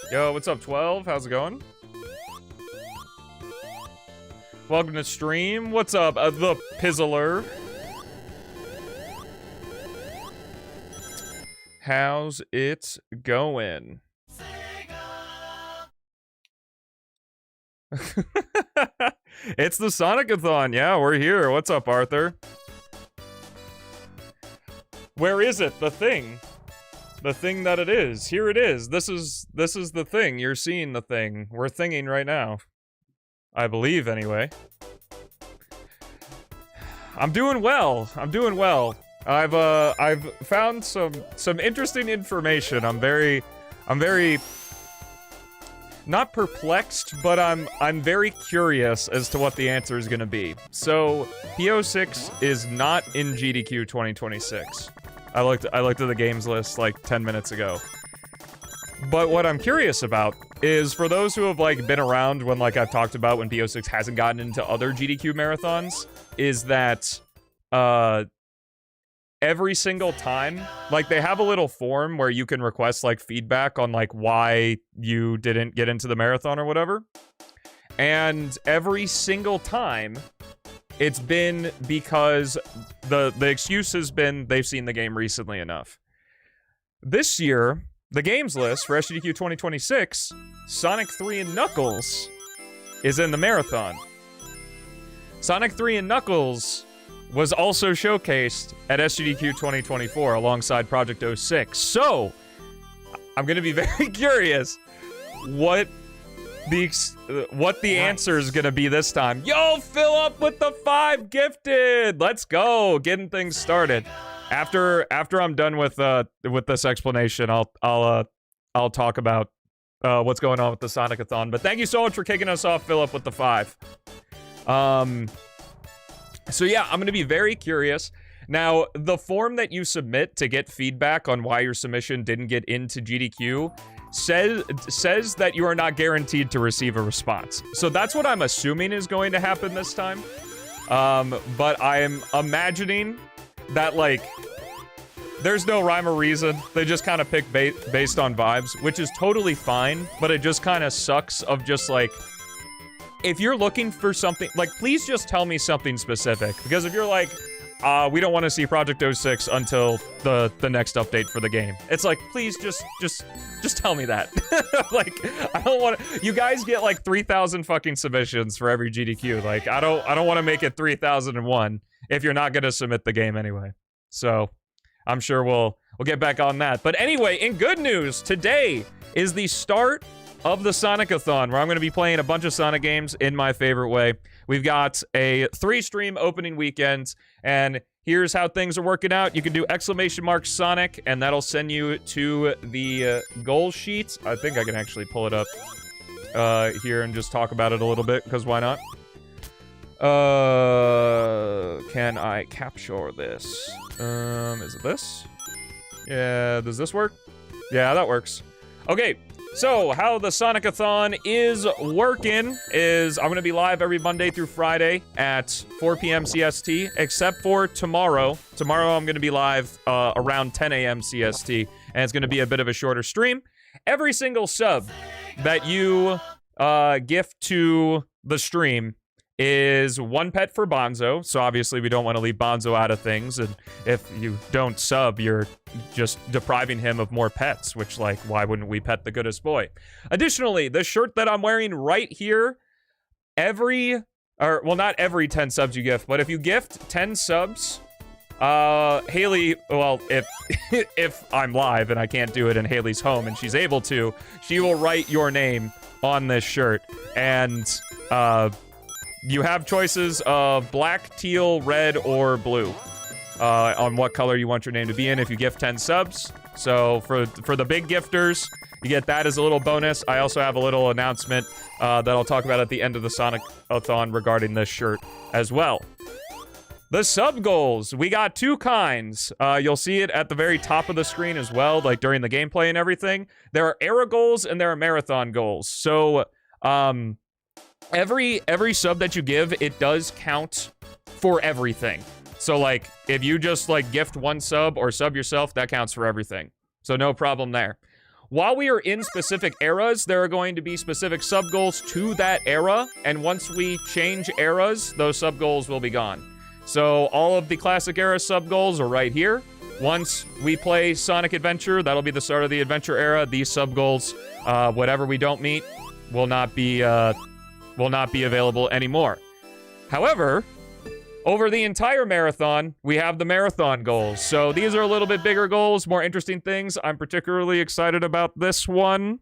Yo, what's up, 12? How's it going? Welcome to stream. What's up, the Pizzler? How's it going? It's the Sonic-A-Thon. Yeah, we're here. What's up, Arthur? Where is it? The thing. The thing that it is. Here it is. This is the thing. You're seeing the thing. We're thinging right now. I believe, anyway. I'm doing well. I'm doing well. I've found some interesting information. I'm very not perplexed, but I'm very curious as to what the answer is gonna be. So, PO6 is not in GDQ 2026. I looked at the games list like 10 minutes ago. But what I'm curious about is for those who have like been around when like I've talked about when PO6 hasn't gotten into other GDQ marathons, is that every single time, like they have a little form where you can request like feedback on like why you didn't get into the marathon or whatever. And every single time it's been because the excuse has been they've seen the game recently enough. This year, the games list for SGDQ 2026, Sonic 3 and Knuckles is in the marathon. Sonic 3 and Knuckles was also showcased at SGDQ 2024 alongside Project 06. So, I'm gonna be very curious what the answer is gonna be this time. Yo, fill up with the 5 gifted. Let's go, getting things started. After I'm done with this explanation, I'll talk about what's going on with the Sonic-A-Thon. But thank you so much for kicking us off, fill up with the 5. So yeah, I'm gonna be very curious. Now, the form that you submit to get feedback on why your submission didn't get into GDQ says that you are not guaranteed to receive a response. So that's what I'm assuming is going to happen this time. But I'm imagining that, like, there's no rhyme or reason. They just kind of pick based on vibes, which is totally fine, but it just kind of sucks of just, like, if you're looking for something, like, please just tell me something specific. Because if you're like, we don't want to see Project 06 until the next update for the game. It's like, please just tell me that. Like, I don't want to, you guys get like 3,000 fucking submissions for every GDQ. Like, I don't want to make it 3,001 if you're not going to submit the game anyway. So, I'm sure we'll get back on that. But anyway, in good news, today is the start of the Sonic-A-Thon, where I'm going to be playing a bunch of Sonic games in my favorite way. We've got a 3-stream opening weekend, and here's how things are working out. You can do !Sonic, and that'll send you to the goal sheet. I think I can actually pull it up here and just talk about it a little bit, because why not? Can I capture this? Is it this? Yeah, does this work? Yeah, that works. Okay. So, how the Sonic-A-Thon is working is I'm going to be live every Monday through Friday at 4 p.m. CST, except for tomorrow. Tomorrow, I'm going to be live around 10 a.m. CST, and it's going to be a bit of a shorter stream. Every single sub that you gift to the stream is 1 pet for Bonzo, so obviously we don't want to leave Bonzo out of things, and if you don't sub, you're just depriving him of more pets, which, like, why wouldn't we pet the goodest boy? Additionally, the shirt that I'm wearing right here, not every 10 subs you gift, but if you gift 10 subs, Haley, well, if I'm live and I can't do it and Haley's home and she's able to, she will write your name on this shirt, and, you have choices of black, teal, red, or blue on what color you want your name to be in if you gift 10 subs. So for the big gifters, you get that as a little bonus. I also have a little announcement that I'll talk about at the end of the Sonic-A-Thon regarding this shirt as well. The sub goals. We got two kinds. You'll see it at the very top of the screen as well, like during the gameplay and everything. There are era goals and there are marathon goals. So, every sub that you give, it does count for everything. So, like, if you just, like, gift one sub or sub yourself, that counts for everything. So, no problem there. While we are in specific eras, there are going to be specific sub goals to that era. And once we change eras, those sub goals will be gone. So all of the classic era sub goals are right here. Once we play Sonic Adventure, that'll be the start of the Adventure era. These sub goals, whatever we don't meet, will not be available anymore. However, over the entire marathon, we have the marathon goals. So these are a little bit bigger goals, more interesting things. I'm particularly excited about this one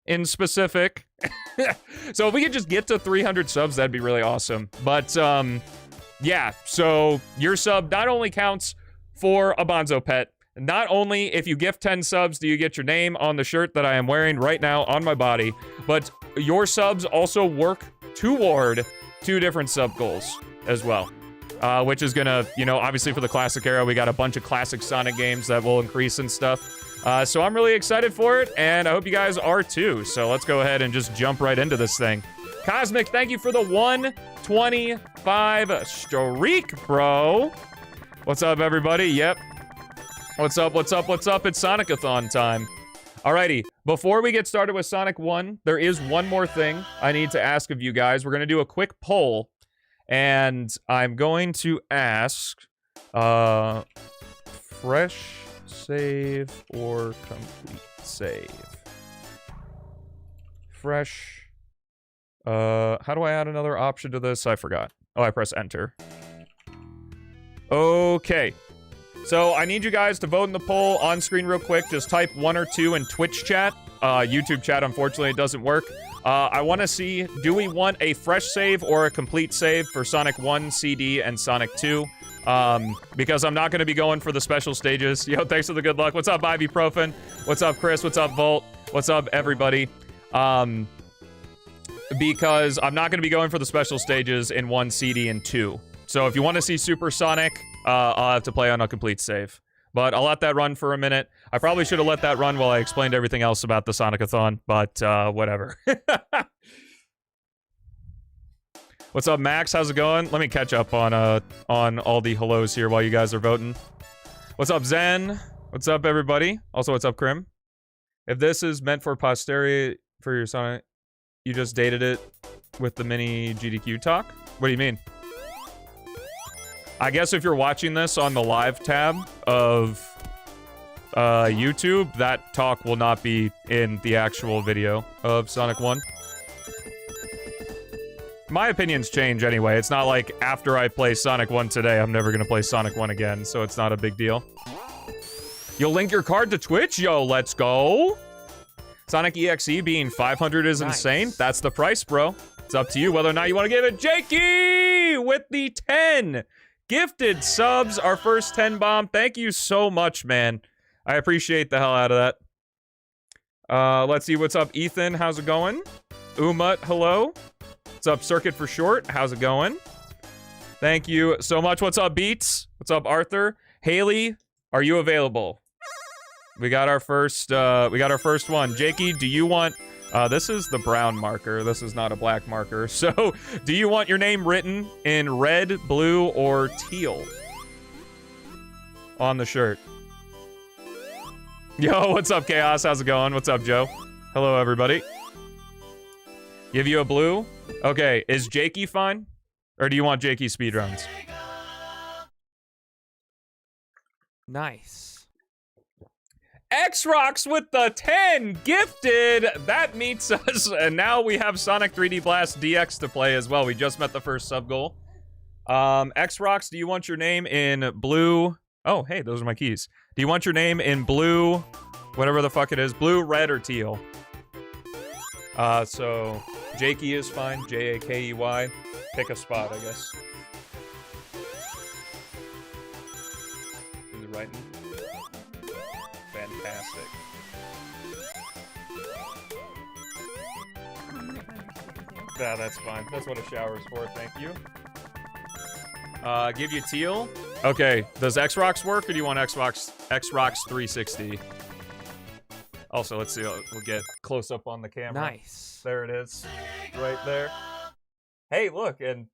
in specific. So if we could just get to 300 subs, that'd be really awesome. But, yeah, so your sub not only counts for a Bonzo pet, not only if you gift 10 subs do you get your name on the shirt that I am wearing right now on my body, but your subs also work toward 2 different sub goals as well. Which is gonna, you know, obviously for the classic era, we got a bunch of classic Sonic games that will increase and stuff. So I'm really excited for it, and I hope you guys are too. So let's go ahead and just jump right into this thing. Cosmic, thank you for the 125 streak, bro. What's up, everybody? Yep. What's up, what's up, what's up? It's Sonic-A-Thon time. Alrighty, before we get started with Sonic 1, there is one more thing I need to ask of you guys. We're gonna do a quick poll, and I'm going to ask, fresh save or complete save? Fresh... how do I add another option to this? I forgot. Oh, I press enter. Okay. So I need you guys to vote in the poll on screen real quick. Just type 1 or 2 in Twitch chat. YouTube chat, unfortunately, it doesn't work. I want to see, do we want a fresh save or a complete save for Sonic 1, CD, and Sonic 2? Because I'm not going to be going for the special stages. Yo, thanks for the good luck. What's up, Ibuprofen? What's up, Chris? What's up, Volt? What's up, everybody? Because I'm not going to be going for the special stages in 1, CD, and 2. So if you want to see Super Sonic, I'll have to play on a complete save. But I'll let that run for a minute. I probably should have let that run while I explained everything else about the Sonic-A-Thon, but whatever. What's up, Max? How's it going? Let me catch up on all the hellos here while you guys are voting. What's up, Zen? What's up, everybody? Also, what's up, Krim? If this is meant for posterity for your Sonic... You just dated it with the mini GDQ talk? What do you mean? I guess if you're watching this on the live tab of YouTube, that talk will not be in the actual video of Sonic 1. My opinions change anyway. It's not like after I play Sonic 1 today, I'm never gonna play Sonic 1 again, so it's not a big deal. You'll link your card to Twitch? Yo, let's go! Sonic EXE being 500 is insane. That's the price, bro. It's up to you whether or not you want to give it. Jakey with the 10 gifted subs. Our first 10 bomb. Thank you so much, man. I appreciate the hell out of that. Let's see. What's up, Ethan? How's it going? Umut, hello. What's up, Circuit for short? How's it going? Thank you so much. What's up, Beats? What's up, Arthur? Haley, are you available? We got our first one. Jakey, do you want, this is the brown marker. This is not a black marker. So, do you want your name written in red, blue, or teal on the shirt? Yo, what's up, Chaos? How's it going? What's up, Joe? Hello, everybody. Give you a blue? Okay, is Jakey fine? Or do you want Jakey speedruns? Nice. X-Rocks with the 10 gifted. That meets us, and now we have Sonic 3D Blast DX to play as well. We just met the first sub goal. X-Rocks, do you want your name in blue? Oh, hey, those are my keys. Do you want your name in blue, whatever the fuck it is, blue, red, or teal? So Jakey is fine. Jakey. Pick a spot, I guess. Is it writing? Fantastic. Yeah, that's fine. That's what a shower's for, thank you. Give you teal. Okay, does X-Rocks work, or do you want X-Rocks 360? Also, let's see. We'll get close up on the camera. Nice. There it is. Right there. Hey, look, and...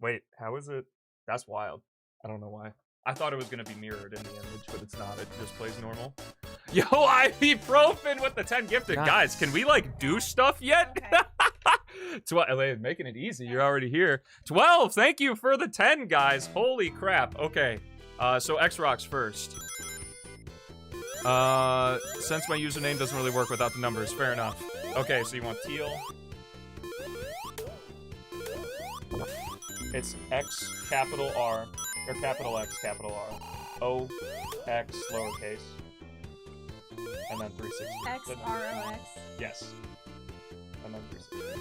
Wait, how is it? That's wild. I don't know why. I thought it was going to be mirrored in the image, but it's not. It just plays normal. Yo, ibuprofen with the 10 gifted. Nice. Guys, can we, like, do stuff yet? Okay. Making it easy. You're already here. 12, thank you for the 10, guys. Holy crap. Okay. So X-Rocks first. Since my username doesn't really work without the numbers, fair enough. Okay, so you want teal. It's X capital R, or capital X capital R, O, X lowercase, and then 360. X R O X. Yes. And then 360.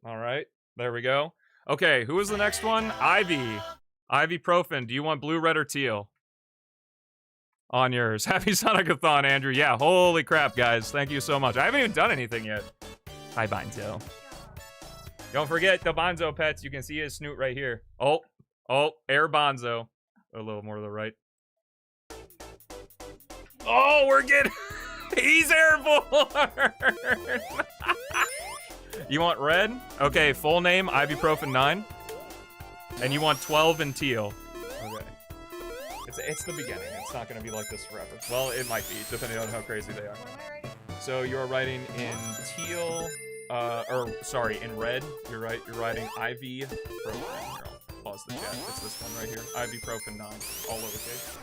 All right, there we go. Okay, who is the next one? Ivy. Ibuprofen. Do you want blue, red, or teal? On yours. Happy Sonic-A-Thon, Andrew. Yeah, holy crap, guys. Thank you so much. I haven't even done anything yet. Hi, Bonzo. Don't forget the Bonzo pets. You can see his snoot right here. Oh, Air Bonzo. A little more to the right. Oh, we're getting... He's airborne! You want red? Okay, full name, Ibuprofen 9. And you want 12 in teal. Okay. It's the beginning. It's not going to be like this forever. Well, it might be, depending on how crazy they are. So you're writing in teal, in red. You're right. You're writing Ibuprofen. Here, I'll pause the chat. It's this one right here. Ibuprofen 9, all lowercase.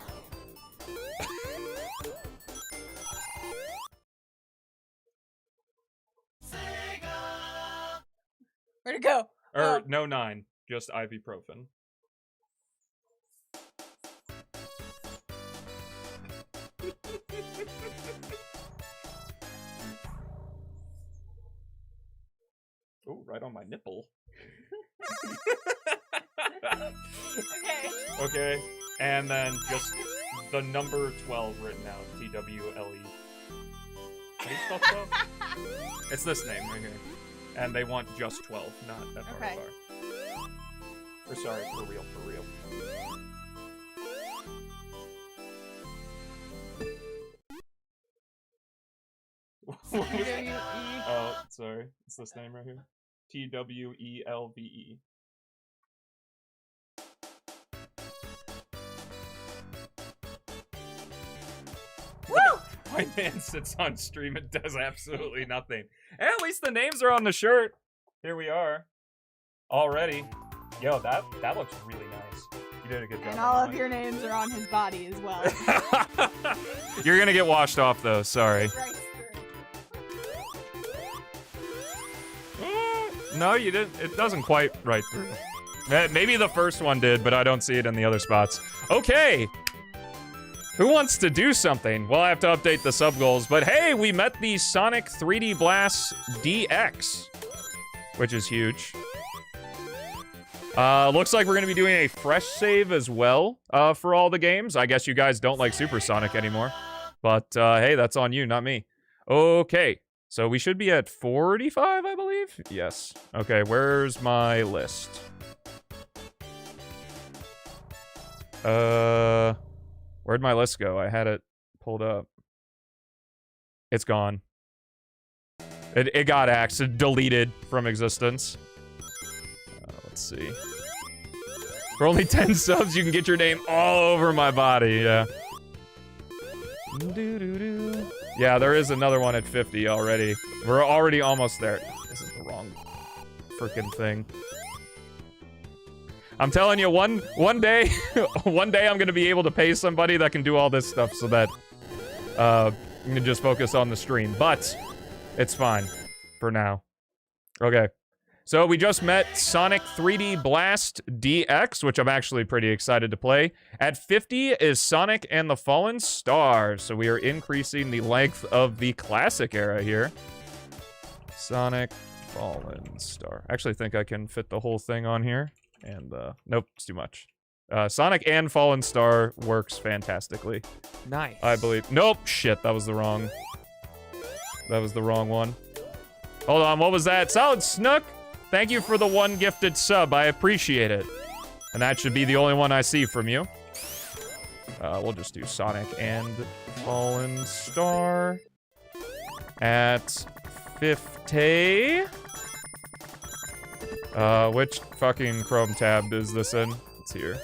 Where'd it go? No 9, just ibuprofen. Oh, right on my nipple. Okay. Okay, and then just the number 12 written out. TWLE. How do you spell 12? It's this name right here. And they want just 12, not FR. Okay. Or sorry, for real. TWE. Oh, sorry. It's this name right here. TWELVE. Woo! My man sits on stream and does absolutely nothing. At least the names are on the shirt. Here we are. Already. Yo, that looks really nice. You did a good job. And all of your names are on his body as well. You're gonna get washed off though, sorry. Right through. No, you didn't. It doesn't quite right through. Maybe the first one did, but I don't see it in the other spots. Okay. Who wants to do something? Well, I have to update the sub goals, but hey, we met the Sonic 3D Blast DX, which is huge. Looks like we're gonna be doing a fresh save as well, for all the games. I guess you guys don't like Super Sonic anymore, but, hey, that's on you, not me. Okay, so we should be at 45, I believe? Yes. Okay, where's my list? Where'd my list go? I had it pulled up. It's gone. It got axed, deleted from existence. Let's see. For only 10 subs, you can get your name all over my body, yeah. Yeah, there is another one at 50 already. We're already almost there. This is the wrong freaking thing. I'm telling you, one day, one day I'm gonna be able to pay somebody that can do all this stuff so that I can just focus on the stream. But it's fine for now. Okay. So we just met Sonic 3D Blast DX, which I'm actually pretty excited to play. At 50 is Sonic and the Fallen Stars. So we are increasing the length of the classic era here. Sonic Fallen Star. I actually think I can fit the whole thing on here. And, nope, it's too much. Sonic and Fallen Star works fantastically. Nice. I believe. Nope, shit, that was the wrong. That was the wrong one. Hold on, what was that? Solid Snook, thank you for the 1 gifted sub. I appreciate it. And that should be the only one I see from you. We'll just do Sonic and Fallen Star at 50. Which fucking Chrome tab is this in? It's here.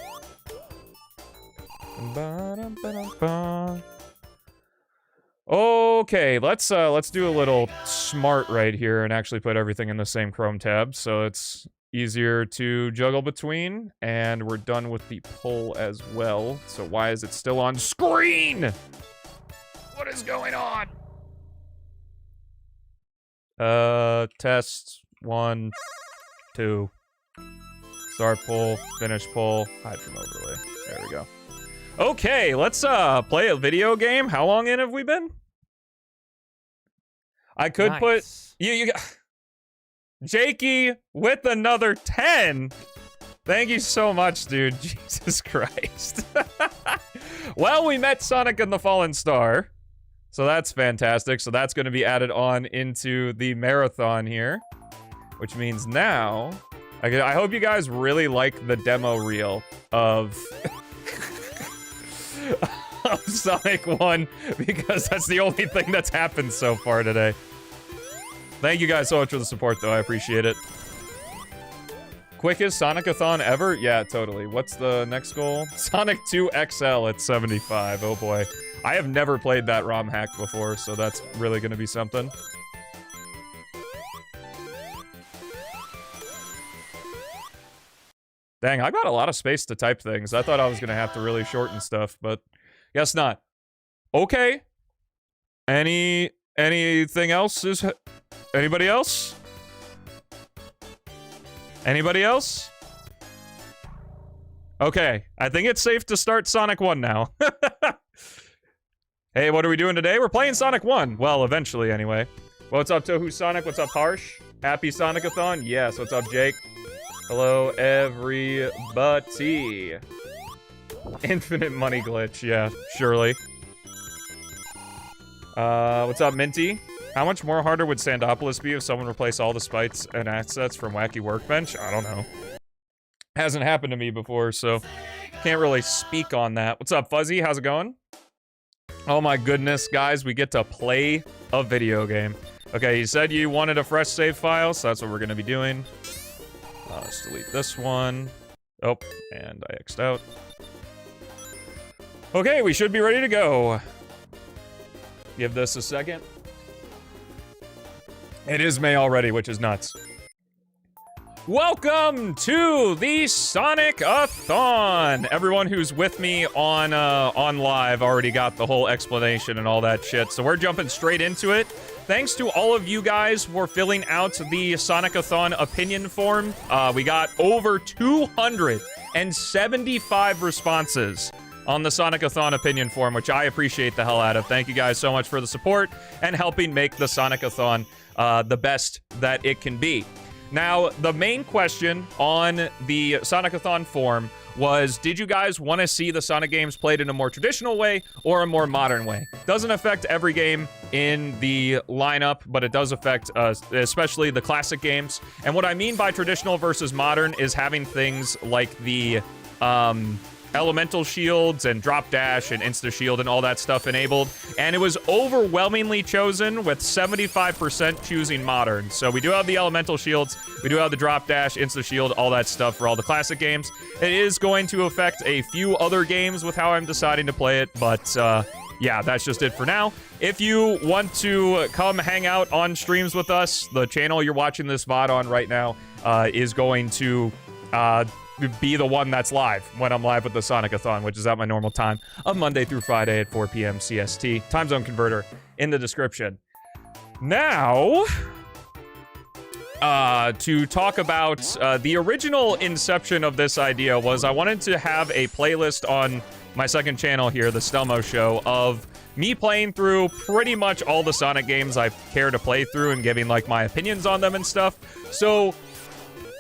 Okay, let's do a little smart right here and actually put everything in the same Chrome tab so it's easier to juggle between, and we're done with the poll as well. So why is it still on screen? What is going on? Test 1, 2. Start poll, finish poll, hide from overlay. There we go. Okay, let's play a video game. How long in have we been? I could put you got Jakey with another 10. Thank you so much, dude. Jesus Christ. Well, we met Sonic and the Fallen Star. So that's fantastic. So that's going to be added on into the marathon here. Which means now... I hope you guys really like the demo reel of... of Sonic 1. Because that's the only thing that's happened so far today. Thank you guys so much for the support, though. I appreciate it. Quickest Sonic-A-Thon ever? Yeah, totally. What's the next goal? Sonic 2 XL at 75. Oh, boy. I have never played that ROM hack before, so that's really going to be something. Dang, I got a lot of space to type things. I thought I was going to have to really shorten stuff, but guess not. Okay. Anything else? Anybody else? Anybody else? Okay, I think it's safe to start Sonic 1 now. Hey, what are we doing today? We're playing Sonic 1. Well, eventually, anyway. What's up, Tohu Sonic? What's up, Harsh? Happy Sonic-A-Thon? Yes, what's up, Jake? Hello, everybody. Infinite money glitch, yeah, surely. What's up, Minty? How much more harder would Sandopolis be if someone replaced all the sprites and assets from Wacky Workbench? I don't know. Hasn't happened to me before, so can't really speak on that. What's up, Fuzzy? How's it going? Oh my goodness, guys, we get to play a video game. Okay, you said you wanted a fresh save file, so that's what we're gonna be doing. Let's delete this one. Oh, and I X'd out. Okay, we should be ready to go. Give this a second. It is May already, which is nuts. Welcome to the Sonic-A-Thon! Everyone who's with me on live already got the whole explanation and all that shit, so we're jumping straight into it. Thanks to all of you guys for filling out the Sonic-A-Thon opinion form. We got over 275 responses on the Sonic-A-Thon opinion form, which I appreciate the hell out of. Thank you guys so much for the support and helping make the Sonic-A-Thon the best that it can be. Now, the main question on the Sonic-A-Thon form was, did you guys want to see the Sonic games played in a more traditional way or a more modern way? Doesn't affect every game in the lineup, but it does affect especially the classic games. And what I mean by traditional versus modern is having things like the elemental shields and drop dash and insta shield and all that stuff enabled, and it was overwhelmingly chosen with 75% choosing modern. So we do have the elemental shields, we do have the drop dash, insta shield, all that stuff for all the classic games. It is going to affect a few other games with how I'm deciding to play it, but yeah, that's just it for now. If you want to come hang out on streams with us, the channel you're watching this VOD on right now is going to be the one that's live when I'm live with the Sonic-A-Thon, which is at my normal time of Monday through Friday at 4 p.m. CST. Time zone converter in the description. Now, to talk about the original inception of this idea was I wanted to have a playlist on my second channel here, the Stelmo Show, of me playing through pretty much all the Sonic games I care to play through and giving like my opinions on them and stuff. So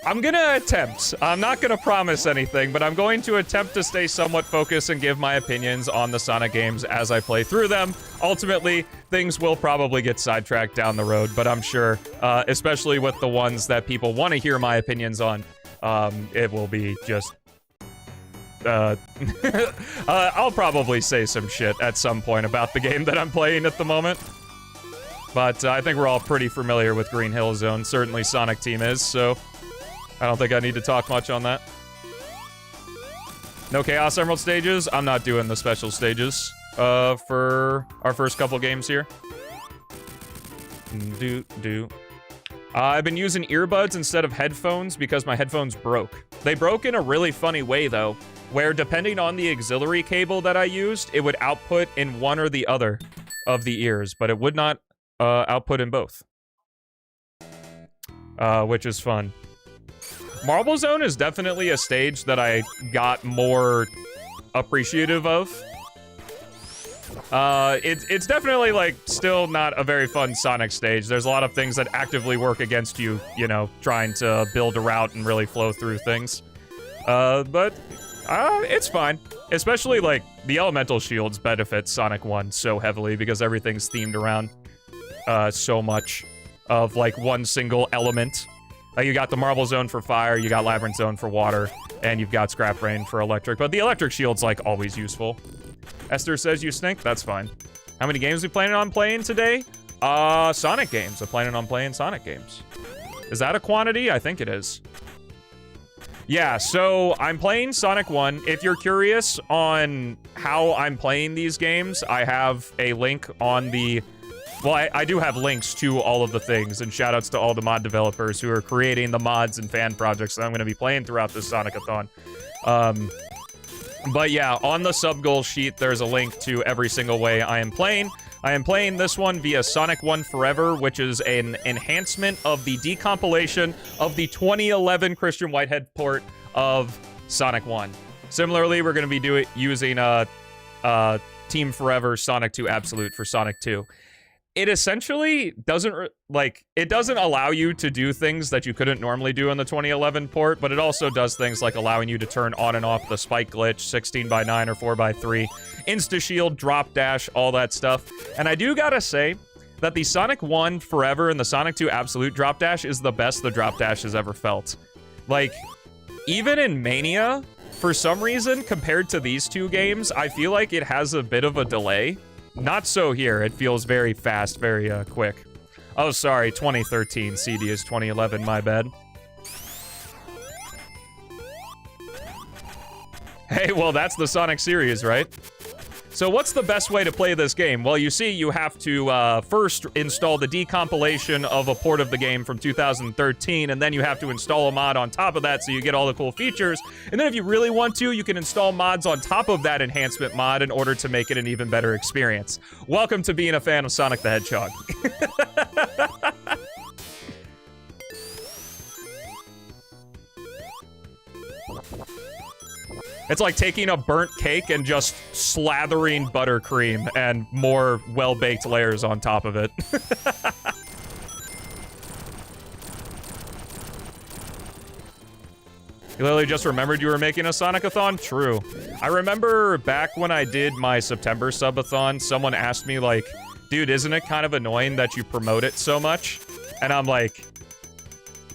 I'm gonna attempt. I'm not gonna promise anything, but I'm going to attempt to stay somewhat focused and give my opinions on the Sonic games as I play through them. Ultimately, things will probably get sidetracked down the road, but I'm sure, especially with the ones that people want to hear my opinions on, it will be just... I'll probably say some shit at some point about the game that I'm playing at the moment. But I think we're all pretty familiar with Green Hill Zone. Certainly Sonic Team is, so... I don't think I need to talk much on that. No Chaos Emerald stages. I'm not doing the special stages for our first couple games here. I've been using earbuds instead of headphones because my headphones broke. They broke in a really funny way, though, where depending on the auxiliary cable that I used, it would output in one or the other of the ears, but it would not output in both. Which is fun. Marble Zone is definitely a stage that I got more appreciative of. It's definitely, like, still not a very fun Sonic stage. There's a lot of things that actively work against you, you know, trying to build a route and really flow through things. But it's fine. Especially, like, the elemental shields benefit Sonic 1 so heavily because everything's themed around so much of, like, one single element. You got the Marble Zone for fire, you got Labyrinth Zone for water, and you've got Scrap Rain for electric. But the electric shield's, like, always useful. Esther says you stink? That's fine. How many games are we planning on playing today? Sonic games. I'm planning on playing Sonic games. Is that a quantity? I think it is. Yeah, so I'm playing Sonic 1. If you're curious on how I'm playing these games, I have a link on the... Well, I do have links to all of the things, and shoutouts to all the mod developers who are creating the mods and fan projects that I'm going to be playing throughout this Sonic-A-Thon. But yeah, on the sub-goal sheet, there's a link to every single way I am playing. I am playing this one via Sonic 1 Forever, which is an enhancement of the decompilation of the 2011 Christian Whitehead port of Sonic 1. Similarly, we're going to be using Team Forever Sonic 2 Absolute for Sonic 2. It essentially doesn't, it doesn't allow you to do things that you couldn't normally do in the 2011 port, but it also does things like allowing you to turn on and off the spike glitch, 16:9 or 4:3, insta-shield, drop dash, all that stuff. And I do gotta say that the Sonic 1 Forever and the Sonic 2 Absolute drop dash is the best the drop dash has ever felt. Like, even in Mania, for some reason, compared to these two games, I feel like it has a bit of a delay. Not so here. It feels very fast, very quick. Oh, sorry, 2013. CD is 2011, my bad. Hey, well, that's the Sonic series, right? So what's the best way to play this game? Well, you see, you have to first install the decompilation of a port of the game from 2013, and then you have to install a mod on top of that so you get all the cool features. And then if you really want to, you can install mods on top of that enhancement mod in order to make it an even better experience. Welcome to being a fan of Sonic the Hedgehog. It's like taking a burnt cake and just slathering buttercream and more well-baked layers on top of it. You literally just remembered you were making a Sonic-A-Thon? True. I remember back when I did my September sub-a-thon, someone asked me, like, dude, isn't it kind of annoying that you promote it so much? And I'm like...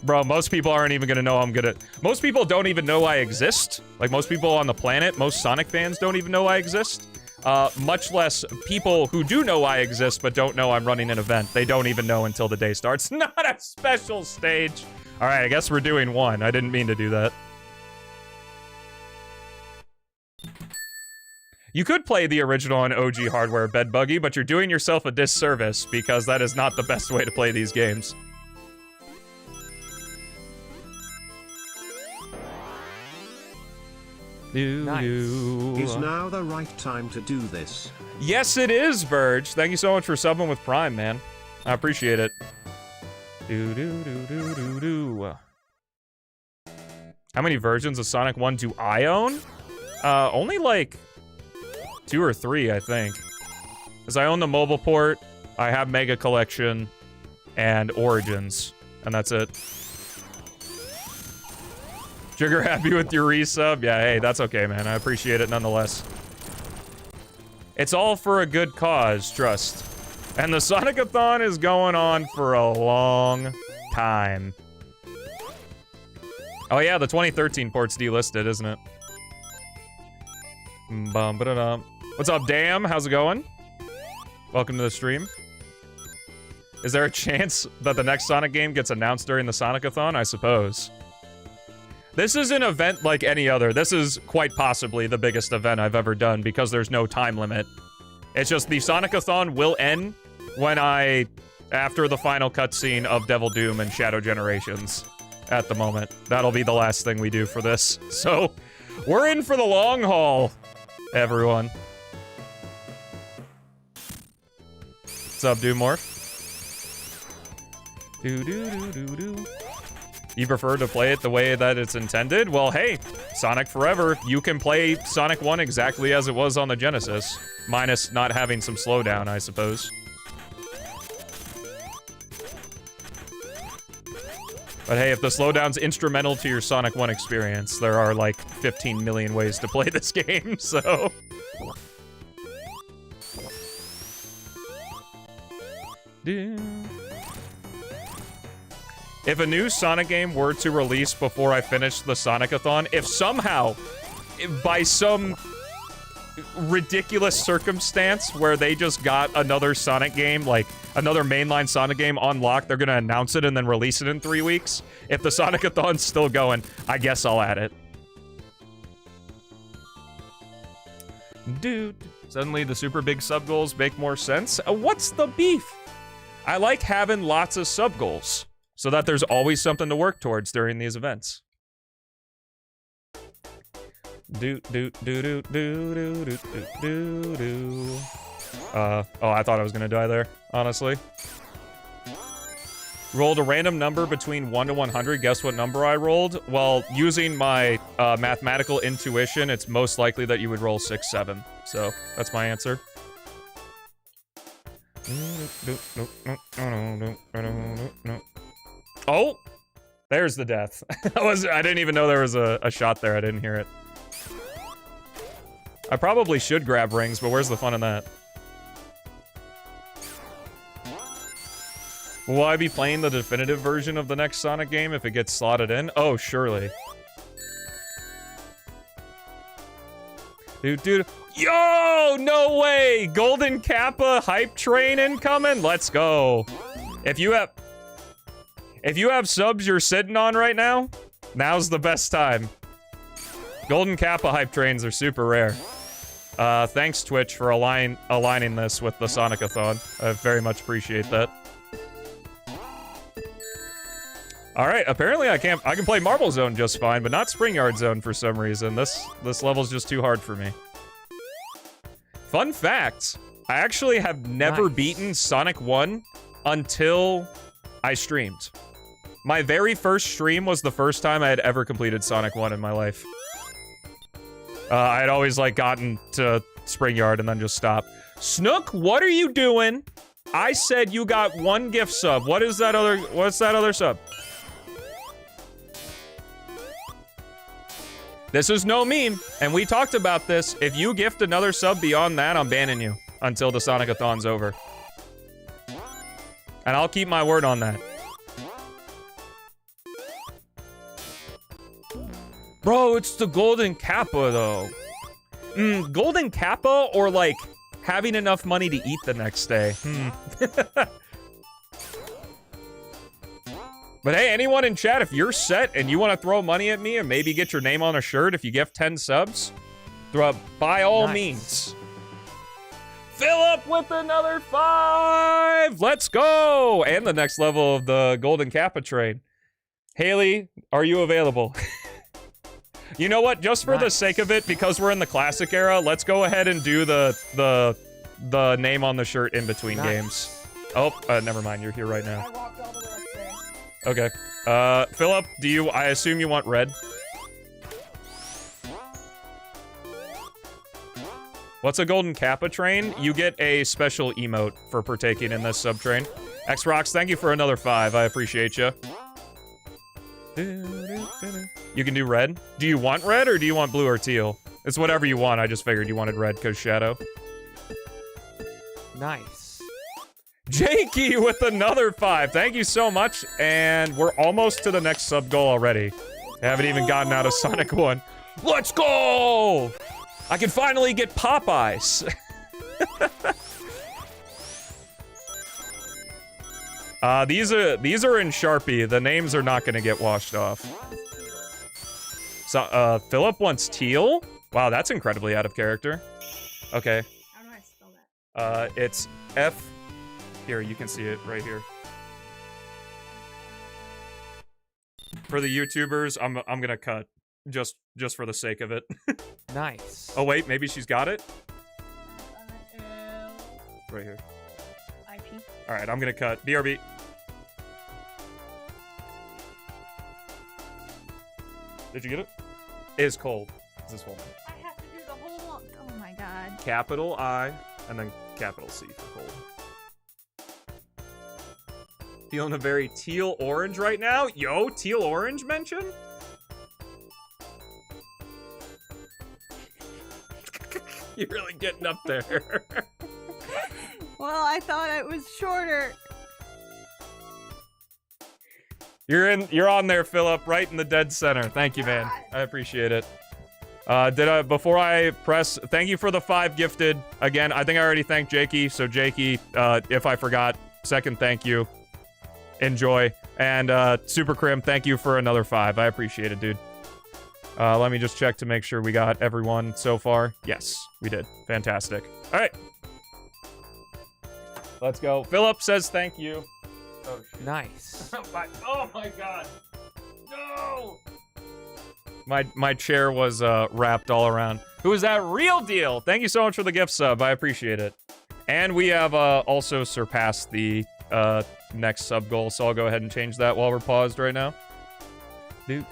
Bro, most people aren't even gonna know I'm gonna... Most people don't even know I exist. Like, most people on the planet, most Sonic fans don't even know I exist. Much less people who do know I exist but don't know I'm running an event. They don't even know until the day starts. Not a special stage! Alright, I guess we're doing one. I didn't mean to do that. You could play the original and OG hardware, Bedbuggy, but you're doing yourself a disservice because that is not the best way to play these games. Nice. Is now the right time to do this? Yes, it is, Verge. Thank you so much for subbing with Prime, man. I appreciate it. How many versions of Sonic 1 do I own? Only like 2 or 3, I think. Because I own the mobile port, I have Mega Collection, and Origins. And that's it. Trigger happy with your resub? Yeah, hey, that's okay, man. I appreciate it nonetheless. It's all for a good cause, trust. And the Sonic-A-Thon is going on for a long time. Oh yeah, the 2013 port's delisted, isn't it? What's up, Damn? How's it going? Welcome to the stream. Is there a chance that the next Sonic game gets announced during the Sonic-A-Thon? I suppose. This is an event like any other. This is quite possibly the biggest event I've ever done because there's no time limit. It's just the Sonic-A-Thon will end when after the final cutscene of Devil Doom and Shadow Generations at the moment. That'll be the last thing we do for this. So, we're in for the long haul, everyone. What's up, Doomorph? Do. You prefer to play it the way that it's intended? Well, hey, Sonic Forever, you can play Sonic 1 exactly as it was on the Genesis. Minus not having some slowdown, I suppose. But hey, if the slowdown's instrumental to your Sonic 1 experience, there are like 15 million ways to play this game, so... If a new Sonic game were to release before I finish the Sonic-A-Thon, if somehow, by some ridiculous circumstance where they just got another Sonic game, like another mainline Sonic game unlocked, they're gonna announce it and then release it in 3 weeks. If the Sonic-A-Thon's still going, I guess I'll add it. Dude, suddenly the super big sub goals make more sense. What's the beef? I like having lots of sub goals, so that there's always something to work towards during these events. Oh, I thought I was gonna die there, honestly. Rolled a random number between 1 to 100. Guess what number I rolled? Well, using my mathematical intuition, it's most likely that you would roll 6, 7. So, that's my answer. Oh! There's the death. I didn't even know there was a shot there. I didn't hear it. I probably should grab rings, but where's the fun in that? Will I be playing the definitive version of the next Sonic game if it gets slotted in? Oh, surely. Dude. Yo! No way! Golden Kappa hype train incoming? Let's go. If you have subs you're sitting on right now, now's the best time. Golden Kappa hype trains are super rare. Thanks, Twitch, for aligning this with the Sonic-A-Thon. I very much appreciate that. Alright, apparently I can play Marble Zone just fine, but not Spring Yard Zone for some reason. This level's just too hard for me. Fun fact, I actually have never beaten Sonic 1 until I streamed. My very first stream was the first time I had ever completed Sonic 1 in my life. I had always, like, gotten to Spring Yard and then just stopped. Snook, what are you doing? I said you got 1 gift sub. What's that other sub? This is no meme, and we talked about this. If you gift another sub beyond that, I'm banning you until the Sonic-A-Thon's over. And I'll keep my word on that. Bro, it's the Golden Kappa, though. Golden Kappa or, like, having enough money to eat the next day? But hey, anyone in chat, if you're set and you want to throw money at me and maybe get your name on a shirt if you gift 10 subs, by all means. Fill up with another 5! Let's go! And the next level of the Golden Kappa train. Haley, are you available? You know what? Just for the sake of it, because we're in the classic era, let's go ahead and do the name on the shirt in between games. Oh, never mind. You're here right now. I walked all the way upstairs. Okay. Philip, I assume you want red? What's a Golden Kappa train? You get a special emote for partaking in this sub-train. Xrox, thank you for another 5. I appreciate you. You can do red. Do you want red or do you want blue or teal? It's whatever you want. I just figured you wanted red because shadow. Nice. Jakey with another 5. Thank you so much. And we're almost to the next sub goal already. I haven't even gotten out of Sonic 1. Let's go! I can finally get Popeyes. These are in Sharpie. The names are not gonna get washed off. So, Philip wants teal? Wow, that's incredibly out of character. Okay. How do I spell that? It's F. Here, you can see it right here. For the YouTubers, I'm gonna cut. Just for the sake of it. Nice. Oh wait, maybe she's got it? Right here. IP. Alright, I'm gonna cut. BRB. Did you get it? Is cold. Is this one? I have to do the whole. Oh my god. Capital I, and then capital C for cold. Feeling a very teal orange right now? Yo, teal orange mention? You're really getting up there. Well, I thought it was shorter. You're on there, Philip, right in the dead center. Thank you, man. I appreciate it. Before I press, thank you for the 5 gifted. Again, I think I already thanked Jakey, so Jakey, if I forgot, second thank you. Enjoy. And, Super Crim, thank you for another 5. I appreciate it, dude. Let me just check to make sure we got everyone so far. Yes, we did. Fantastic. All right. Let's go. Philip says thank you. Oh, shit. Nice. Oh my god. No! My chair was wrapped all around. Who is that? Real deal! Thank you so much for the gift sub. I appreciate it. And we have also surpassed the next sub goal, so I'll go ahead and change that while we're paused right now. We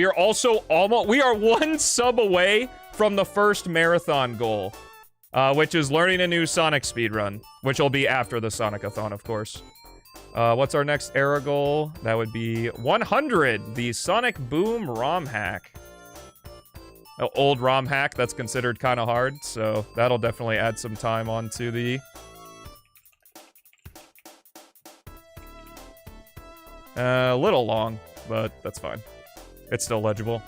are also almost, we are 1 sub away from the first marathon goal, which is learning a new Sonic speedrun, which will be after the Sonic-A-Thon, of course. What's our next era goal? That would be 100, the Sonic Boom ROM hack. An old ROM hack that's considered kind of hard, so that'll definitely add some time onto the... A little long, but that's fine. It's still legible.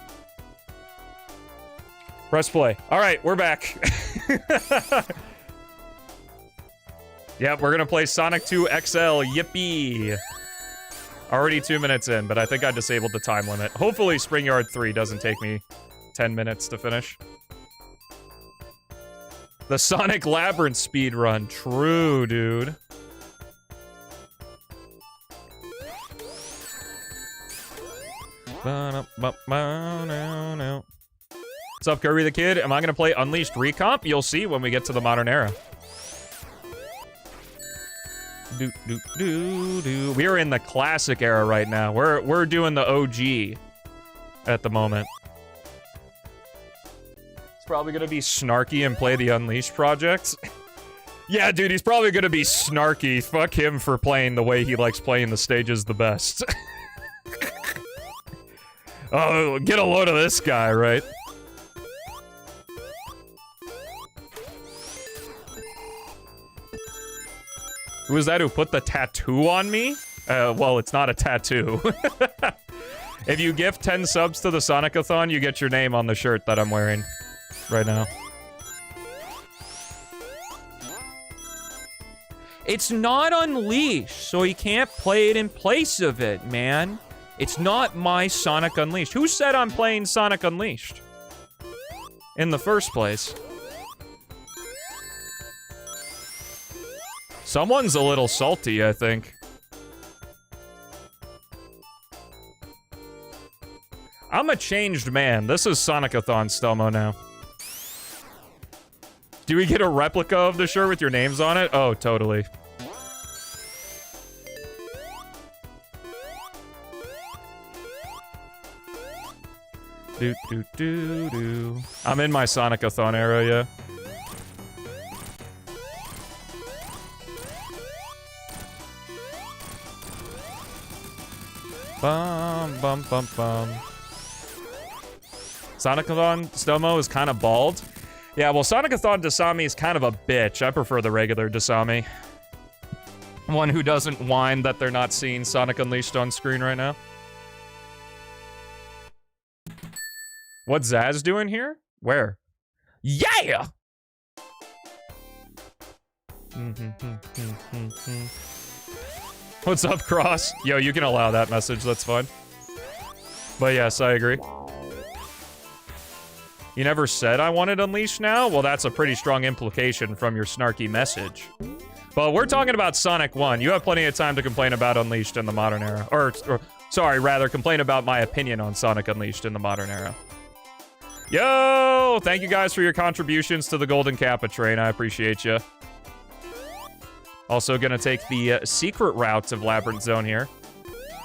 Press play. All right, we're back. Yep, we're gonna play Sonic 2 XL. Yippee! Already 2 minutes in, but I think I disabled the time limit. Hopefully Spring Yard 3 doesn't take me 10 minutes to finish. The Sonic Labyrinth speedrun. True, dude. What's up, Kirby the Kid? Am I gonna play Unleashed Recomp? You'll see when we get to the modern era. We are in the classic era right now. We're doing the OG at the moment. He's probably gonna be snarky and play the Unleashed project. Yeah, dude, he's probably gonna be snarky. Fuck him for playing the way he likes playing the stages the best. Oh, get a load of this guy, right? Who is that who put the tattoo on me? Well, it's not a tattoo. If you gift 10 subs to the Sonic-A-Thon, you get your name on the shirt that I'm wearing right now. It's not Unleashed, so he can't play it in place of it, man. It's not my Sonic Unleashed. Who said I'm playing Sonic Unleashed? In the first place. Someone's a little salty, I think. I'm a changed man. This is Sonic-A-Thon Stelmo now. Do we get a replica of the shirt with your names on it? Oh, totally. I'm in my Sonic-A-Thon era, yeah. Bum, bum, bum, bum. Sonic-A-Thon Stelmo is kind of bald. Yeah, well, Sonic-A-Thon Dasami is kind of a bitch. I prefer the regular Dasami. One who doesn't whine that they're not seeing Sonic Unleashed on screen right now. What's Zaz doing here? Where? Yeah! What's up, Cross? Yo, you can allow that message, that's fine. But yes, I agree. You never said I wanted Unleashed now? Well, that's a pretty strong implication from your snarky message. But we're talking about Sonic 1. You have plenty of time to complain about Unleashed in the modern era. Or sorry, rather, complain about my opinion on Sonic Unleashed in the modern era. Yo! Thank you guys for your contributions to the Golden Kappa train. I appreciate you. Also gonna take the secret route of Labyrinth Zone here.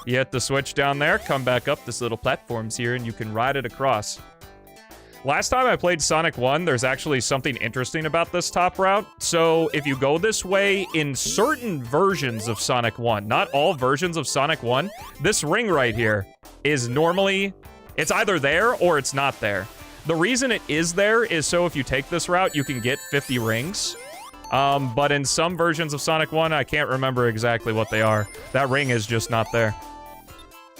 You hit the switch down there, come back up this little platforms here, and you can ride it across. Last time I played Sonic 1, there's actually something interesting about this top route. So if you go this way in certain versions of Sonic 1, not all versions of Sonic 1, this ring right here is normally, it's either there or it's not there. The reason it is there is so if you take this route, you can get 50 rings. But in some versions of Sonic 1, I can't remember exactly what they are. That ring is just not there.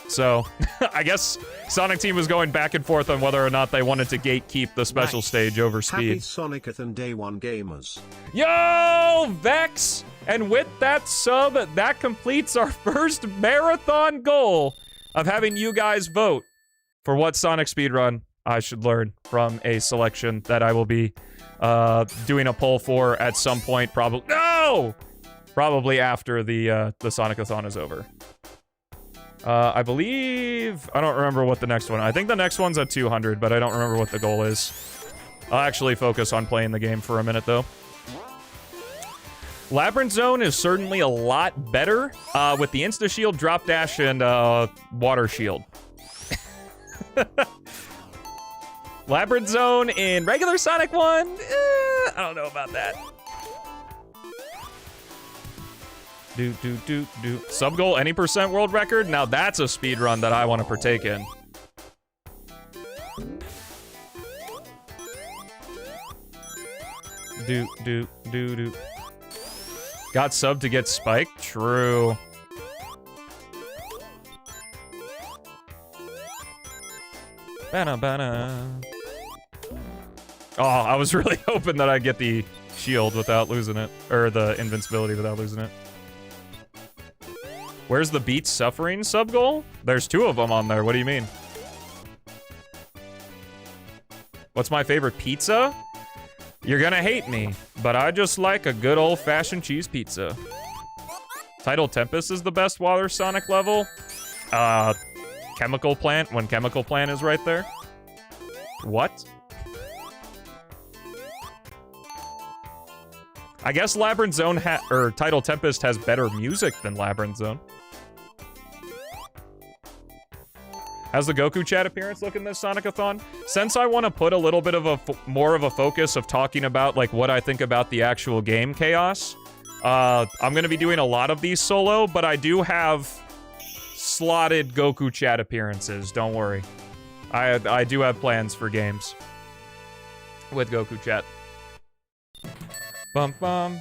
So, I guess Sonic Team was going back and forth on whether or not they wanted to gatekeep the special stage over speed. Happy Sonic-A-Thon Day 1 gamers. Yo, Vex! And with that sub, that completes our first marathon goal of having you guys vote for what Sonic speedrun I should learn from a selection that I will be doing a poll for at some point, probably. No! Probably after the Sonic-A-Thon is over. I believe, I don't remember what the next one, I think the next one's at 200, but I don't remember what the goal is. I'll actually focus on playing the game for a minute, though. Labyrinth Zone is certainly a lot better with the Insta-Shield, Drop Dash, and Water Shield. Labyrinth Zone in regular Sonic 1? I don't know about that. Sub goal, any percent world record? Now that's a speed run that I want to partake in. Got sub to get spiked? True. Oh, I was really hoping that I'd get the shield without losing it. Or the invincibility without losing it. Where's the Beat Suffering sub goal? There's 2 of them on there. What do you mean? What's my favorite pizza? You're gonna hate me, but I just like a good old-fashioned cheese pizza. Tidal Tempest is the best water Sonic level. Chemical Plant, when Chemical Plant is right there. What? I guess Labyrinth Zone or Tidal Tempest has better music than Labyrinth Zone. How's the Goku chat appearance looking this Sonic-A-Thon? Since I want to put a little bit of more of a focus of talking about like what I think about the actual game Chaos, I'm going to be doing a lot of these solo, but I do have slotted Goku chat appearances, don't worry. I do have plans for games with Goku chat. Bum bum.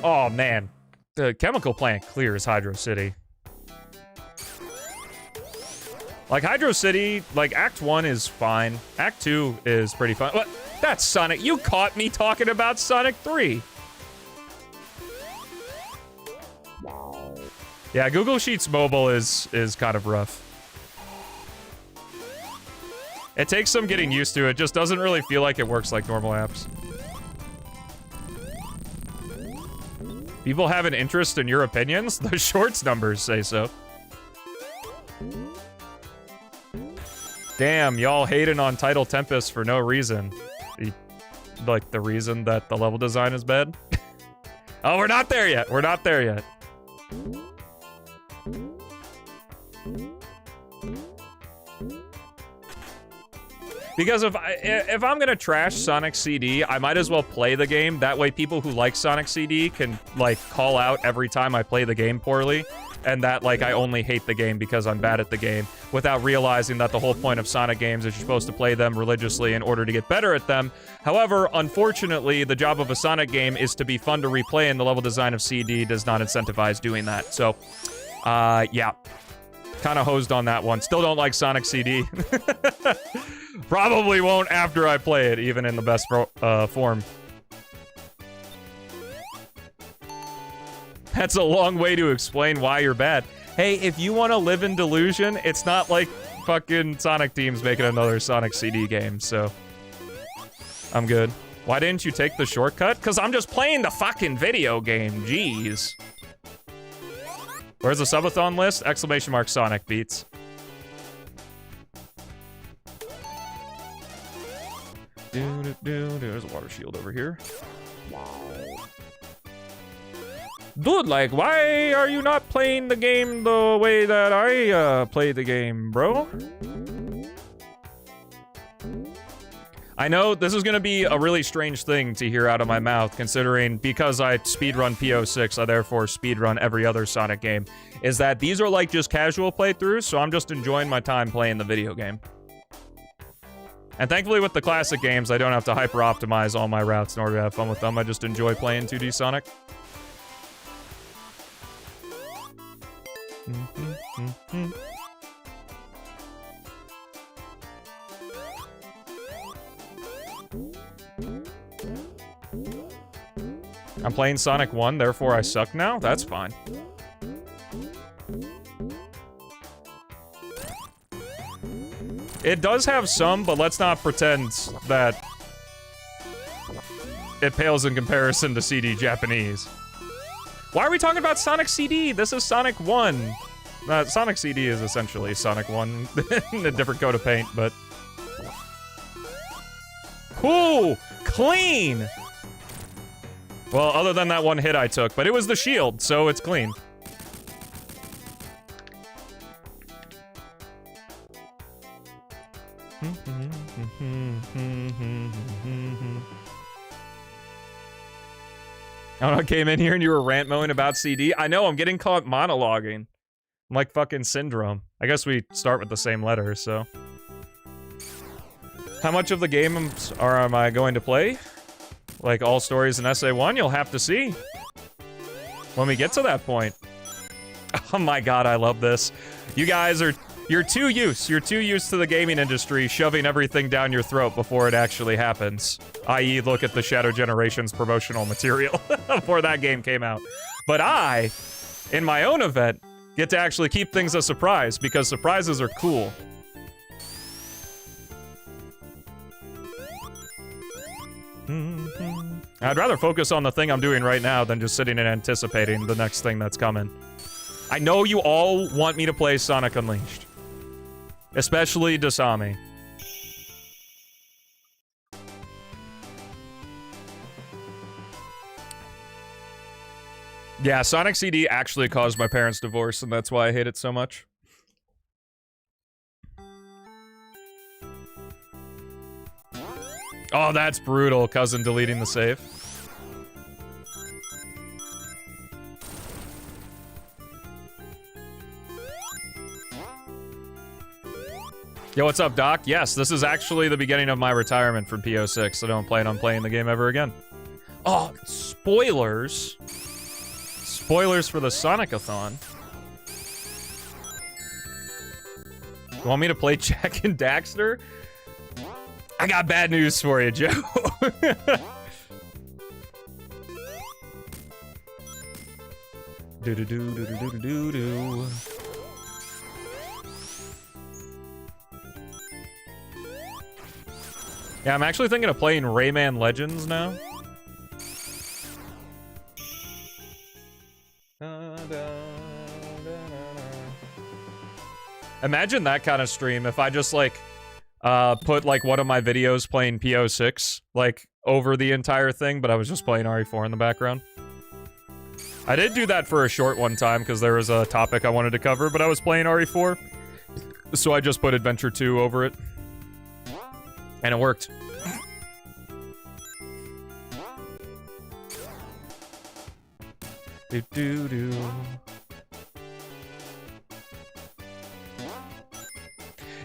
Oh man, the Chemical Plant clears Hydro City. Like Hydro City, like Act 1 is fine. Act 2 is pretty fun. What? That's Sonic. You caught me talking about Sonic 3. Yeah, Google Sheets Mobile is kind of rough. It takes some getting used to. It just doesn't really feel like it works like normal apps. People have an interest in your opinions? The shorts numbers say so. Damn, y'all hating on Tidal Tempest for no reason. Like, the reason that the level design is bad? Oh, we're not there yet. We're not there yet. Because if I'm gonna trash Sonic CD, I might as well play the game. That way people who like Sonic CD can, like, call out every time I play the game poorly. and that, like, I only hate the game because I'm bad at the game, without realizing that the whole point of Sonic games is you're supposed to play them religiously in order to get better at them. However, unfortunately, the job of a Sonic game is to be fun to replay, and the level design of CD does not incentivize doing that. So, yeah. Kind of hosed on that one. Still don't like Sonic CD. Probably won't after I play it, even in the best form. That's a long way to explain why you're bad. Hey, if you want to live in delusion, it's not like fucking Sonic Team's making another Sonic CD game, so... I'm good. Why didn't you take the shortcut? Because I'm just playing the fucking video game, jeez. Where's the subathon list? Exclamation mark Sonic beats. There's a water shield over here. Dude, like, why are you not playing the game the way that I play the game, bro? I know this is gonna be a really strange thing to hear out of my mouth, considering because I speedrun PO6, I therefore speedrun every other Sonic game, is that these are like just casual playthroughs, so I'm just enjoying my time playing the video game. And thankfully with the classic games, I don't have to hyper-optimize all my routes in order to have fun with them. I just enjoy playing 2D Sonic. I'm playing Sonic 1, therefore I suck now? That's fine. It does have some, but let's not pretend that it pales in comparison to CD Japanese. Why are we talking about Sonic CD? This is Sonic 1. Sonic CD is essentially Sonic 1 in a different coat of paint, but... Ooh! Clean! Well, other than that one hit I took, but it was the shield, so it's clean. I don't know, I came in here and you were rant mowing about CD. I know, I'm getting caught monologuing. I'm like fucking Syndrome. I guess we start with the same letter, so. How much of the game am I going to play? Like all stories in SA1, you'll have to see. When we get to that point. Oh my god, I love this. You guys are... You're too used to the gaming industry shoving everything down your throat before it actually happens. I.e., look at the Shadow Generations promotional material before that game came out. But I, in my own event, get to actually keep things a surprise, because surprises are cool. I'd rather focus on the thing I'm doing right now than just sitting and anticipating the next thing that's coming. I know you all want me to play Sonic Unleashed. Especially Dasami. Yeah, Sonic CD actually caused my parents' divorce, and that's why I hate it so much. Oh, that's brutal, cousin deleting the save. Yo, what's up, Doc? Yes, this is actually the beginning of my retirement from PO6. I don't plan on playing the game ever again. Oh, spoilers. Spoilers for the Sonic-A-Thon. You want me to play Jack and Daxter? I got bad news for you, Joe. Do-do-do-do-do-do-do-do. Yeah, I'm actually thinking of playing Rayman Legends now. Imagine that kind of stream if I just, like, put, like, one of my videos playing PO6, like, over the entire thing, but I was just playing RE4 in the background. I did do that for a short one time, because there was a topic I wanted to cover, but I was playing RE4, so I just put Adventure 2 over it. And it worked. Do do do.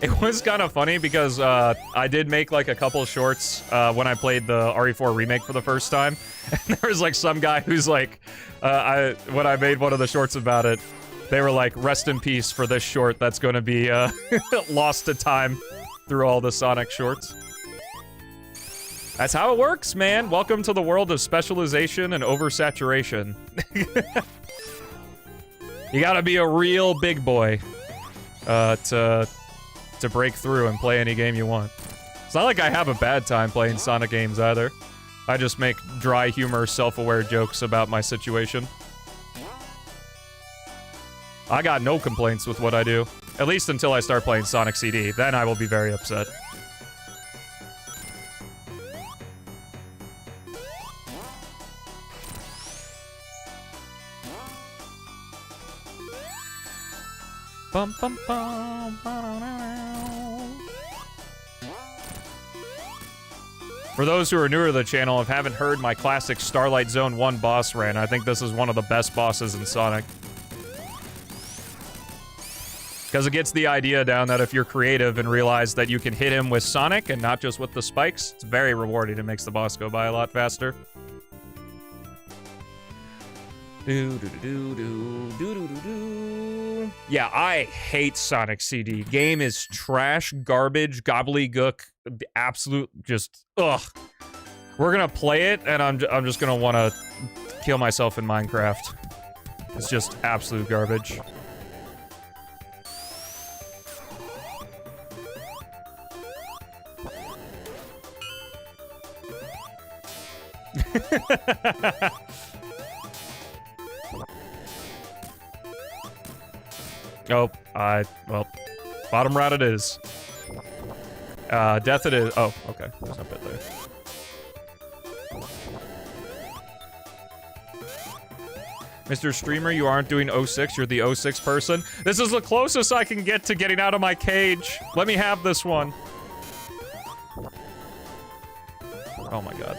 It was kind of funny because I did make like a couple shorts when I played the RE4 remake for the first time, and there was like some guy who's like, when I made one of the shorts about it, they were like, "Rest in peace for this short that's going to be lost to time through all the Sonic shorts." That's how it works, man. Welcome to the world of specialization and oversaturation. You gotta be a real big boy to break through and play any game you want. It's not like I have a bad time playing Sonic games either. I just make dry humor, self-aware jokes about my situation. I got no complaints with what I do. At least until I start playing Sonic CD. Then I will be very upset. Bum, bum, bum, For those who are newer to the channel and haven't heard my classic Starlight Zone 1 boss rant, I think this is one of the best bosses in Sonic. Because it gets the idea down that if you're creative and realize that you can hit him with Sonic and not just with the spikes, it's very rewarding. It makes the boss go by a lot faster. Yeah, I hate Sonic CD. Game is trash, garbage, gobbledygook, absolute just ugh. We're gonna play it, and I'm just gonna want to kill myself in Minecraft. It's just absolute garbage. Oh, well, bottom right it is. Death it is. Oh, okay. There's no bit there. Mr. Streamer, you aren't doing 06, you're the 06 person. This is the closest I can get to getting out of my cage. Let me have this one. Oh my god.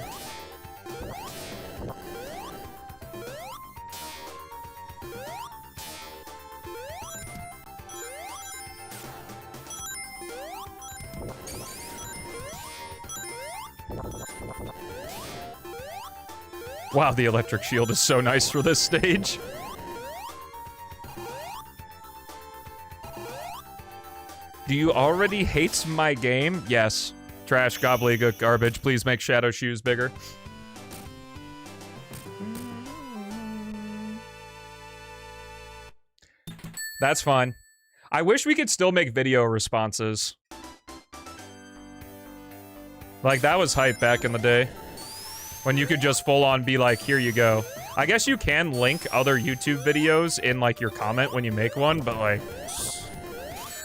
Wow, the electric shield is so nice for this stage. Do you already hate my game? Yes. Trash, gobbledygook, garbage. Please make Shadow Shoes bigger. That's fine. I wish we could still make video responses. Like, that was hype back in the day. When you could just full-on be like, here you go. I guess you can link other YouTube videos in, like, your comment when you make one, but, like,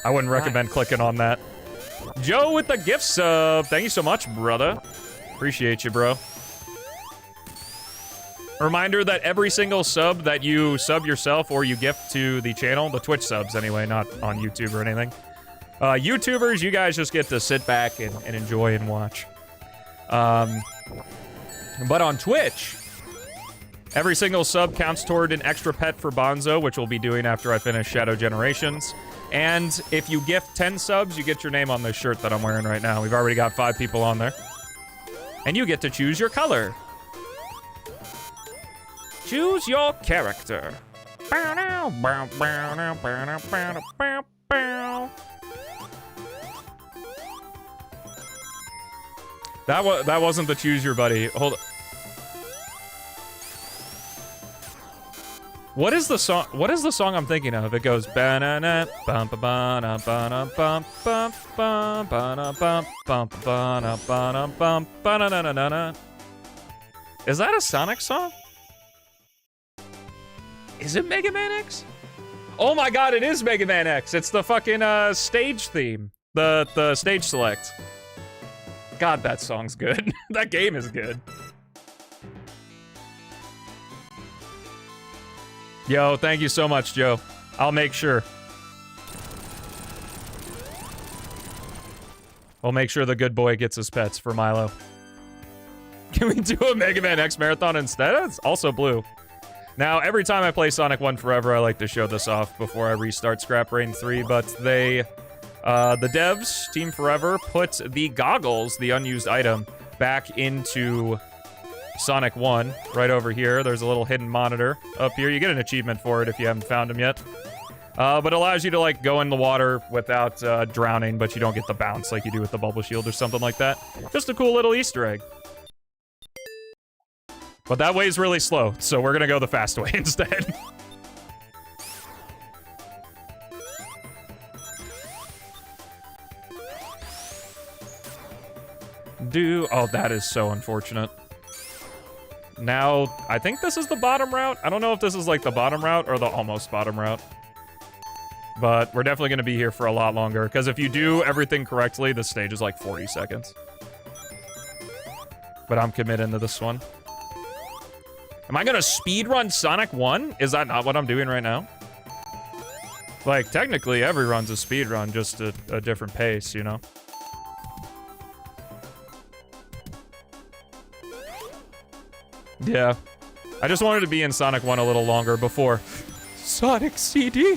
I wouldn't recommend clicking on that. Joe with the gift sub. Thank you so much, brother. Appreciate you, bro. Reminder that every single sub that you sub yourself or you gift to the channel, the Twitch subs anyway, not on YouTube or anything. YouTubers, you guys just get to sit back and enjoy and watch. But on Twitch, every single sub counts toward an extra pet for Bonzo, which we'll be doing after I finish Shadow Generations. And if you gift 10 subs, you get your name on this shirt that I'm wearing right now. We've already got 5 people on there. And you get to choose your color. Choose your character. That wasn't the choose your buddy. Hold on. What is the song? What is the song I'm thinking of? It goes banana bum bum bum bum bum bum bum bum bum bum bum bum. Is that a Sonic song? Is it Mega Man X? Oh my god, it is Mega Man X. It's the fucking stage theme. The stage select. God, that song's good. That game is good. Yo, thank you so much, Joe. I'll make sure. We'll make sure the good boy gets his pets for Milo. Can we do a Mega Man X marathon instead? It's also blue. Now, every time I play Sonic 1 Forever, I like to show this off before I restart Scrap Brain 3, but they The devs, Team Forever, put the goggles, the unused item, back into Sonic 1, right over here. There's a little hidden monitor up here. You get an achievement for it if you haven't found them yet. But it allows you to, like, go in the water without drowning, but you don't get the bounce like you do with the bubble shield or something like that. Just a cool little Easter egg. But that way is really slow, so we're gonna go the fast way instead. Oh, that is so unfortunate. Now, I think this is the bottom route. I don't know if this is, like, the bottom route or the almost bottom route. But we're definitely going to be here for a lot longer, because if you do everything correctly, the stage is like 40 seconds. But I'm committing to this one. Am I going to speedrun Sonic 1? Is that not what I'm doing right now? Like, technically, every run's a speedrun, just at a different pace, you know? Yeah. I just wanted to be in Sonic 1 a little longer before Sonic CD.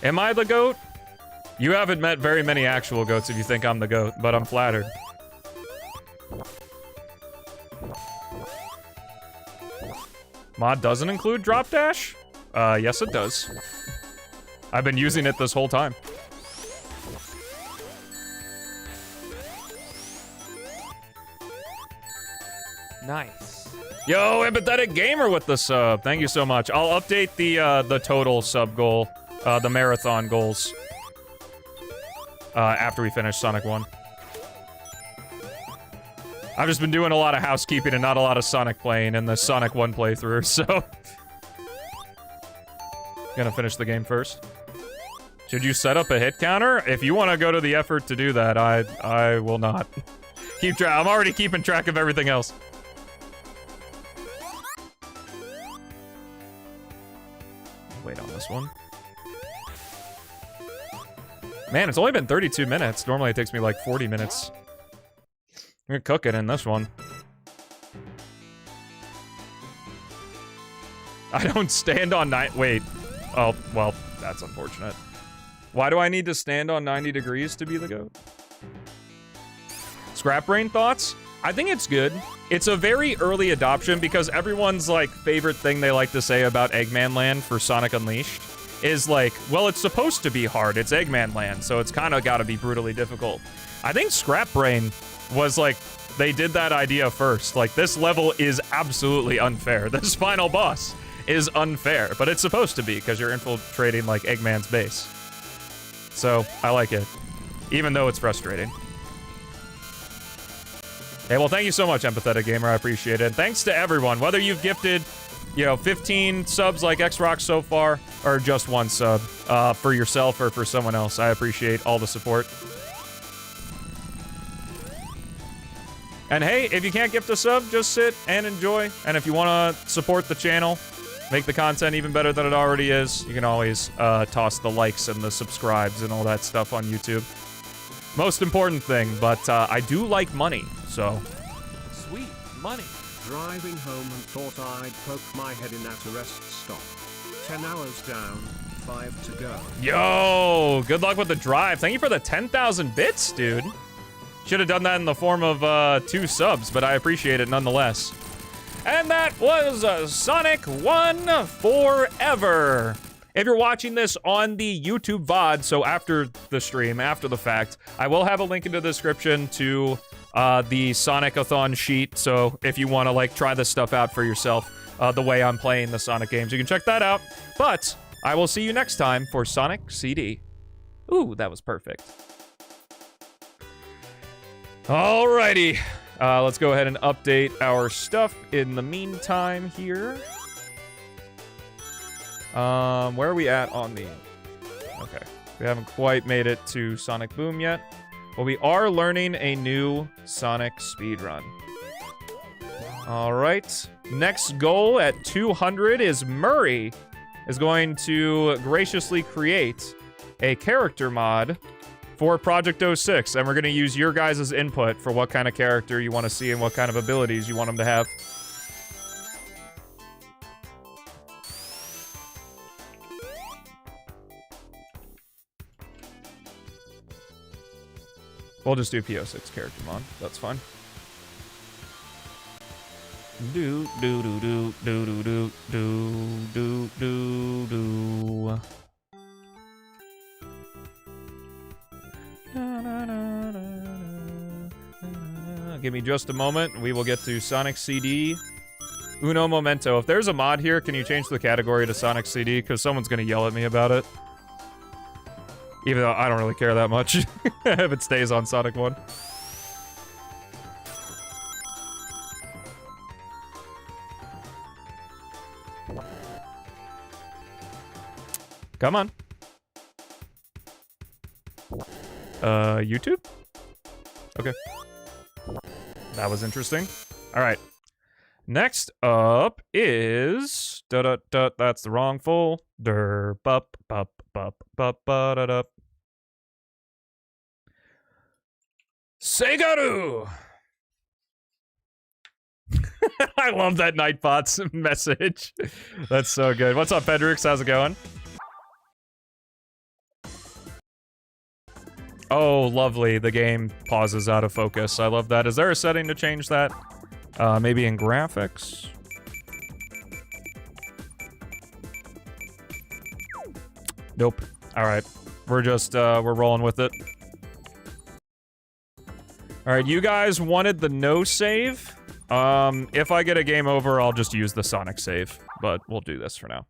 Am I the GOAT? You haven't met very many actual GOATs if you think I'm the GOAT, but I'm flattered. Mod doesn't include drop dash? Yes it does. I've been using it this whole time. Nice. Yo, empathetic gamer with the sub. Thank you so much. I'll update the total sub goal, the marathon goals, after we finish Sonic 1. I've just been doing a lot of housekeeping and not a lot of Sonic playing in the Sonic 1 playthrough, so... Gonna finish the game first. Should you set up a hit counter? If you want to go to the effort to do that, I will not. Keep track. I'm already keeping track of everything else. Wait on this one. Man, it's only been 32 minutes. Normally it takes me like 40 minutes. I'm gonna cook it in this one. I don't stand on wait. Oh, well, that's unfortunate. Why do I need to stand on 90 degrees to be the GOAT? Scrap Brain thoughts? I think it's good. It's a very early adoption because everyone's, like, favorite thing they like to say about Eggman Land for Sonic Unleashed is, like, well, it's supposed to be hard. It's Eggman Land, so it's kind of got to be brutally difficult. I think Scrap Brain was, like, they did that idea first. Like, this level is absolutely unfair. This final boss is unfair, but it's supposed to be because you're infiltrating, like, Eggman's base. So, I like it. Even though it's frustrating. Hey, well, thank you so much, Empathetic Gamer. I appreciate it. Thanks to everyone, whether you've gifted, you know, 15 subs like X-Rock so far, or just one sub for yourself or for someone else. I appreciate all the support. And hey, if you can't gift a sub, just sit and enjoy. And if you want to support the channel, make the content even better than it already is, you can always toss the likes and the subscribes and all that stuff on YouTube. Most important thing, but I do like money, so. Sweet, money. Driving home and thought I'd poke my head in at a rest stop. 10 hours down, 5 to go. Yo, good luck with the drive. Thank you for the 10,000 bits, dude. Should have done that in the form of 2 subs, but I appreciate it nonetheless. And that was Sonic 1 Forever. If you're watching this on the YouTube VOD, so after the stream, after the fact, I will have a link in the description to the Sonic-A-Thon sheet. So if you want to, like, try this stuff out for yourself, the way I'm playing the Sonic games, you can check that out. But I will see you next time for Sonic CD. Ooh, that was perfect. Alrighty. Let's go ahead and update our stuff in the meantime here. Where are we at on the... Okay. We haven't quite made it to Sonic Boom yet. But we are learning a new Sonic speedrun. Alright. Next goal at 200 is Murray is going to graciously create a character mod for Project 06, and we're going to use your guys' input for what kind of character you want to see and what kind of abilities you want them to have. We'll just do PO6 character mod. That's fine. Do do do do do do do do do do. Give me just a moment. We will get to Sonic CD. Uno momento. If there's a mod here, can you change the category to Sonic CD? Because someone's going to yell at me about it. Even though I don't really care that much if it stays on Sonic 1. Come on. YouTube? Okay. That was interesting. All right. Next up is that's the wrong full. Der bup bup bup bup ba da da. Segaru. I love that Nightbot's message. That's so good. What's up, Pedrix? How's it going? Oh, lovely. The game pauses out of focus. I love that. Is there a setting to change that? Maybe in graphics? Nope. All right. We're just, we're rolling with it. All right, you guys wanted the no save. If I get a game over, I'll just use the Sonic save, but we'll do this for now.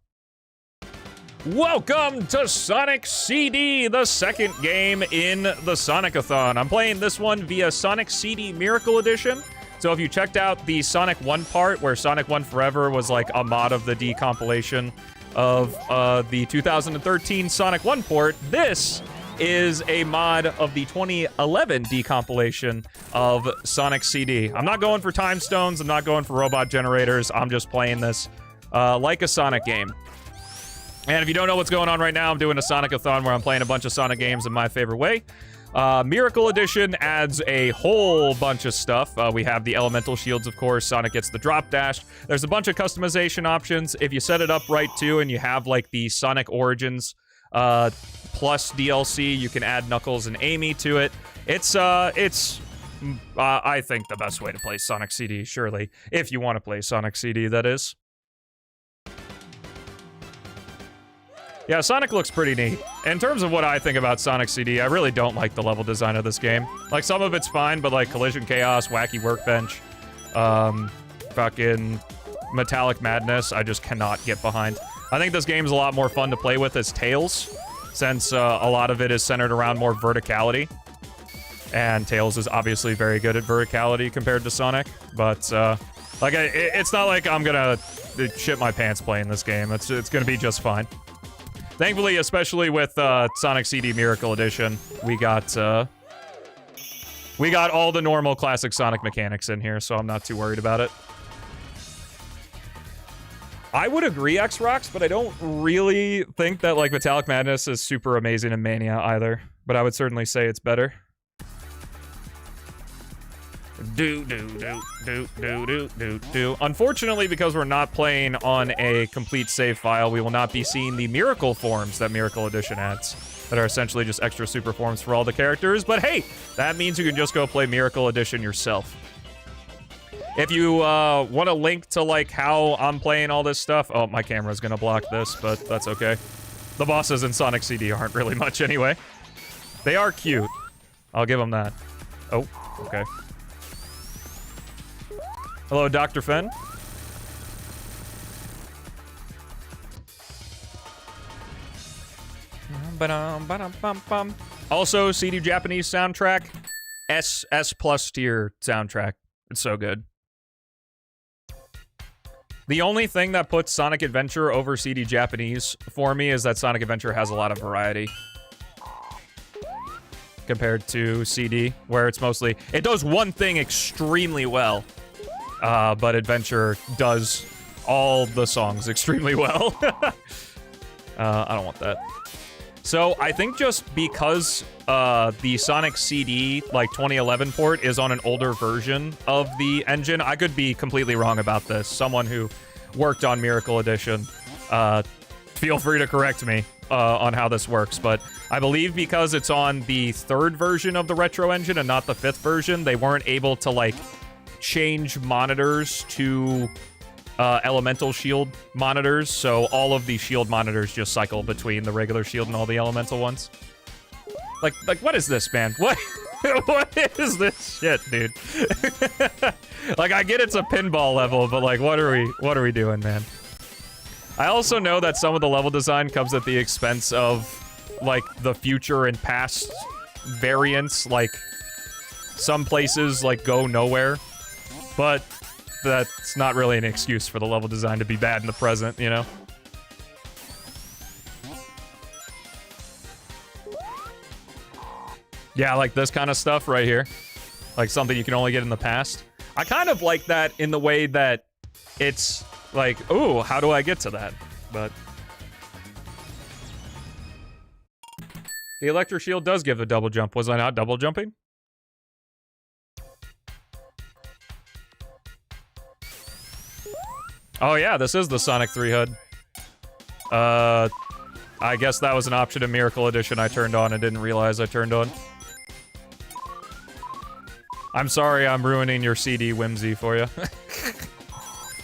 Welcome to Sonic CD, the second game in the Sonic-A-Thon. I'm playing this one via Sonic CD Miracle Edition. So if you checked out the Sonic 1 part, where Sonic 1 Forever was like a mod of the decompilation of the 2013 Sonic 1 port, this is a mod of the 2011 decompilation of Sonic CD. I'm not going for time stones, I'm not going for robot generators, I'm just playing this like a Sonic game. And if you don't know what's going on right now, I'm doing a Sonic-A-Thon where I'm playing a bunch of Sonic games in my favorite way. Miracle Edition adds a whole bunch of stuff. We have the elemental shields, of course. Sonic gets the drop dash. There's a bunch of customization options. If you set it up right, too, and you have, like, the Sonic Origins plus DLC, you can add Knuckles and Amy to it. It's I think, the best way to play Sonic CD, surely. If you want to play Sonic CD, that is. Yeah, Sonic looks pretty neat. In terms of what I think about Sonic CD, I really don't like the level design of this game. Like, some of it's fine, but like Collision Chaos, Wacky Workbench, fucking Metallic Madness, I just cannot get behind. I think this game's a lot more fun to play with as Tails, since a lot of it is centered around more verticality. And Tails is obviously very good at verticality compared to Sonic, but like, it's not like I'm gonna shit my pants playing this game. It's gonna be just fine. Thankfully, especially with Sonic CD Miracle Edition, we got all the normal classic Sonic mechanics in here, so I'm not too worried about it. I would agree, X-Rocks, but I don't really think that, like, Metallic Madness is super amazing in Mania either. But I would certainly say it's better. Unfortunately, because we're not playing on a complete save file, we will not be seeing the miracle forms that Miracle Edition adds, that are essentially just extra super forms for all the characters. But hey, that means you can just go play Miracle Edition yourself. If you want a link to, like, how I'm playing all this stuff... Oh, my camera's gonna block this, but that's okay. The bosses in Sonic CD aren't really much anyway. They are cute. I'll give them that. Oh, okay. Hello, Dr. Fen. Also, CD Japanese soundtrack. S plus tier soundtrack. It's so good. The only thing that puts Sonic Adventure over CD Japanese for me is that Sonic Adventure has a lot of variety. Compared to CD, where it's mostly... It does one thing extremely well. But Adventure does all the songs extremely well. I don't want that. So I think just because the Sonic CD, like, 2011 port is on an older version of the engine, I could be completely wrong about this. Someone who worked on Miracle Edition, feel free to correct me. on how this works, but I believe because it's on the 3rd version of the retro engine and not the 5th version, they weren't able to like change monitors to elemental shield monitors, so all of the shield monitors just cycle between the regular shield and all the elemental ones. Like what is this, man? What what is this shit, dude? Like, I get it's a pinball level, but like, what are we doing, man? I also know that some of the level design comes at the expense of like the future and past variants, like some places like go nowhere, but that's not really an excuse for the level design to be bad in the present, you know? Yeah, like this kind of stuff right here. Like something you can only get in the past. I kind of like that in the way that it's like, ooh, how do I get to that? But the electric shield does give a double jump. Was I not double jumping? Oh yeah, this is the Sonic 3 HUD. I guess that was an option in Miracle Edition I turned on and didn't realize I turned on. I'm sorry I'm ruining your CD whimsy for you.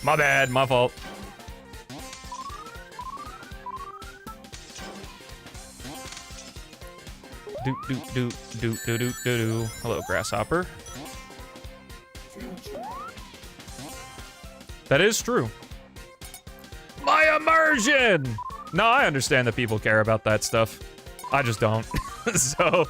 My bad, my fault. Do. Hello, Grasshopper. That is true. My immersion! No, I understand that people care about that stuff. I just don't. So,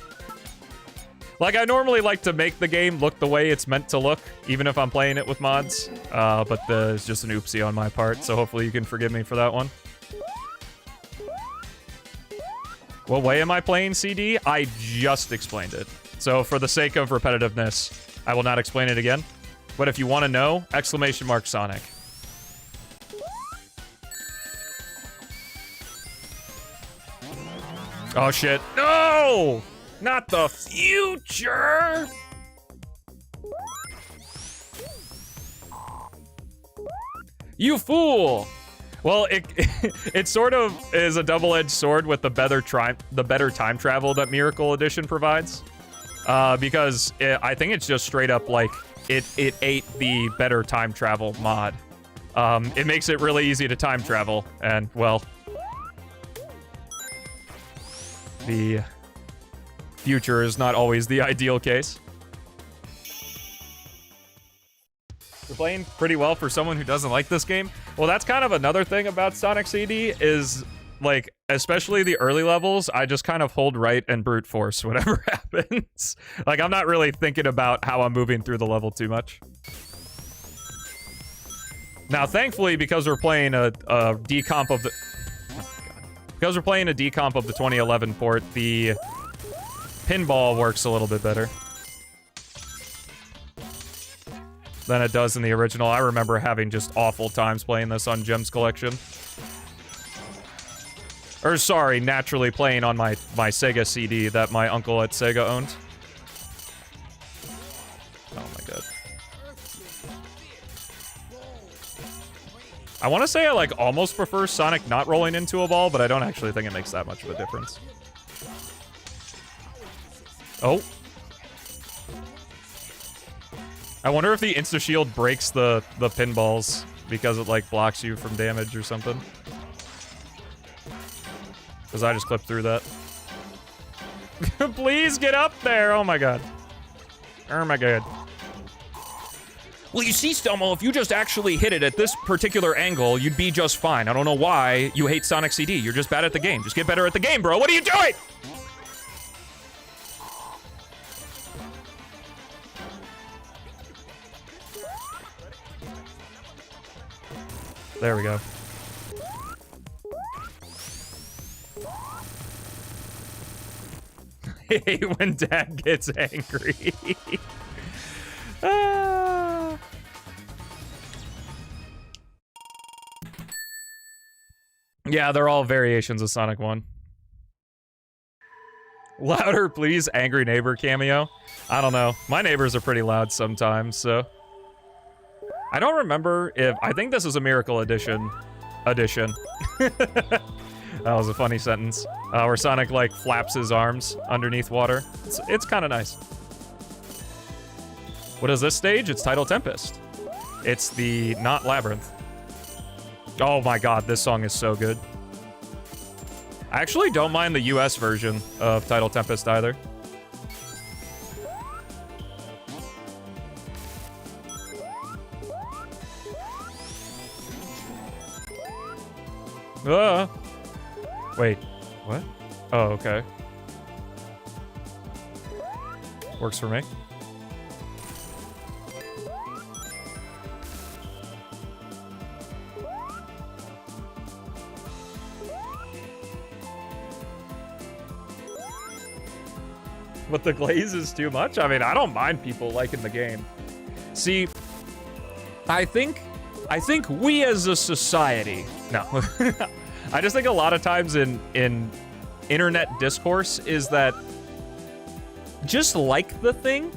like, I normally like to make the game look the way it's meant to look, even if I'm playing it with mods. But it's just an oopsie on my part, so hopefully you can forgive me for that one. What way am I playing CD? I just explained it. So for the sake of repetitiveness, I will not explain it again. But if you want to know, !Sonic. Oh shit. No! Not the future! You fool! Well, it sort of is a double-edged sword with the better time travel that Miracle Edition provides. Because I think it's just straight up like it ate the better time travel mod. It makes it really easy to time travel, and well, the future is not always the ideal case. We're playing pretty well for someone who doesn't like this game. Well, that's kind of another thing about Sonic CD is, like, especially the early levels, I just kind of hold right and brute force whatever happens. Like, I'm not really thinking about how I'm moving through the level too much. Now, thankfully, because we're playing a decomp of the... Oh, God. Because we're playing a decomp of the 2011 port, the pinball works a little bit better than it does in the original. I remember having just awful times playing this on Gems Collection. Or sorry, naturally playing on my Sega CD that my uncle at Sega owned. Oh my god. I want to say I like almost prefer Sonic not rolling into a ball, but I don't actually think it makes that much of a difference. Oh. I wonder if the insta-shield breaks the pinballs because it, like, blocks you from damage or something. Because I just clipped through that. Please get up there! Oh my god. Oh my god. Well, you see, Stelmo, if you just actually hit it at this particular angle, you'd be just fine. I don't know why you hate Sonic CD. You're just bad at the game. Just get better at the game, bro. What are you doing? There we go. I hate when Dad gets angry. Ah. Yeah, they're all variations of Sonic 1. Louder, please, angry neighbor cameo. I don't know. My neighbors are pretty loud sometimes, so... I don't remember if... I think this is a Miracle Edition. That was a funny sentence. Where Sonic, like, flaps his arms underneath water. It's kind of nice. What is this stage? It's Tidal Tempest. It's the not Labyrinth. Oh my god, this song is so good. I actually don't mind the US version of Tidal Tempest either. Wait, what? Oh, okay. Works for me. But the glaze is too much? I mean, I don't mind people liking the game. See, I think we as a society... No. I just think a lot of times in internet discourse is that just like the thing,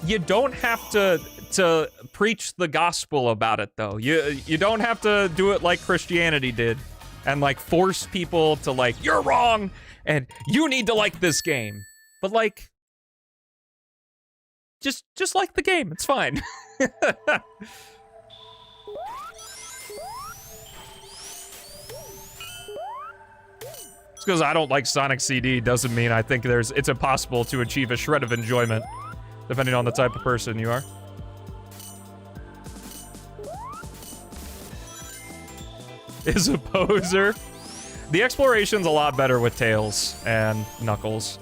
you don't have to preach the gospel about it, though. You don't have to do it like Christianity did and, like, force people to, like, you're wrong and you need to like this game. But, like, just like the game. It's fine. Just because I don't like Sonic CD doesn't mean I think it's impossible to achieve a shred of enjoyment, depending on the type of person you are. Is a poser. The exploration's a lot better with Tails and Knuckles.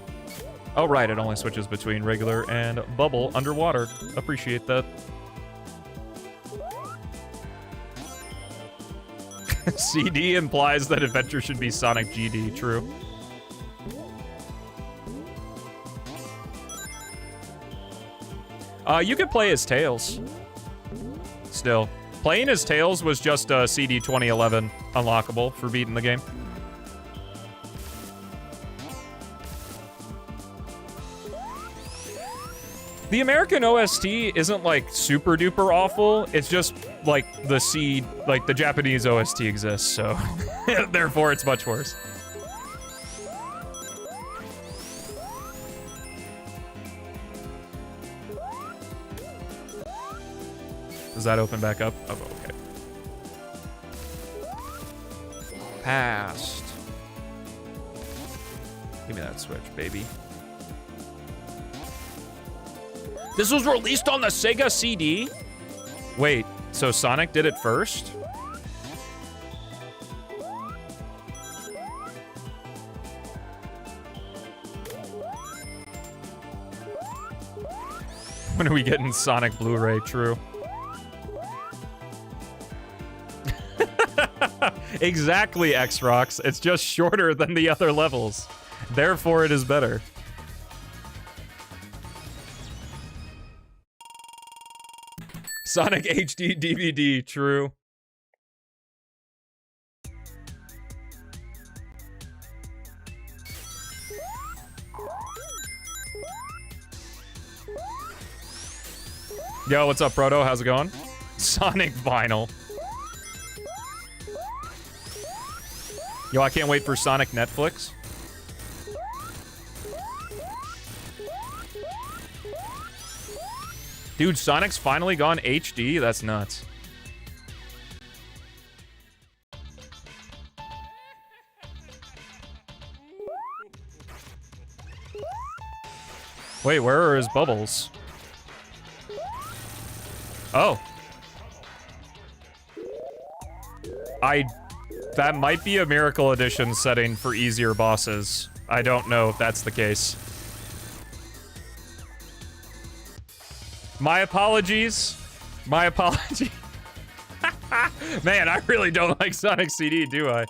Oh, right, it only switches between regular and bubble underwater. Appreciate that. CD implies that Adventure should be Sonic GD, true. You could play as Tails. Still. Playing as Tails was just CD 2011 unlockable for beating the game. The American OST isn't, like, super duper awful. It's just, like, the Japanese OST exists, so therefore it's much worse. Does that open back up? Oh, okay. Passed. Give me that switch, baby. This was released on the Sega CD? Wait, so Sonic did it first? When are we getting Sonic Blu-ray? True. Exactly, X-Rox. It's just shorter than the other levels. Therefore, it is better. Sonic HD DVD, true. Yo, what's up, Proto? How's it going? Sonic vinyl. Yo, I can't wait for Sonic Netflix. Dude, Sonic's finally gone HD? That's nuts. Wait, where are his bubbles? Oh. That might be a Miracle Edition setting for easier bosses. I don't know if that's the case. My apologies. My apology. Man, I really don't like Sonic CD, do I?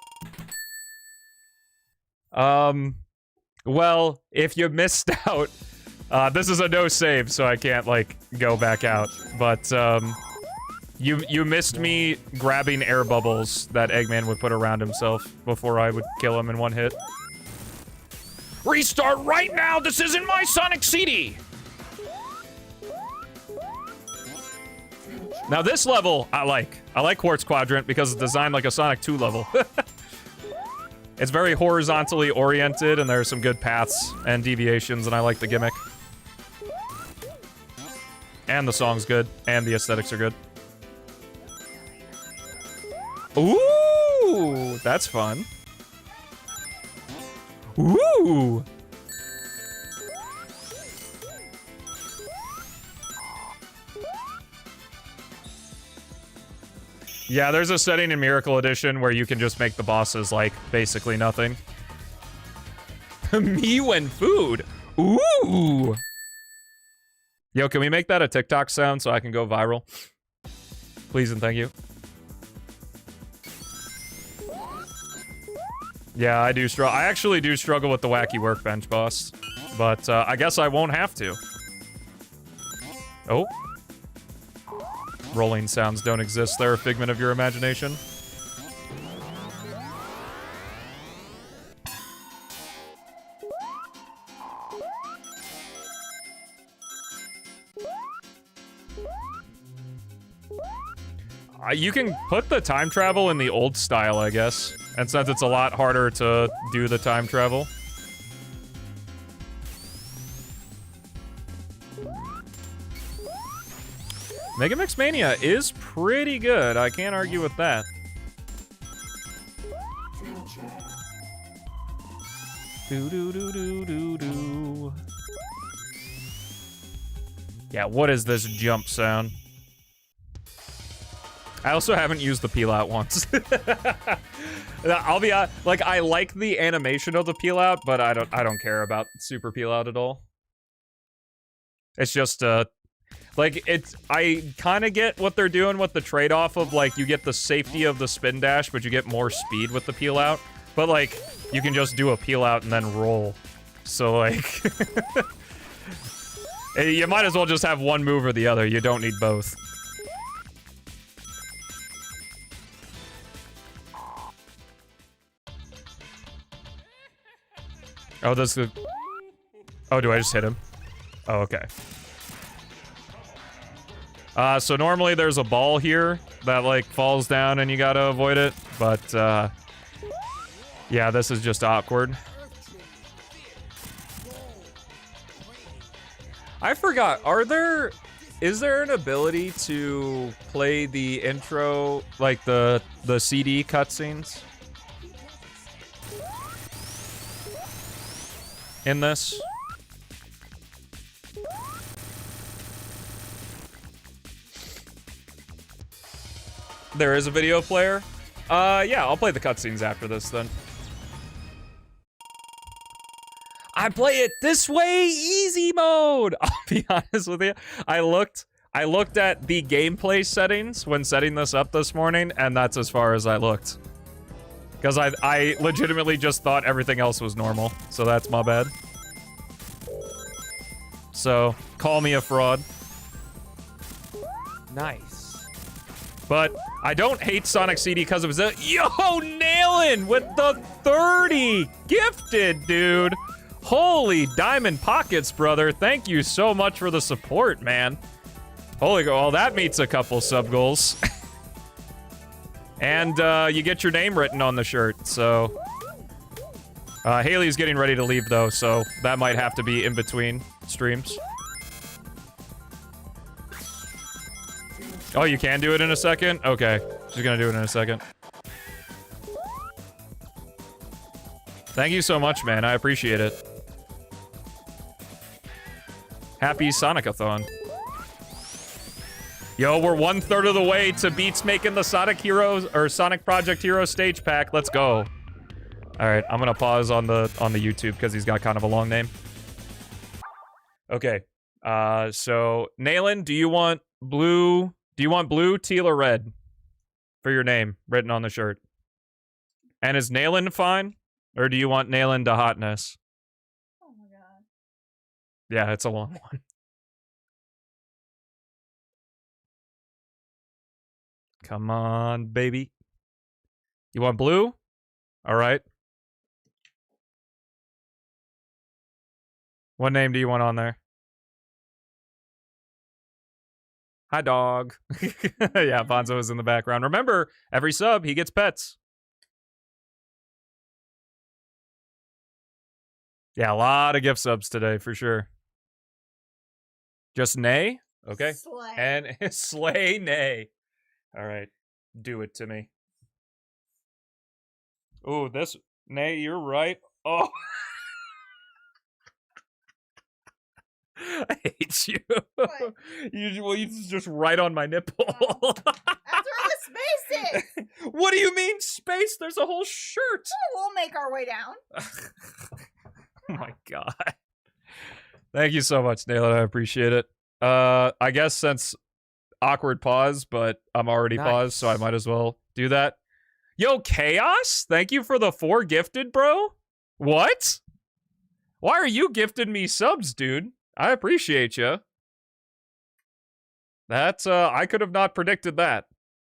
Well, if you missed out, this is a no save, so I can't, like, go back out. But, you missed me grabbing air bubbles that Eggman would put around himself before I would kill him in one hit. Restart right now! This isn't my Sonic CD! Now this level, I like. I like Quartz Quadrant because it's designed like a Sonic 2 level. It's very horizontally oriented, and there are some good paths and deviations, and I like the gimmick. And the song's good, and the aesthetics are good. Ooh, that's fun. Ooh. Yeah, there's a setting in Miracle Edition where you can just make the bosses, like, basically nothing. Me when food. Ooh. Yo, can we make that a TikTok sound so I can go viral? Please and thank you. Yeah, I do struggle. I actually do struggle with the wacky workbench boss. But, I guess I won't have to. Oh. Rolling sounds don't exist. They're a figment of your imagination. You can put the time travel in the old style, I guess. And since it's a lot harder to do the time travel. Mega Mix Mania is pretty good. I can't argue with that. Do do do do do do. Yeah, what is this jump sound? I also haven't used the peel out once. I'll be like, I like the animation of the peel out, but I don't care about super peel out at all. It's just like, I kind of get what they're doing with the trade-off of, like, you get the safety of the spin dash, but you get more speed with the peel out. But, like, you can just do a peel out and then roll. So, like, you might as well just have one move or the other. You don't need both. Oh, that's the... Oh, do I just hit him? Oh, okay. So normally there's a ball here that, like, falls down and you gotta avoid it, but, yeah, this is just awkward. I forgot, is there an ability to play the intro, like, the CD cutscenes? In this? There is a video player? Yeah, I'll play the cutscenes after this then. I play it this way, easy mode! I'll be honest with you. I looked at the gameplay settings when setting this up this morning, and that's as far as I looked. Because I legitimately just thought everything else was normal, so that's my bad. So, call me a fraud. Nice. But I don't hate Sonic CD because of his... Yo, Nailin with the 30! Gifted, dude! Holy diamond pockets, brother. Thank you so much for the support, man. Holy go, well, that meets a couple sub goals. And you get your name written on the shirt, so... Haley's getting ready to leave, though, so that might have to be in between streams. Oh, you can do it in a second? Okay, she's gonna do it in a second. Thank you so much, man. I appreciate it. Happy Sonic-A-Thon. Yo, we're 1/3 of the way to Beats making the Sonic Heroes or Sonic Project Hero stage pack. Let's go. All right, I'm gonna pause on the YouTube because he's got kind of a long name. Okay, so Nailin, do you want blue? Do you want blue, teal, or red for your name written on the shirt? And is Nailin fine, or do you want Nailin to hotness? Oh my god. Yeah, it's a long one. Come on, baby. You want blue? All right. What name do you want on there? Hi, dog. Yeah, Bonzo is in the background. Remember, every sub, he gets pets. Yeah, a lot of gift subs today for sure. Just nay? Okay. Slay. And slay nay. All right. Do it to me. Oh, this nay, you're right. Oh. I hate you. What? You just right on my nipple. Oh. That's where the space is. What do you mean space? There's a whole shirt. We'll make our way down. Oh my god. Thank you so much, Nailin. I appreciate it. I guess since awkward pause, but I'm already paused, so I might as well do that. Yo, Chaos, thank you for the 4 gifted, bro. What? Why are you gifting me subs, dude? I appreciate you. That's, I could have not predicted that.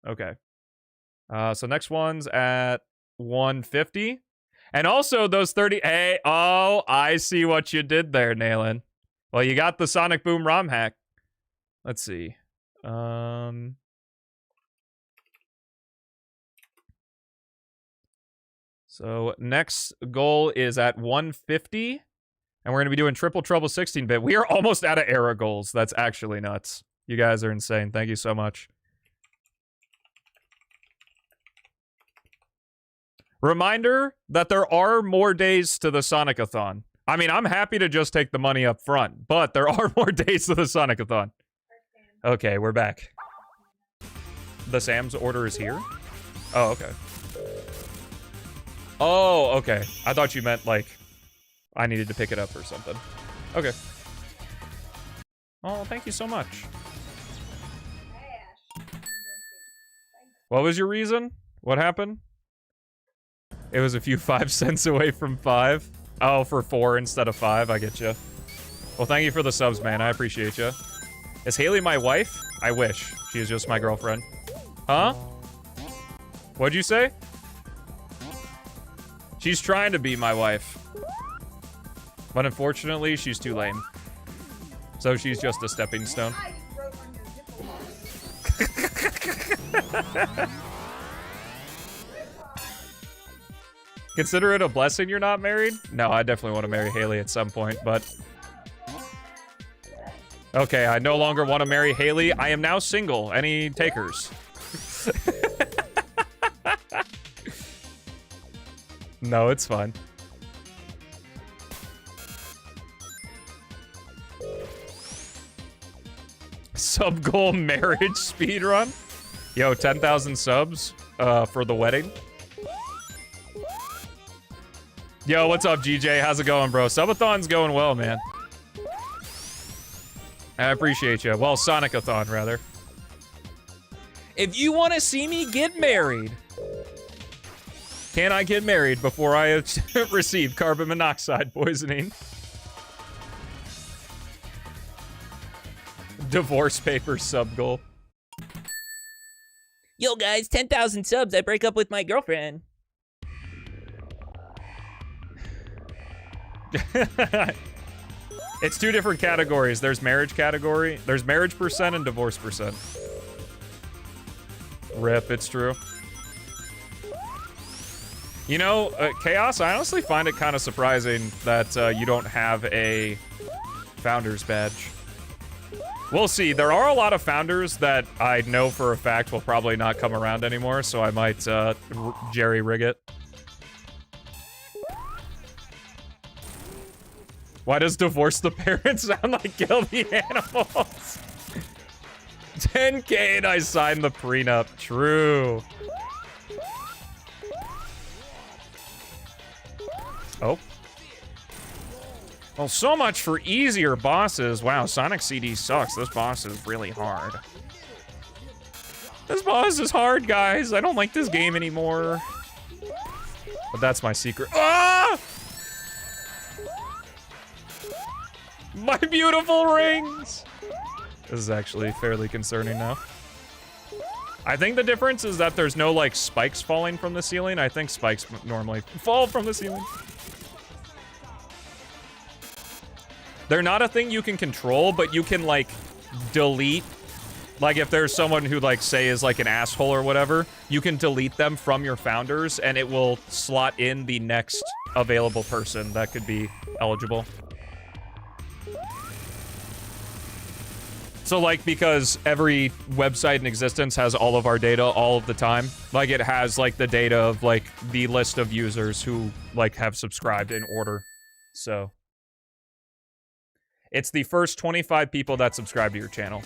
Okay. So next one's at 150. And also those 30, hey, oh, I see what you did there, Nailin. Well, you got the Sonic Boom ROM hack. Let's see. So next goal is at 150. And we're going to be doing Triple Trouble 16-bit. We are almost out of era goals. That's actually nuts. You guys are insane. Thank you so much. Reminder that there are more days to the Sonic-A-Thon. I mean, I'm happy to just take the money up front, but there are more days to the Sonic-A-Thon. Okay, we're back. The Sam's order is here? Oh, okay. Oh, okay. I thought you meant, like, I needed to pick it up or something. Okay. Oh, thank you so much. What was your reason? What happened? It was a few 5 cents away from 5. Oh, for 4 instead of 5. I get you. Well, thank you for the subs, man. I appreciate you. Is Haley my wife? I wish. She is just my girlfriend. Huh? What'd you say? She's trying to be my wife. But unfortunately, she's too lame. So she's just a stepping stone. Consider it a blessing you're not married? No, I definitely want to marry Haley at some point, but... Okay, I no longer want to marry Haley. I am now single. Any takers? No, it's fine. Sub goal marriage speedrun? Yo, 10,000 subs for the wedding. Yo, what's up, GJ? How's it going, bro? Subathon's going well, man. I appreciate you. Well, Sonic-A-Thon, rather. If you want to see me get married, can I get married before I receive carbon monoxide poisoning? Divorce paper sub goal. Yo, guys, 10,000 subs. I break up with my girlfriend. It's 2 different categories. There's marriage category. There's marriage percent and divorce percent. Rip, it's true. You know, Chaos, I honestly find it kind of surprising that you don't have a founder's badge. We'll see. There are a lot of founders that I know for a fact will probably not come around anymore, so I might jerry rig it. Why does divorce the parents sound like kill the animals? 10K and I signed the prenup. True. Oh. Well, so much for easier bosses. Wow, Sonic CD sucks. This boss is really hard. This boss is hard, guys. I don't like this game anymore. But that's my secret. Ah! My beautiful rings! This is actually fairly concerning now. I think the difference is that there's no, like, spikes falling from the ceiling. I think spikes normally fall from the ceiling. They're not a thing you can control, but you can, like, delete. Like, if there's someone who, like, say is, like, an asshole or whatever, you can delete them from your founders, and it will slot in the next available person that could be eligible. So, like, because every website in existence has all of our data all of the time. Like, it has, like, the data of, like, the list of users who, like, have subscribed in order. So, it's the first 25 people that subscribe to your channel.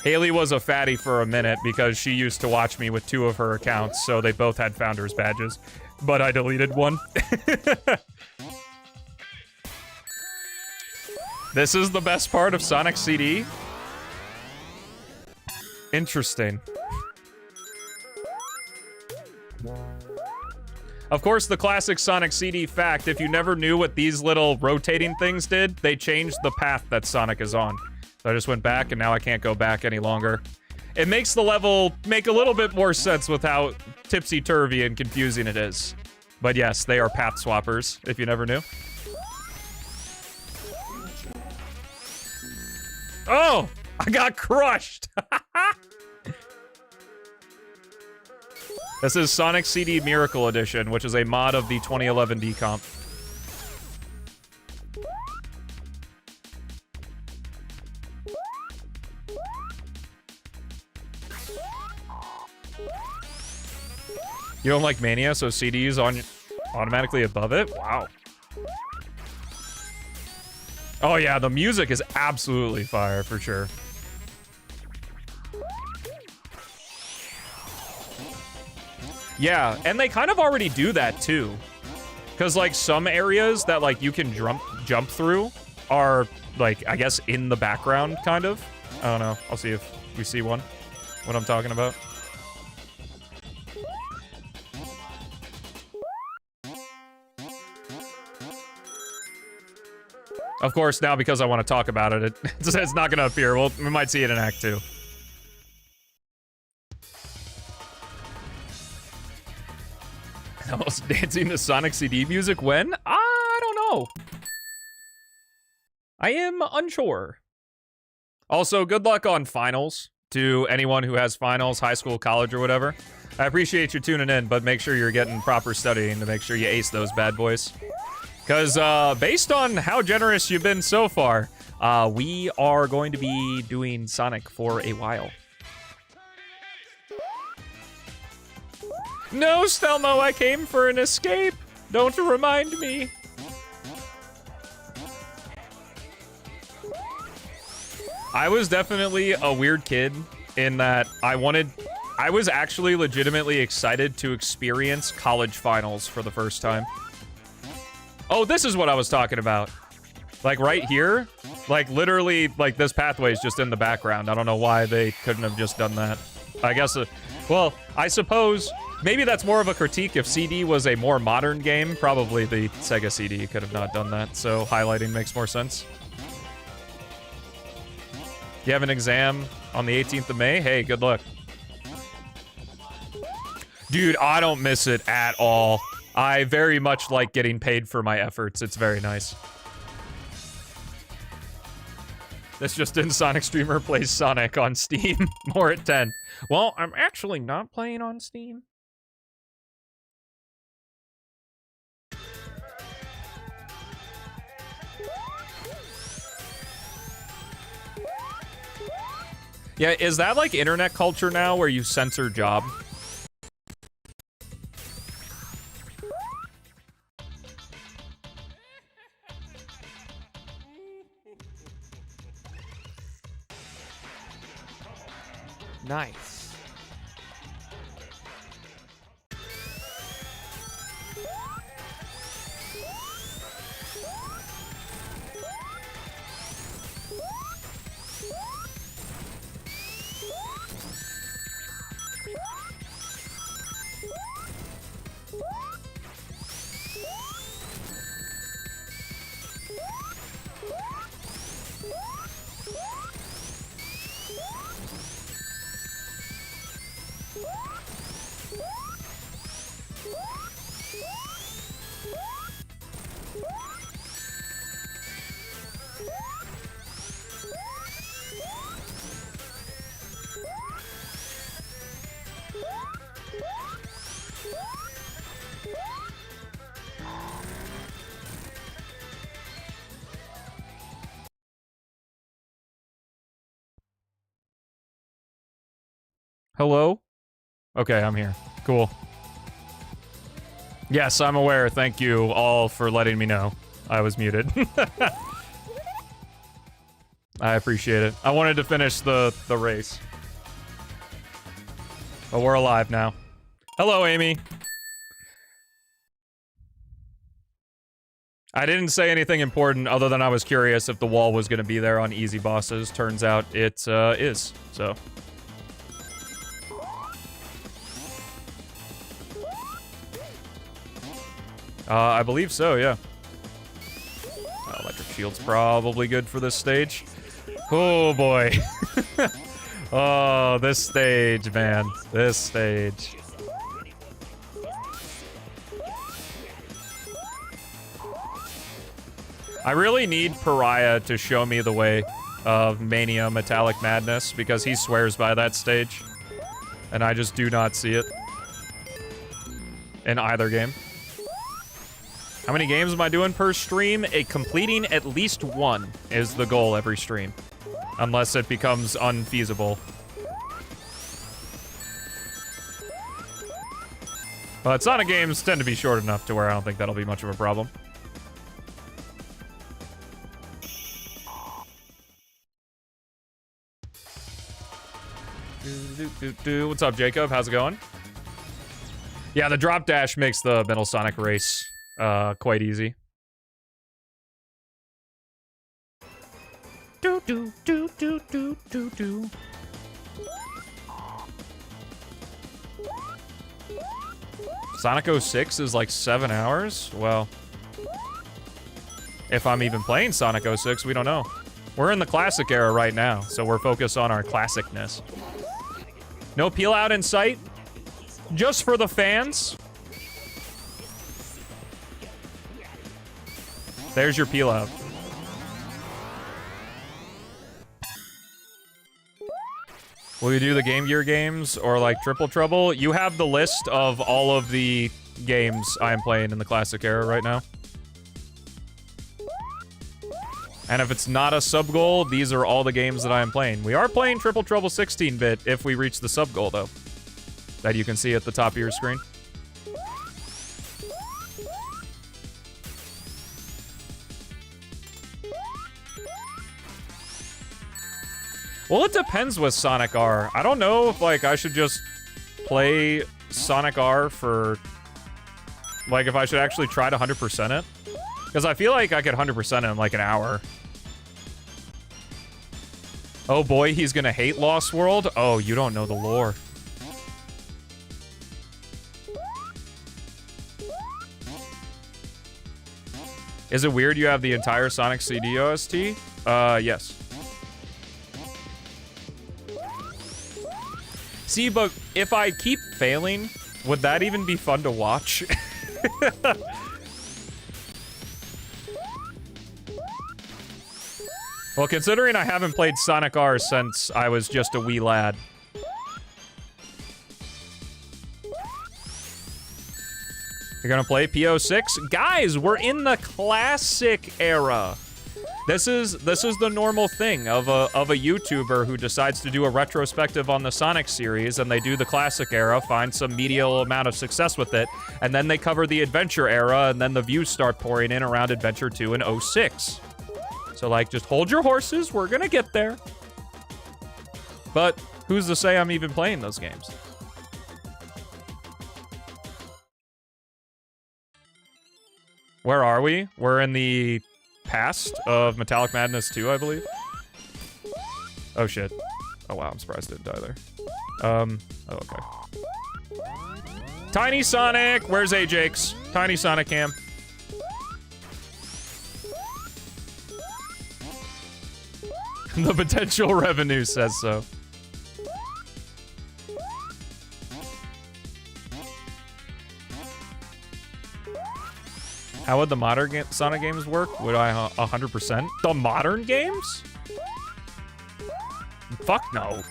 Haley was a fatty for a minute because she used to watch me with 2 of her accounts, so they both had founders badges. But I deleted one. This is the best part of Sonic CD? Interesting. Of course, the classic Sonic CD fact, if you never knew what these little rotating things did, they changed the path that Sonic is on. So I just went back, and now I can't go back any longer. It makes the level make a little bit more sense with how tipsy-turvy and confusing it is. But yes, they are path swappers, if you never knew. Oh! I got crushed! This is Sonic CD Miracle Edition, which is a mod of the 2011 decomp. You don't like Mania, so CD is on automatically above it? Wow. Oh yeah, the music is absolutely fire, for sure. Yeah, and they kind of already do that, too. Because, like, some areas that, like, you can jump through are, like, I guess in the background, kind of. I don't know. I'll see if we see one. What I'm talking about. Of course, now because I want to talk about it, it's not going to appear. Well, we might see it in Act 2. I was dancing to Sonic CD music when? I don't know. I am unsure. Also, good luck on finals to anyone who has finals, high school, college, or whatever. I appreciate you tuning in, but make sure you're getting proper studying to make sure you ace those bad boys. Because based on how generous you've been so far, we are going to be doing Sonic for a while. No, Stelmo, I came for an escape. Don't remind me. I was definitely a weird kid in that I was actually legitimately excited to experience college finals for the first time. Oh, this is what I was talking about. Like right here, like literally, like this pathway is just in the background. I don't know why they couldn't have just done that. I guess, well, I suppose maybe that's more of a critique. If CD was a more modern game, probably the Sega CD could have not done that. So highlighting makes more sense. You have an exam on the 18th of May? Hey, good luck. Dude, I don't miss it at all. I very much like getting paid for my efforts. It's very nice. This just in, Sonic Streamer plays Sonic on Steam. More at 10. Well, I'm actually not playing on Steam. Yeah, is that like internet culture now where you censor job? Nice. Hello? Okay, I'm here. Cool. Yes, I'm aware. Thank you all for letting me know. I was muted. I appreciate it. I wanted to finish the race. But we're alive now. Hello, Amy. I didn't say anything important other than I was curious if the wall was going to be there on easy bosses. Turns out it is, so. I believe so, yeah. Electric shield's probably good for this stage. Oh, boy. Oh, this stage, man. This stage. I really need Pariah to show me the way of Mania Metallic Madness because he swears by that stage. And I just do not see it in either game. How many games am I doing per stream? Completing at least one is the goal every stream. Unless it becomes unfeasible. But Sonic games tend to be short enough to where I don't think that'll be much of a problem. What's up, Jacob? How's it going? Yeah, the drop dash makes the Metal Sonic race quite easy. Sonic 06 is like 7 hours? Well, if I'm even playing Sonic 06, we don't know. We're in the classic era right now, so we're focused on our classicness. No peel out in sight. Just for the fans. There's your peel out. Will you do the Game Gear games or like Triple Trouble? You have the list of all of the games I'm playing in the classic era right now. And if it's not a sub-goal, these are all the games that I am playing. We are playing Triple Trouble 16-bit if we reach the sub-goal, though. That you can see at the top of your screen. Well, it depends with Sonic R. I don't know if, like, I should just play Sonic R for... Like, if I should actually try to 100% it. Because I feel like I could 100% it in, like, an hour. Oh boy, he's gonna hate Lost World? Oh, you don't know the lore. Is it weird you have the entire Sonic CD OST? Yes. See, but if I keep failing, would that even be fun to watch? Well, considering I haven't played Sonic R since I was just a wee lad. You're gonna play PO6? Guys, we're in the classic era. This is the normal thing of a YouTuber who decides to do a retrospective on the Sonic series, and they do the classic era, find some medial amount of success with it, and then they cover the adventure era, and then the views start pouring in around Adventure 2 in 06. So, like, just hold your horses. We're gonna get there. But who's to say I'm even playing those games? Where are we? We're in the past of Metallic Madness 2, I believe. Oh, shit. Oh, wow. I'm surprised it didn't die there. Oh, okay. Tiny Sonic! Where's Ajax? Tiny Sonic Cam. The potential revenue says so. How would the modern Sonic games work? Would I 100%? The modern games? Fuck no.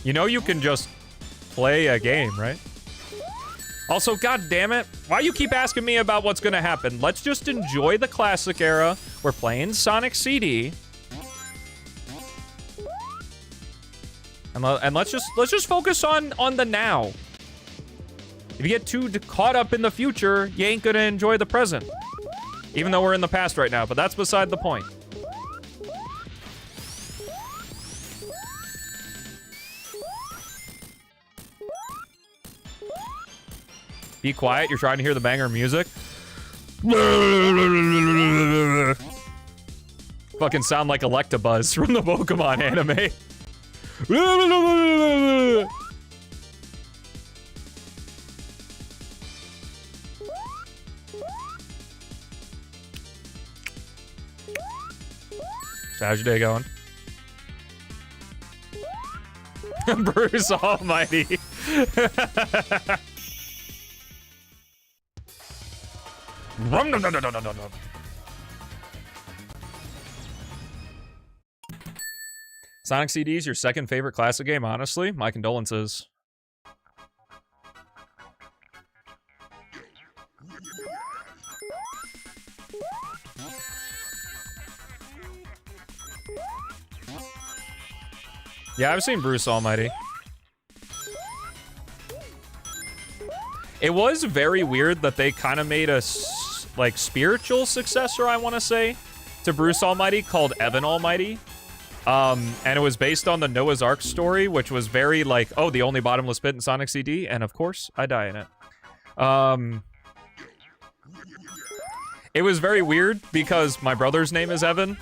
You know you can just play a game, right? Also, god damn it, why you keep asking me about what's gonna happen? Let's just enjoy the classic era. We're playing Sonic CD. And let's just focus on the now. If you get too caught up in the future, you ain't gonna enjoy the present. Even though we're in the past right now, but that's beside the point. Be quiet, you're trying to hear the banger music. Fucking sound like Electabuzz from the Pokemon anime. So how's your day going? Bruce Almighty. Sonic CD's your second favorite classic game, honestly? My condolences. Yeah, I've seen Bruce Almighty. It was very weird that they kind of made a, like, spiritual successor, I want to say, to Bruce Almighty called Evan Almighty. And it was based on the Noah's Ark story, which was very, like, oh, the only bottomless pit in Sonic CD, and of course, I die in it. It was very weird because my brother's name is Evan,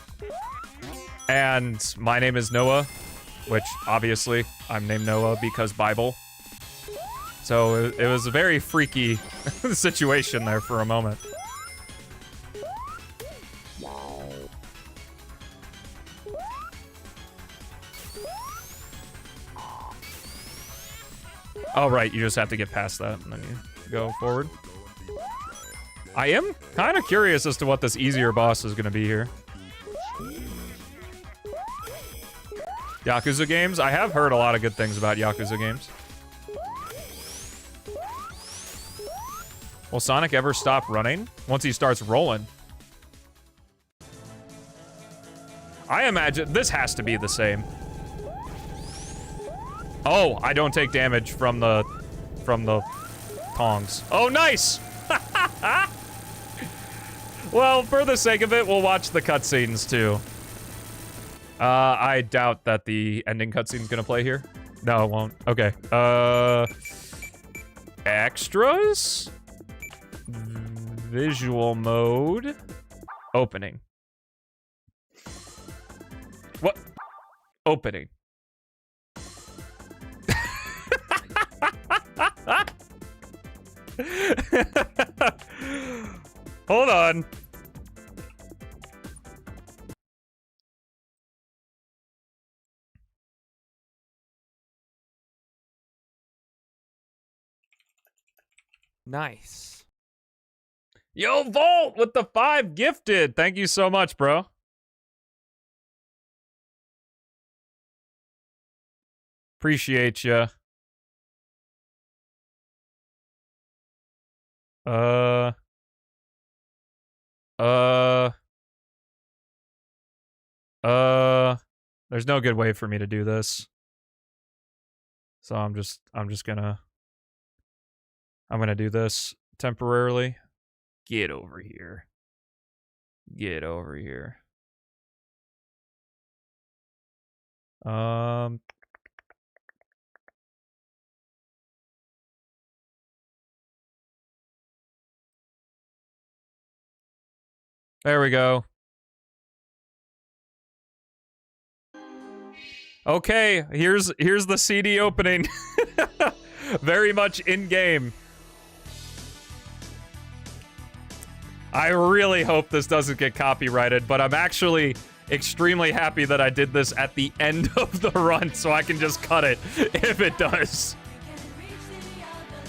and my name is Noah, which, obviously, I'm named Noah because Bible. So it was a very freaky situation there for a moment. Oh, right, you just have to get past that, and then you go forward. I am kind of curious as to what this easier boss is going to be here. Yakuza games? I have heard a lot of good things about Yakuza games. Will Sonic ever stop running once he starts rolling? I imagine this has to be the same. Oh, I don't take damage from the tongs. Oh, nice! Well, for the sake of it, we'll watch the cutscenes too. I doubt that the ending cutscene's gonna play here. No, it won't. Okay. Extras? Visual mode. Opening. What? Opening. Hold on. Nice. Yo, Volt with the 5 gifted. Thank you so much, bro. Appreciate ya. There's no good way for me to do this. So I'm gonna do this temporarily. Get over here. Get over here. There we go. Okay, here's the CD opening. Very much in game. I really hope this doesn't get copyrighted, but I'm actually extremely happy that I did this at the end of the run, so I can just cut it if it does.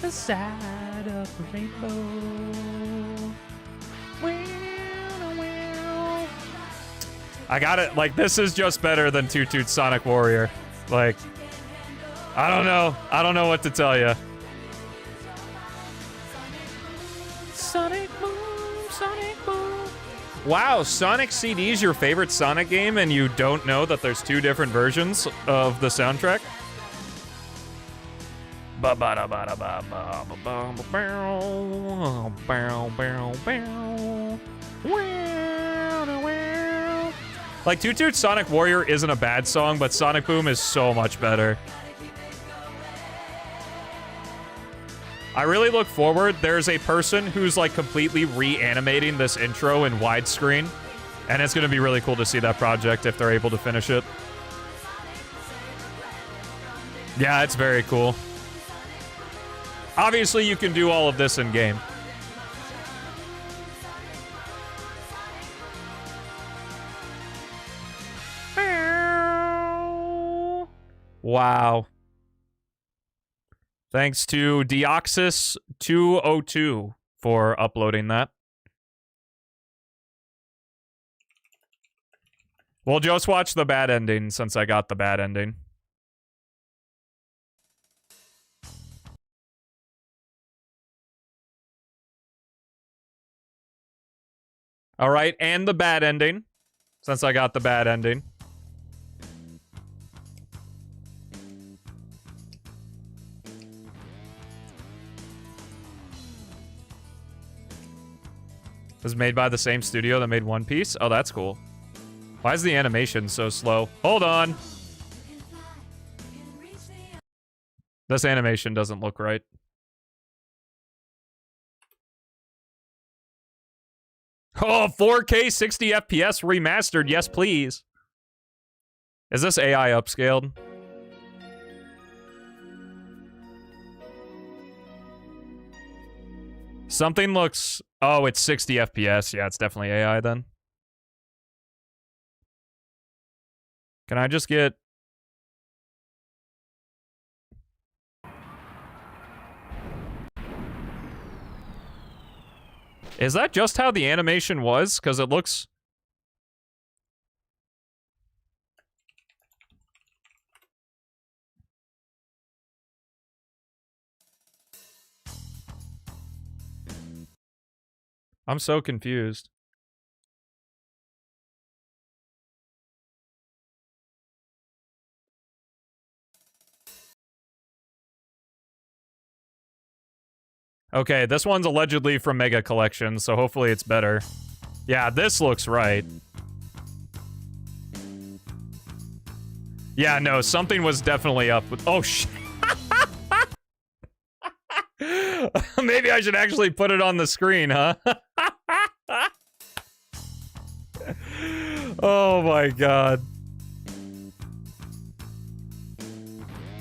The side of the rainbow. I got it. Like, this is just better than Toot Toot Sonic Warrior. Like, I don't know. I don't know what to tell you. Sonic Boom, Sonic Boom. Wow, Sonic CD is your favorite Sonic game, and you don't know that there's 2 different versions of the soundtrack? Like, Toot Toot Sonic Warrior isn't a bad song, but Sonic Boom is so much better. I really look forward. There's a person who's, like, completely reanimating this intro in widescreen, and it's going to be really cool to see that project if they're able to finish it. Yeah, it's very cool. Obviously, you can do all of this in-game. Wow. Thanks to Deoxys202 for uploading that. We'll just watch the bad ending since I got the bad ending. All right, and the bad ending since I got the bad ending. It was made by the same studio that made One Piece? Oh, that's cool. Why is the animation so slow? Hold on. This animation doesn't look right. Oh, 4K 60 FPS remastered. Yes, please. Is this AI upscaled? Something looks... Oh, it's 60 FPS. Yeah, it's definitely AI then. Can I just get... Is that just how the animation was? Because it looks... I'm so confused. Okay, this one's allegedly from Mega Collection, so hopefully it's better. Yeah, this looks right. Yeah, no, something was definitely up with... Oh, shit. Maybe I should actually put it on the screen, huh? Oh my god.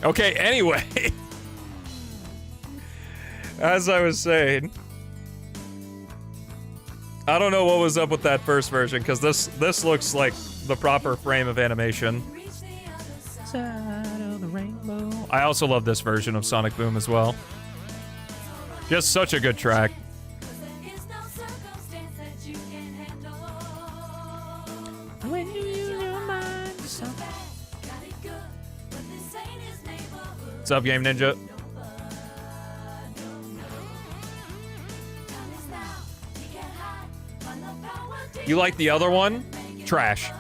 Okay, anyway. As I was saying, I don't know what was up with that first version, because this looks like the proper frame of animation. I also love this version of Sonic Boom as well. Just such a good track. What's up, Game Ninja? You like the other one? Trash.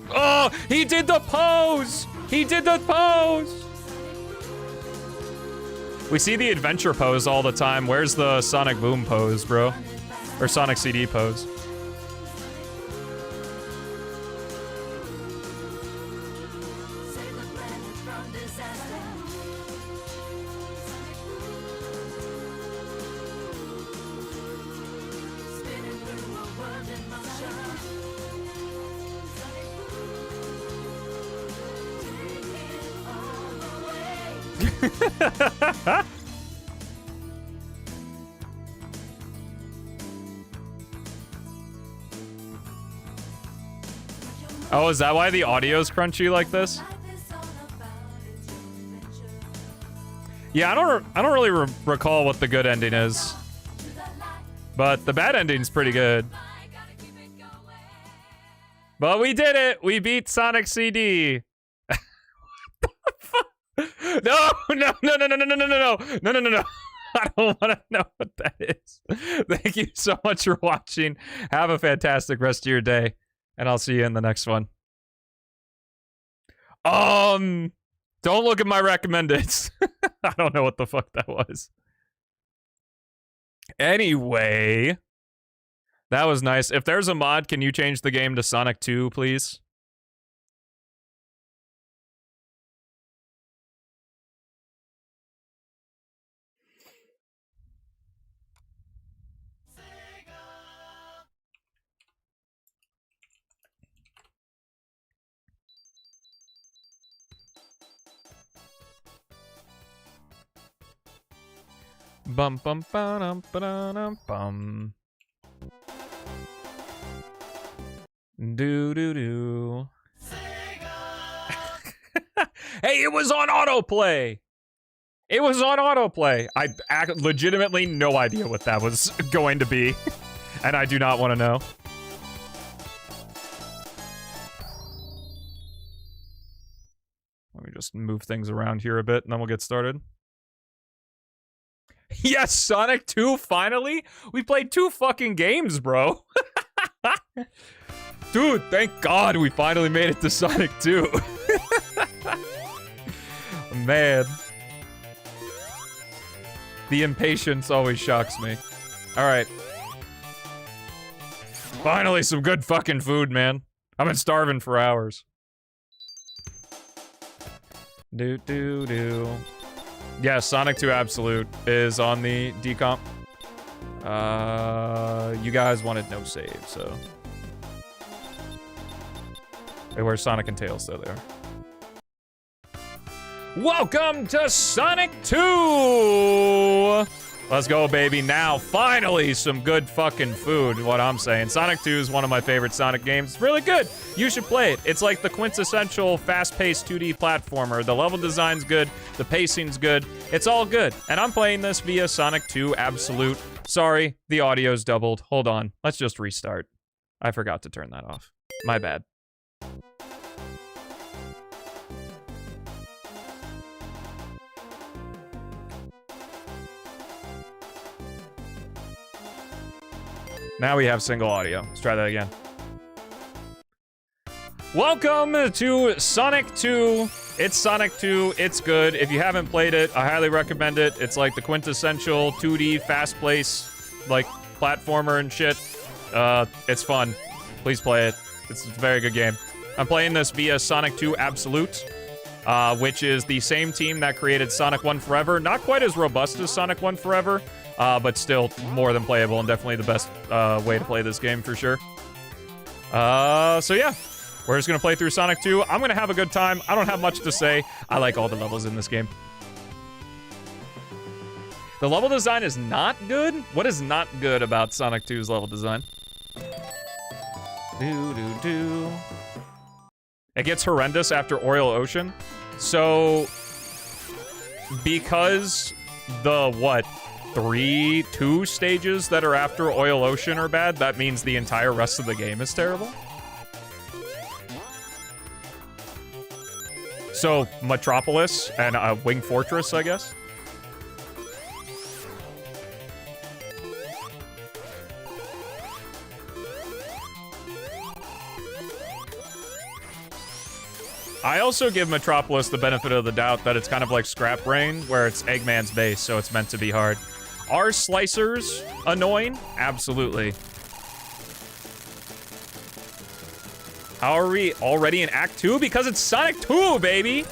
Oh, he did the pose! He did the pose! We see the adventure pose all the time. Where's the Sonic Boom pose, bro? Or Sonic CD pose? Oh, is that why the audio's crunchy like this? Yeah, I don't really recall what the good ending is. But the bad ending's pretty good. But we did it! We beat Sonic CD! No, no, no, no, no, no, no, no, no, no, no, no, no. I don't want to know what that is. Thank you so much for watching. Have a fantastic rest of your day, and I'll see you in the next one. Don't look at my recommendeds. I don't know what the fuck that was. Anyway, that was nice. If there's a mod, can you change the game to Sonic 2, please? Bum bum ba-dum ba-dum bum. Do do do. Hey, it was on autoplay. It was on autoplay. I legitimately no idea what that was going to be, and I do not want to know. Let me just move things around here a bit, and then we'll get started. Yes, Sonic 2, finally? We played 2 fucking games, bro. Dude, thank God we finally made it to Sonic 2. Man. The impatience always shocks me. Alright. Finally, some good fucking food, man. I've been starving for hours. Do. Yeah, Sonic 2 Absolute is on the decomp. You guys wanted no save, so. Hey, where's Sonic and Tails, though, there? Welcome to Sonic 2! Let's go, baby. Now, finally, some good fucking food, what I'm saying. Sonic 2 is one of my favorite Sonic games. It's really good. You should play it. It's like the quintessential fast-paced 2D platformer. The level design's good. The pacing's good. It's all good. And I'm playing this via Sonic 2 Absolute. Sorry, the audio's doubled. Hold on. Let's just restart. I forgot to turn that off. My bad. Now we have single audio. Let's try that again. Welcome to Sonic 2. It's Sonic 2. It's good. If you haven't played it, I highly recommend it. It's like the quintessential 2D fast-paced, like, platformer and shit. It's fun. Please play it. It's a very good game. I'm playing this via Sonic 2 Absolute, which is the same team that created Sonic 1 Forever. Not quite as robust as Sonic 1 Forever, but still more than playable and definitely the best way to play this game for sure. So yeah, we're just gonna play through Sonic 2. I'm gonna have a good time. I don't have much to say. I like all the levels in this game. The level design is not good? What is not good about Sonic 2's level design? Do. It gets horrendous after Oil Ocean. So, because the, what, 2 stages that are after Oil Ocean are bad, that means the entire rest of the game is terrible? So, Metropolis and Wing Fortress, I guess? I also give Metropolis the benefit of the doubt that it's kind of like Scrap Brain, where it's Eggman's base, so it's meant to be hard. Are slicers annoying? Absolutely. How are we already in Act 2? Because it's Sonic 2, baby!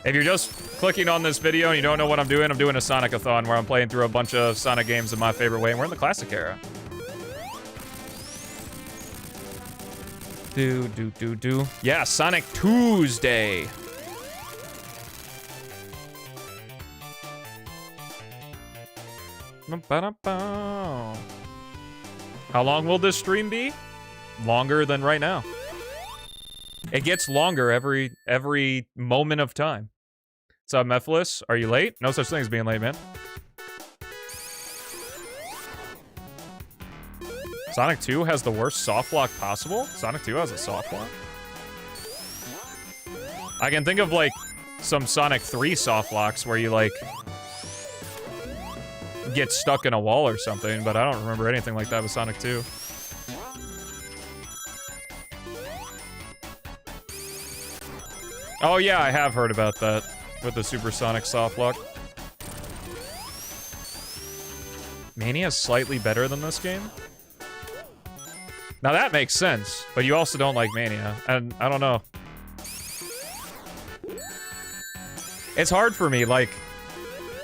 If you're just clicking on this video and you don't know what I'm doing a Sonic-A-Thon where I'm playing through a bunch of Sonic games in my favorite way, and we're in the classic era. Do. Yeah, Sonic Tuesday. How long will this stream be? Longer than right now. It gets longer every moment of time. What's up, Mephilis? Are you late? No such thing as being late, man. Sonic 2 has the worst soft lock possible? Sonic 2 has a soft lock? I can think of, like, some Sonic 3 soft locks where you, like, get stuck in a wall or something, but I don't remember anything like that with Sonic 2. Oh yeah, I have heard about that with the supersonic softlock. Mania's slightly better than this game? Now that makes sense, but you also don't like Mania, and I don't know. It's hard for me, like,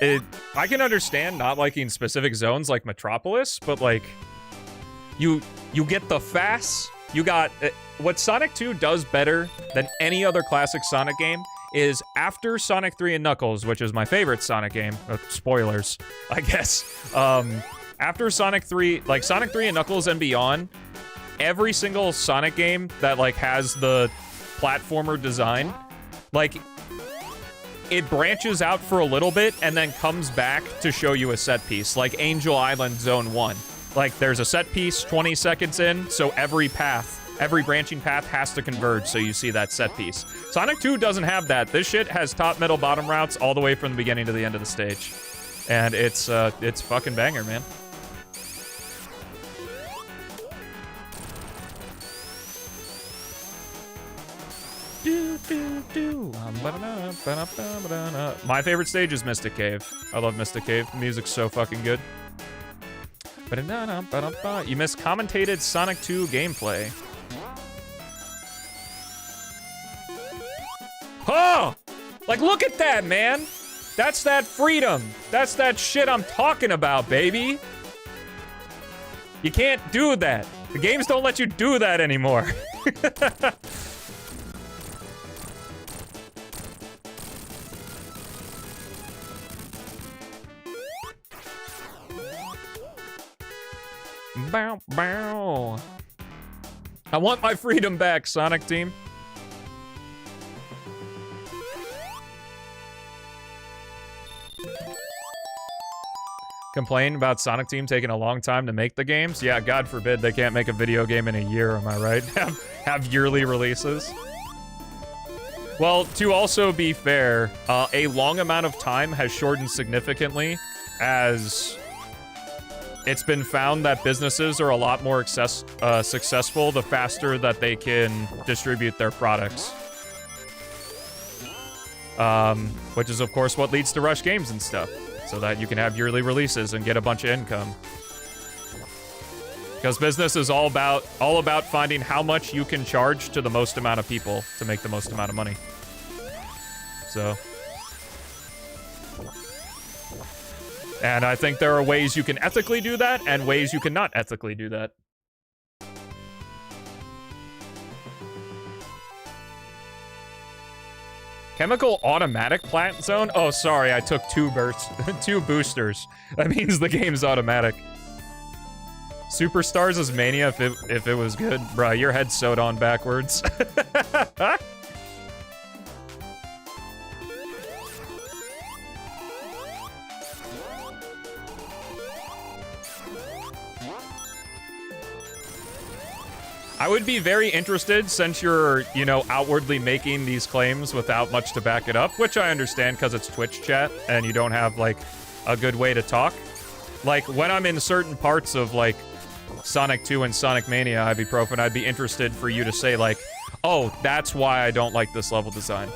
I can understand not liking specific zones like Metropolis, but like, you get the fast, you got, what Sonic 2 does better than any other classic Sonic game is after Sonic 3 and Knuckles, which is my favorite Sonic game, spoilers, I guess, after Sonic 3, like Sonic 3 and Knuckles and beyond, every single Sonic game that like has the platformer design, like, it branches out for a little bit and then comes back to show you a set piece, like Angel Island Zone 1. Like, there's a set piece 20 seconds in, so every branching path has to converge so you see that set piece. Sonic 2 doesn't have that. This shit has top, middle, bottom routes all the way from the beginning to the end of the stage. And it's fucking banger, man. My favorite stage is Mystic Cave. I love Mystic Cave. The music's so fucking good. You missed commentated Sonic 2 gameplay. Oh! Like, look at that, man! That's that freedom! That's that shit I'm talking about, baby! You can't do that. The games don't let you do that anymore. Bow, bow. I want my freedom back, Sonic Team. Complain about Sonic Team taking a long time to make the games? Yeah, God forbid they can't make a video game in a year, am I right? Have yearly releases. Well, to also be fair, a long amount of time has shortened significantly as it's been found that businesses are a lot more successful the faster that they can distribute their products. Which is, of course, what leads to rush games and stuff, so that you can have yearly releases and get a bunch of income. Because business is all about finding how much you can charge to the most amount of people to make the most amount of money. So... and I think there are ways you can ethically do that, and ways you cannot ethically do that. Chemical automatic plant zone? Oh, sorry, I took two boosters. That means the game's automatic. Superstars is Mania if it was good. Bruh, your head's sewed on backwards. I would be very interested, since you're, you know, outwardly making these claims without much to back it up, which I understand because it's Twitch chat and you don't have, like, a good way to talk. Like, when I'm in certain parts of, like, Sonic 2 and Sonic Mania Ibuprofen, I'd be interested for you to say, like, oh, that's why I don't like this level design.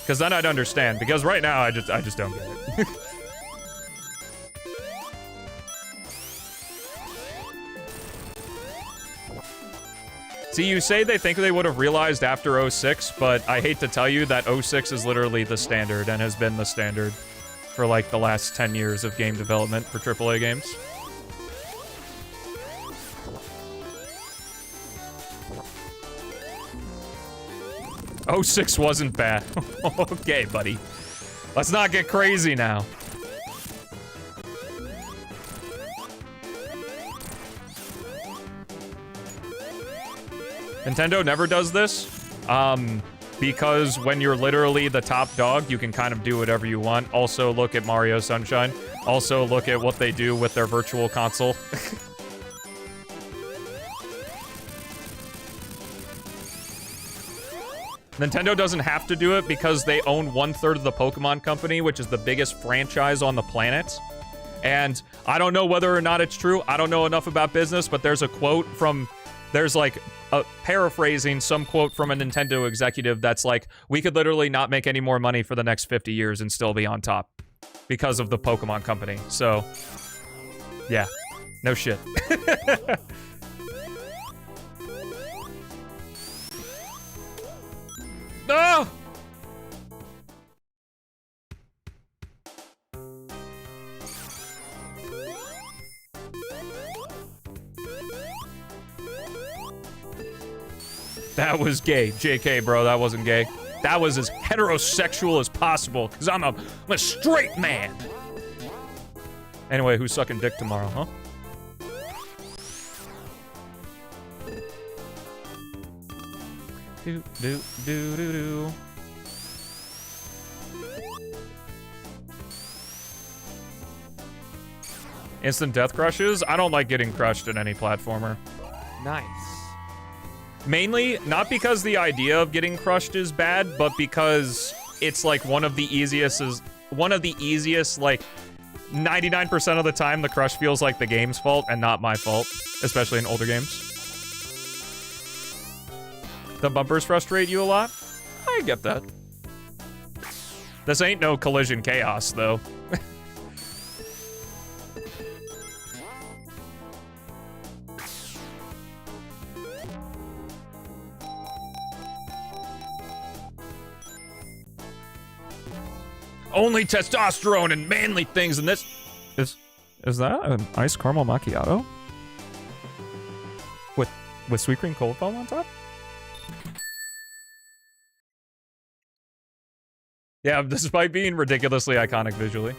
Because then I'd understand, because right now I just don't get it. See, you say they think they would have realized after 06, but I hate to tell you that 06 is literally the standard and has been the standard for, like, the last 10 years of game development for AAA games. '06 wasn't bad. Okay, buddy. Let's not get crazy now. Nintendo never does this, because when you're literally the top dog, you can kind of do whatever you want. Also, look at Mario Sunshine. Also, look at what they do with their virtual console. Nintendo doesn't have to do it because they own 1/3 of the Pokemon Company, which is the biggest franchise on the planet. And I don't know whether or not it's true. I don't know enough about business, but there's a quote from there's like paraphrasing some quote from a Nintendo executive that's like, we could literally not make any more money for the next 50 years and still be on top because of the Pokemon Company. So, yeah, no shit. No! That was gay. JK, bro, that wasn't gay. That was as heterosexual as possible, because I'm a straight man. Anyway, who's sucking dick tomorrow, huh? Do, do, do, do, do. Instant death crushes? I don't like getting crushed in any platformer. Nice. Mainly, not because the idea of getting crushed is bad, but because it's like one of the easiest, like, 99% of the time the crush feels like the game's fault and not my fault, especially in older games. The bumpers frustrate you a lot? I get that. This ain't no collision chaos, though. Only testosterone and manly things in this. Is that an iced caramel macchiato? With sweet cream cold foam on top? Yeah, despite being ridiculously iconic visually.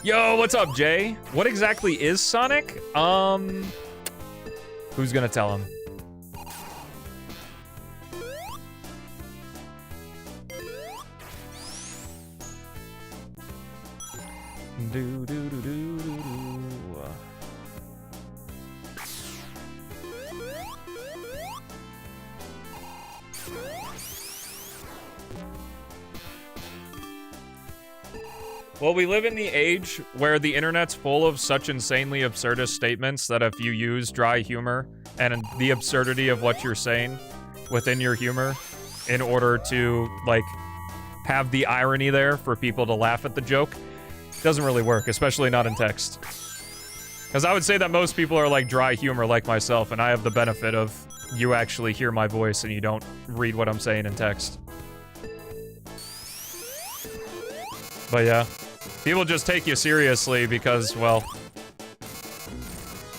Yo, what's up, Jay? What exactly is Sonic? Who's gonna tell him? Do do do do do do. Well, we live in the age where the internet's full of such insanely absurdist statements that if you use dry humor and the absurdity of what you're saying within your humor in order to, like, have the irony there for people to laugh at the joke, it doesn't really work, especially not in text. Because I would say that most people are like dry humor like myself, and I have the benefit of you actually hear my voice and you don't read what I'm saying in text. But yeah. People just take you seriously because, well,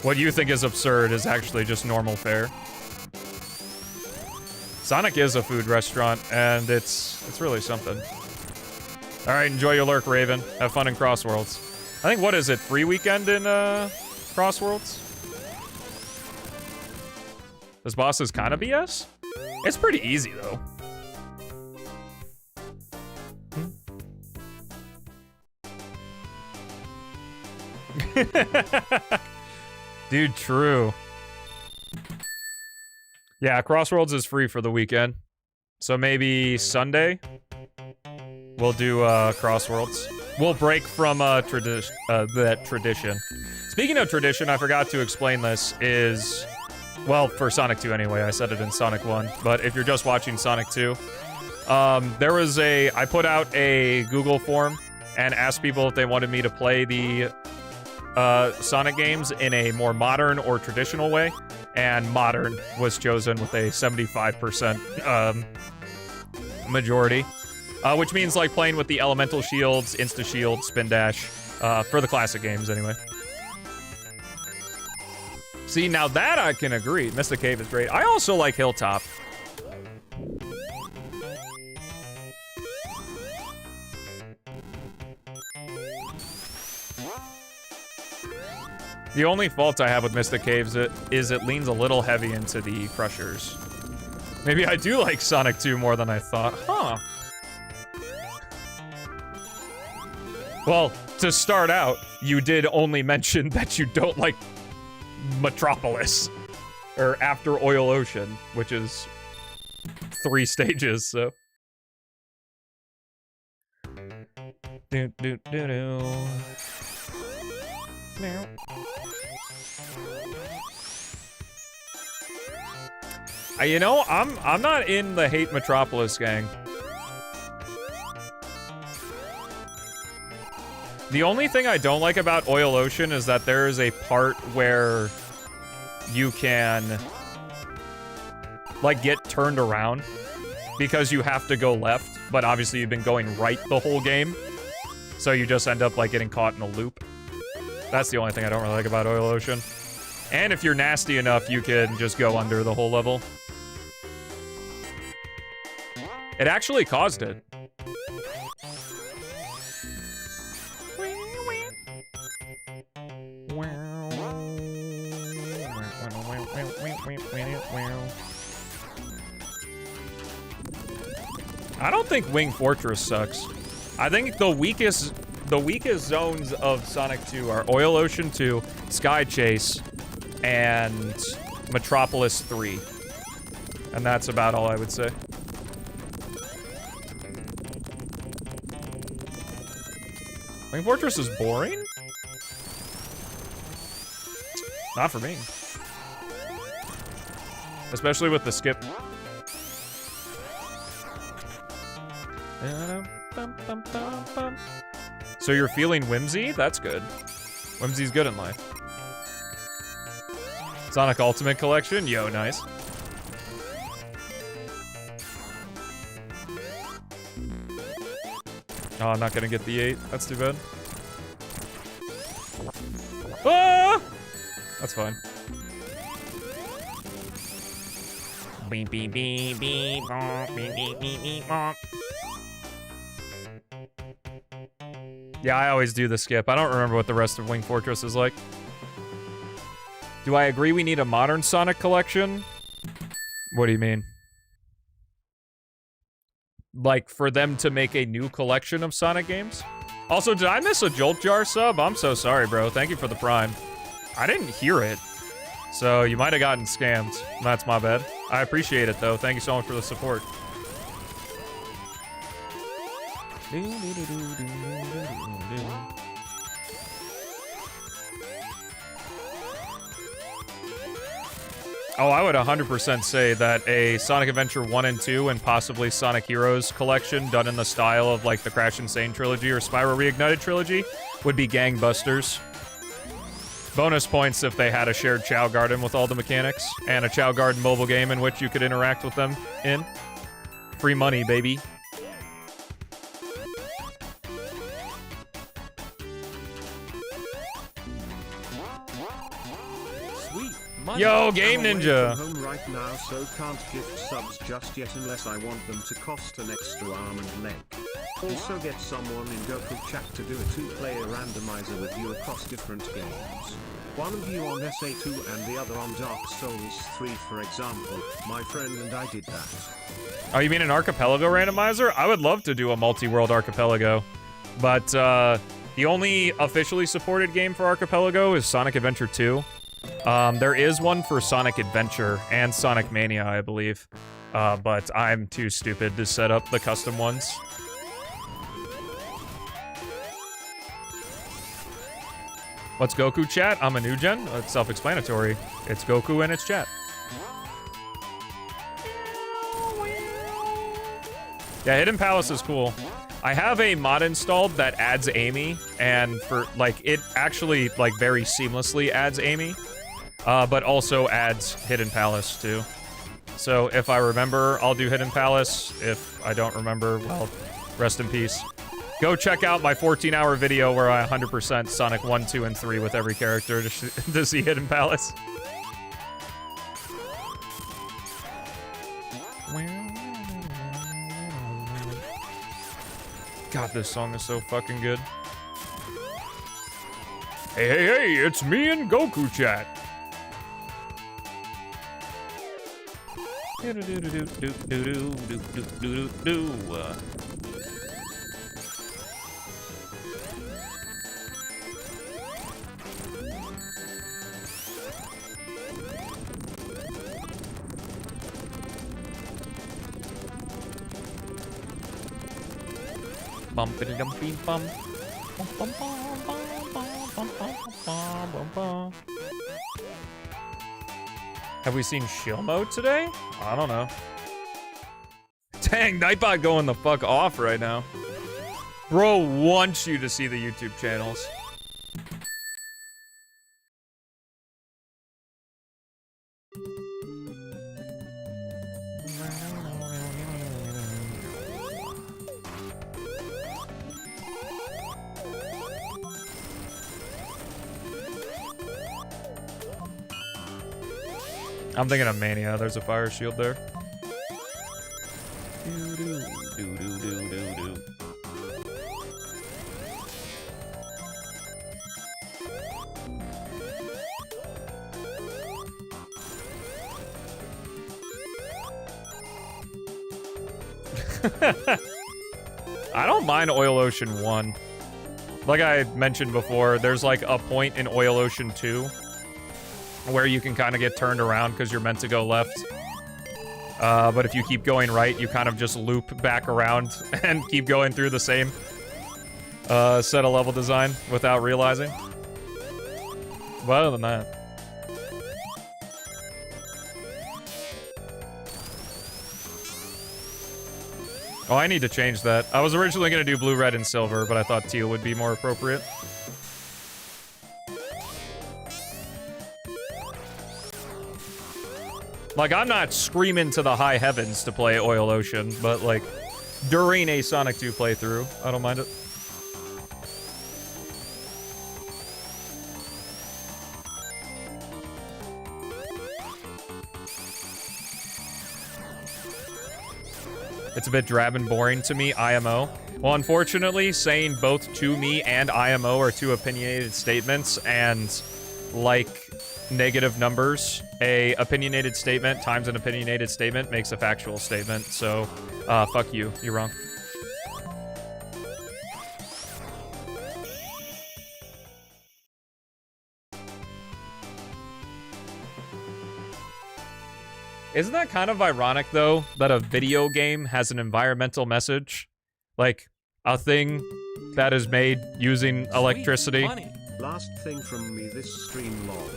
what you think is absurd is actually just normal fare. Sonic is a food restaurant, and it's really something. Alright, enjoy your lurk, Raven. Have fun in Crossworlds. I think, what is it, free weekend in, Crossworlds? This boss is kind of BS? It's pretty easy, though. Dude, true. Yeah, Crossworlds is free for the weekend. So maybe Sunday we'll do Crossworlds. We'll break from that tradition. Speaking of tradition, I forgot to explain this is, well, for Sonic 2 anyway, I said it in Sonic 1, but if you're just watching Sonic 2, I put out a Google form and asked people if they wanted me to play the Sonic games in a more modern or traditional way, and modern was chosen with a 75% majority, which means like playing with the elemental shields, insta shield, spin dash, for the classic games anyway. See, now that I can agree. Mystic Cave is great. I also like Hilltop. The only fault I have with Mystic Caves is it leans a little heavy into the crushers. Maybe I do like Sonic 2 more than I thought. Huh. Well, to start out, you did only mention that you don't like Metropolis. Or After Oil Ocean, which is 3 stages, so. Do, do, do, do. You know, I'm not in the hate Metropolis gang. The only thing I don't like about Oil Ocean is that there is a part where you can, like, get turned around because you have to go left, but obviously you've been going right the whole game, so you just end up, like, getting caught in a loop. That's the only thing I don't really like about Oil Ocean. And if you're nasty enough, you can just go under the whole level. It actually caused it. I don't think Wing Fortress sucks. I think the weakest zones of Sonic 2 are Oil Ocean 2, Sky Chase, and Metropolis 3. And that's about all I would say. Wing Fortress is boring? Not for me. Especially with the skip. So you're feeling whimsy? That's good. Whimsy's good in life. Sonic Ultimate Collection? Yo, nice. Oh, I'm not gonna get the 8. That's too bad. Ah! That's fine. Beep, beep, beep, beep, bonk, beep, beep, beep, beep, bonk. Yeah, I always do the skip. I don't remember what the rest of Wing Fortress is like. Do I agree we need a modern Sonic collection? What do you mean? Like, for them to make a new collection of Sonic games? Also, did I miss a Jolt Jar sub? I'm so sorry, bro. Thank you for the Prime. I didn't hear it. So, you might have gotten scammed. That's my bad. I appreciate it, though. Thank you so much for the support. Oh, I would 100% say that a Sonic Adventure 1 and 2 and possibly Sonic Heroes collection done in the style of like the Crash Insane trilogy or Spyro Reignited trilogy would be gangbusters. Bonus points if they had a shared Chow Garden with all the mechanics and a Chow Garden mobile game in which you could interact with them in. Free money, baby. Yo, Game Ninja! I'm home right now, so can't gift subs just yet unless I want them to cost an extra arm and leg. Also get someone in Goku chat to do a 2-player randomizer with you across different games. One of you on SA2 and the other on Dark Souls 3 for example. My friend and I did that. Oh, you mean an Archipelago randomizer? I would love to do a multi-world Archipelago. But, the only officially supported game for Archipelago is Sonic Adventure 2. There is one for Sonic Adventure and Sonic Mania, I believe. But I'm too stupid to set up the custom ones. What's Goku chat? I'm a new gen. It's self-explanatory. It's Goku and it's chat. Yeah, Hidden Palace is cool. I have a mod installed that adds Amy, and for, like, it actually, like, very seamlessly adds Amy, but also adds Hidden Palace, too. So, if I remember, I'll do Hidden Palace. If I don't remember, well, rest in peace. Go check out my 14-hour video where I 100% Sonic 1, 2, and 3 with every character to see Hidden Palace. God, this song is so fucking good. Hey, hey, hey, it's me and Goku chat. bum bum bum. Have we seen shill mode today? I don't know. Dang, Nightbot going the fuck off right now. Bro wants you to see the YouTube channels. I'm thinking of Mania. There's a fire shield there. I don't mind Oil Ocean 1. Like I mentioned before, there's like a point in Oil Ocean 2 where you can kind of get turned around because you're meant to go left. But if you keep going right, you kind of just loop back around and keep going through the same set of level design without realizing. But other than that. Oh, I need to change that. I was originally going to do blue, red, and silver, but I thought teal would be more appropriate. Like, I'm not screaming to the high heavens to play Oil Ocean, but, like, during a Sonic 2 playthrough, I don't mind it. It's a bit drab and boring to me, IMO. Well, unfortunately, saying both to me and IMO are two opinionated statements, and, like, negative numbers. A opinionated statement times an opinionated statement makes a factual statement, so, fuck you. You're wrong. Isn't that kind of ironic, though, that a video game has an environmental message? Like, a thing that is made using electricity? Last thing from me this stream lol.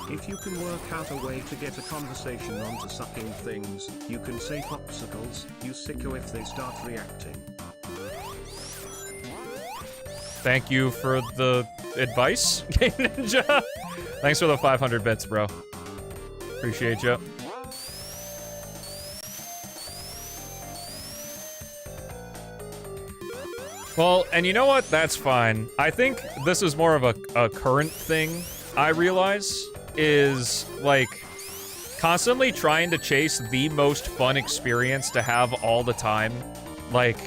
If you can work out a way to get a conversation onto sucking things, you can say popsicles, you sicko if they start reacting. Thank you for the advice, Game Ninja. Thanks for the 500 bits, bro. Appreciate you. Well, and you know what? That's fine. I think this is more of a current thing, I realize, is, like, constantly trying to chase the most fun experience to have all the time. Like,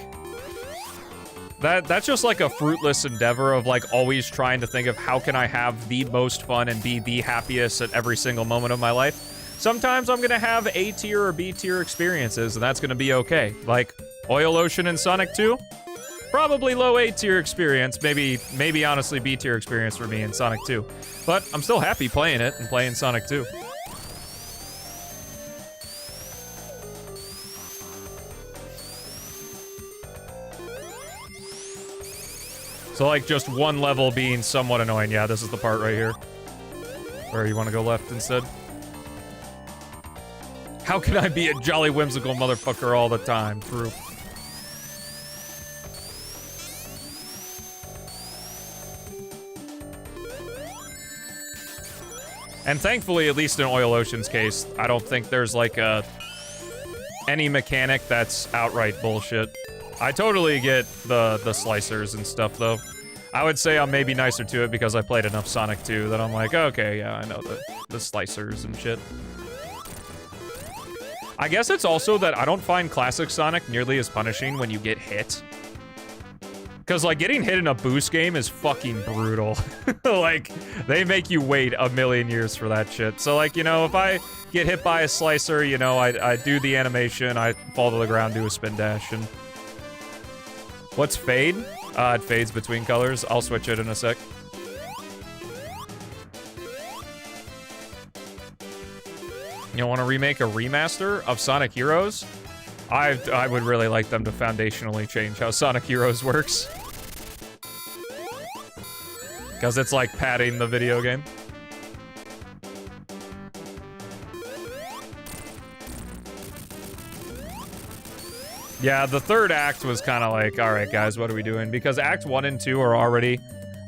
that's just, like, a fruitless endeavor of, like, always trying to think of how can I have the most fun and be the happiest at every single moment of my life. Sometimes I'm gonna have A tier or B tier experiences, and that's gonna be okay. Like, Oil Ocean and Sonic 2? Probably low A tier experience, maybe honestly B tier experience for me in Sonic 2. But I'm still happy playing it and playing Sonic 2. So like just one level being somewhat annoying. Yeah, this is the part right here. Or you want to go left instead? How can I be a jolly whimsical motherfucker all the time? True. And thankfully, at least in Oil Ocean's case, I don't think there's like any mechanic that's outright bullshit. I totally get the slicers and stuff though. I would say I'm maybe nicer to it because I played enough Sonic 2 that I'm like, okay, yeah, I know the slicers and shit. I guess it's also that I don't find classic Sonic nearly as punishing when you get hit. Because, like, getting hit in a boost game is fucking brutal. Like, they make you wait a million years for that shit. So, like, you know, if I get hit by a slicer, you know, I do the animation, I fall to the ground, do a spin dash, and... What's fade? It fades between colors. I'll switch it in a sec. You want to remake a remaster of Sonic Heroes? I would really like them to foundationally change how Sonic Heroes works. Because it's like padding the video game. Yeah, the third act was kind of like, alright guys, what are we doing? Because Act 1 and 2 are already...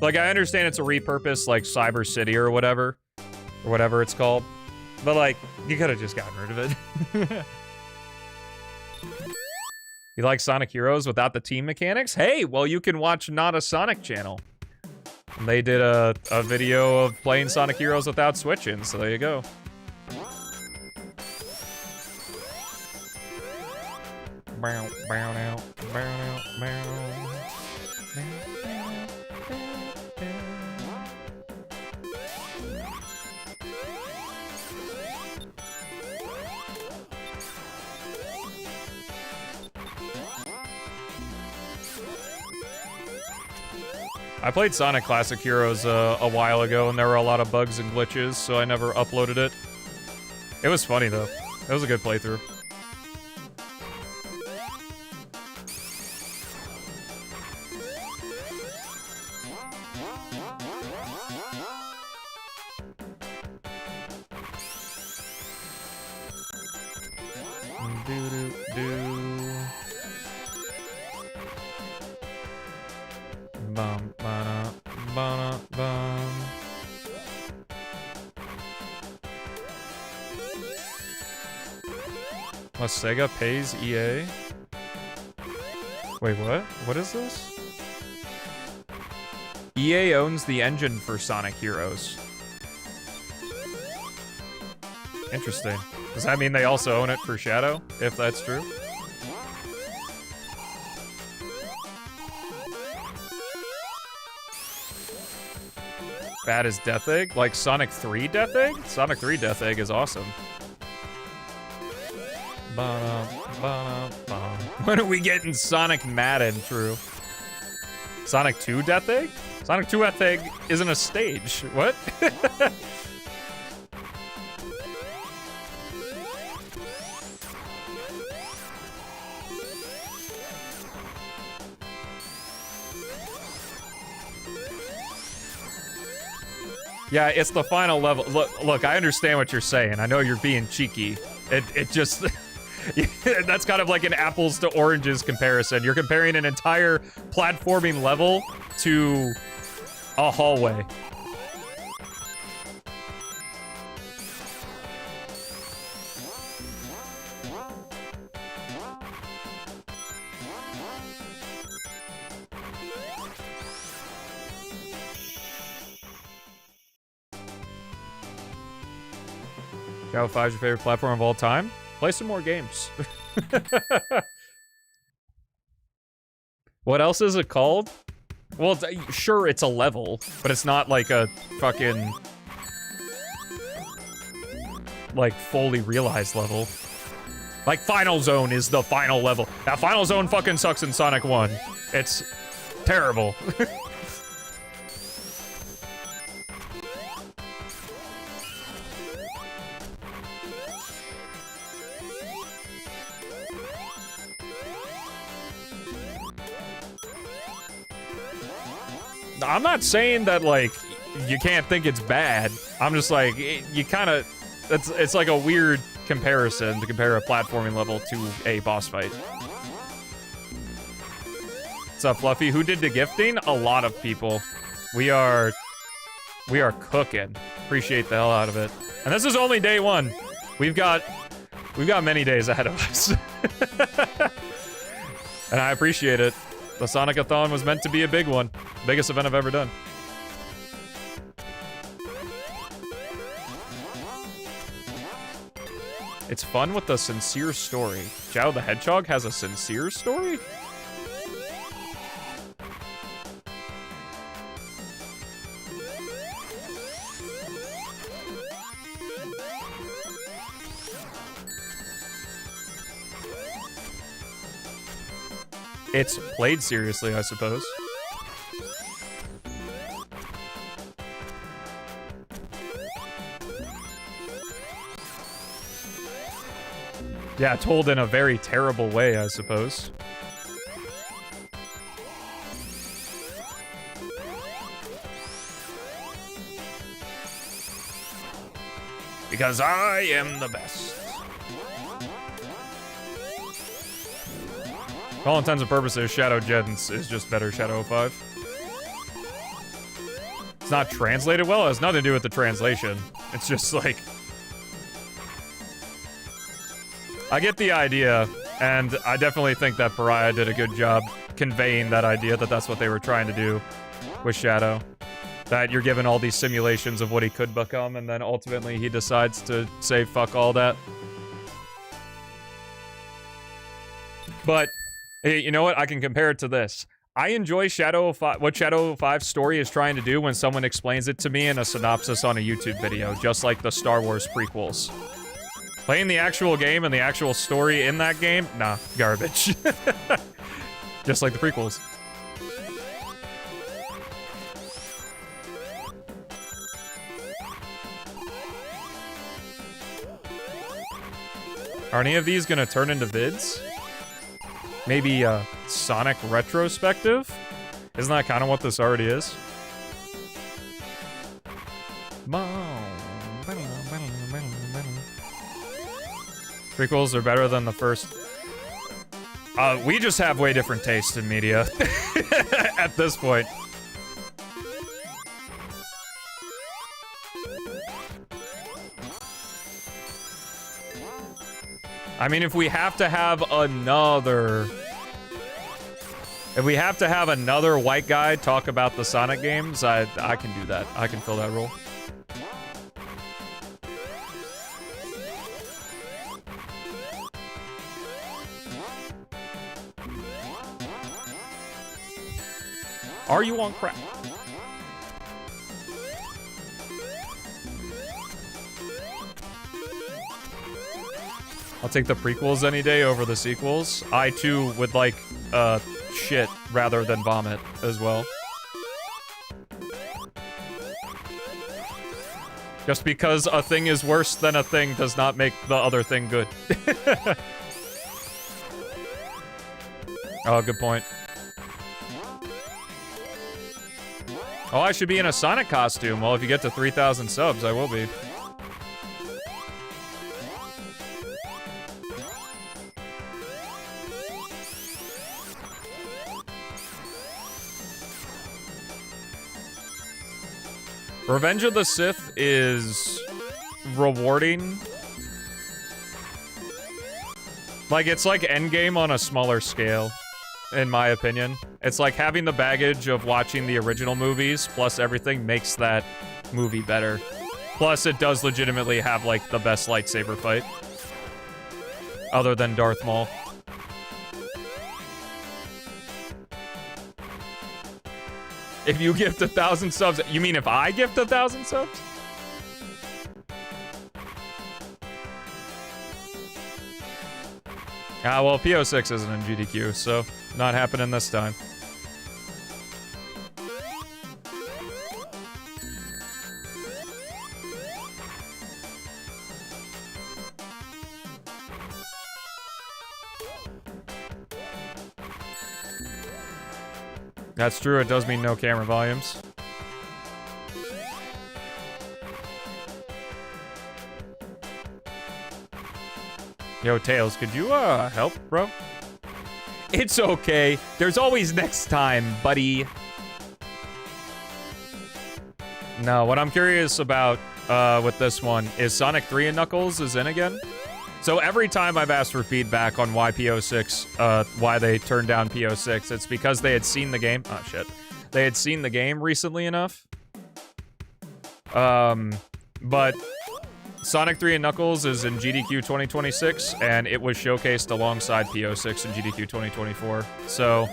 Like, I understand it's a repurpose, like, Cyber City or whatever it's called. But, like, you could have just gotten rid of it. You like Sonic Heroes without the team mechanics? Hey, well, you can watch Not a Sonic channel. And they did a video of playing Sonic Heroes without switching, so there you go. Bow, bow, now, bow, now, bow. I played Sonic Classic Heroes a while ago, and there were a lot of bugs and glitches, so I never uploaded it. It was funny, though. It was a good playthrough. Bum, ba-da, ba-da, bum. What, Sega pays EA? Wait, what? What is this? EA owns the engine for Sonic Heroes. Interesting. Does that mean they also own it for Shadow, if that's true? Bad as Death Egg? Like Sonic 3 Death Egg? Sonic 3 Death Egg is awesome. When are we getting Sonic Madden, true? Sonic 2 Death Egg? Sonic 2 Death Egg isn't a stage. What? Yeah, it's the final level. Look, I understand what you're saying. I know you're being cheeky. It just... That's kind of like an apples to oranges comparison. You're comparing an entire platforming level to a hallway. Shadow 5 is your favorite platform of all time? Play some more games. What else is it called? Well, sure, it's a level, but it's not like a fucking... like, fully realized level. Like, Final Zone is the final level. That Final Zone fucking sucks in Sonic 1. It's terrible. I'm not saying that, like, you can't think it's bad. I'm just like, you kind of... It's like a weird comparison to compare a platforming level to a boss fight. What's up, Fluffy? Who did the gifting? A lot of people. We are cooking. Appreciate the hell out of it. And this is only day one. We've got many days ahead of us. And I appreciate it. The Sonic-A-Thon was meant to be a big one. Biggest event I've ever done. It's fun with a sincere story. Shadow the Hedgehog has a sincere story? It's played seriously, I suppose. Yeah, told in a very terrible way, I suppose. Because I am the best. For all intents and purposes, Shadow Gens is just better Shadow 5. It's not translated well. It has nothing to do with the translation. It's just like... I get the idea, and I definitely think that Pariah did a good job conveying that idea that that's what they were trying to do with Shadow. That you're given all these simulations of what he could become, and then ultimately he decides to say fuck all that. But, hey, you know what? I can compare it to this. I enjoy Shadow 5, what Shadow 5's story is trying to do when someone explains it to me in a synopsis on a YouTube video, just like the Star Wars prequels. Playing the actual game and the actual story in that game? Nah, garbage. Just like the prequels. Are any of these gonna turn into vids? Maybe a Sonic retrospective? Isn't that kind of what this already is? Prequels are better than the first. We just have way different tastes in media at this point. I mean, if we have to have another... If we have to have another white guy talk about the Sonic games, I can do that. I can fill that role. Are you on crack? I'll take the prequels any day over the sequels. I, too, would like, shit rather than vomit as well. Just because a thing is worse than a thing does not make the other thing good. Oh, good point. Oh, I should be in a Sonic costume. Well, if you get to 3,000 subs, I will be. Revenge of the Sith is rewarding. Like, it's like Endgame on a smaller scale, in my opinion. It's like having the baggage of watching the original movies, plus everything makes that movie better. Plus, it does legitimately have, like, the best lightsaber fight. Other than Darth Maul. If you gift 1,000 subs, you mean if I gift 1,000 subs? Ah, well, PO6 isn't in GDQ, so not happening this time. That's true, it does mean no camera volumes. Yo, Tails, could you, help, bro? It's okay. There's always next time, buddy. No, what I'm curious about, with this one is Sonic 3 and Knuckles is in again. So every time I've asked for feedback on why PO6, why they turned down PO6, it's because they had seen the game. Oh, shit. They had seen the game recently enough. But Sonic 3 and Knuckles is in GDQ 2026, and it was showcased alongside PO6 in GDQ 2024. So,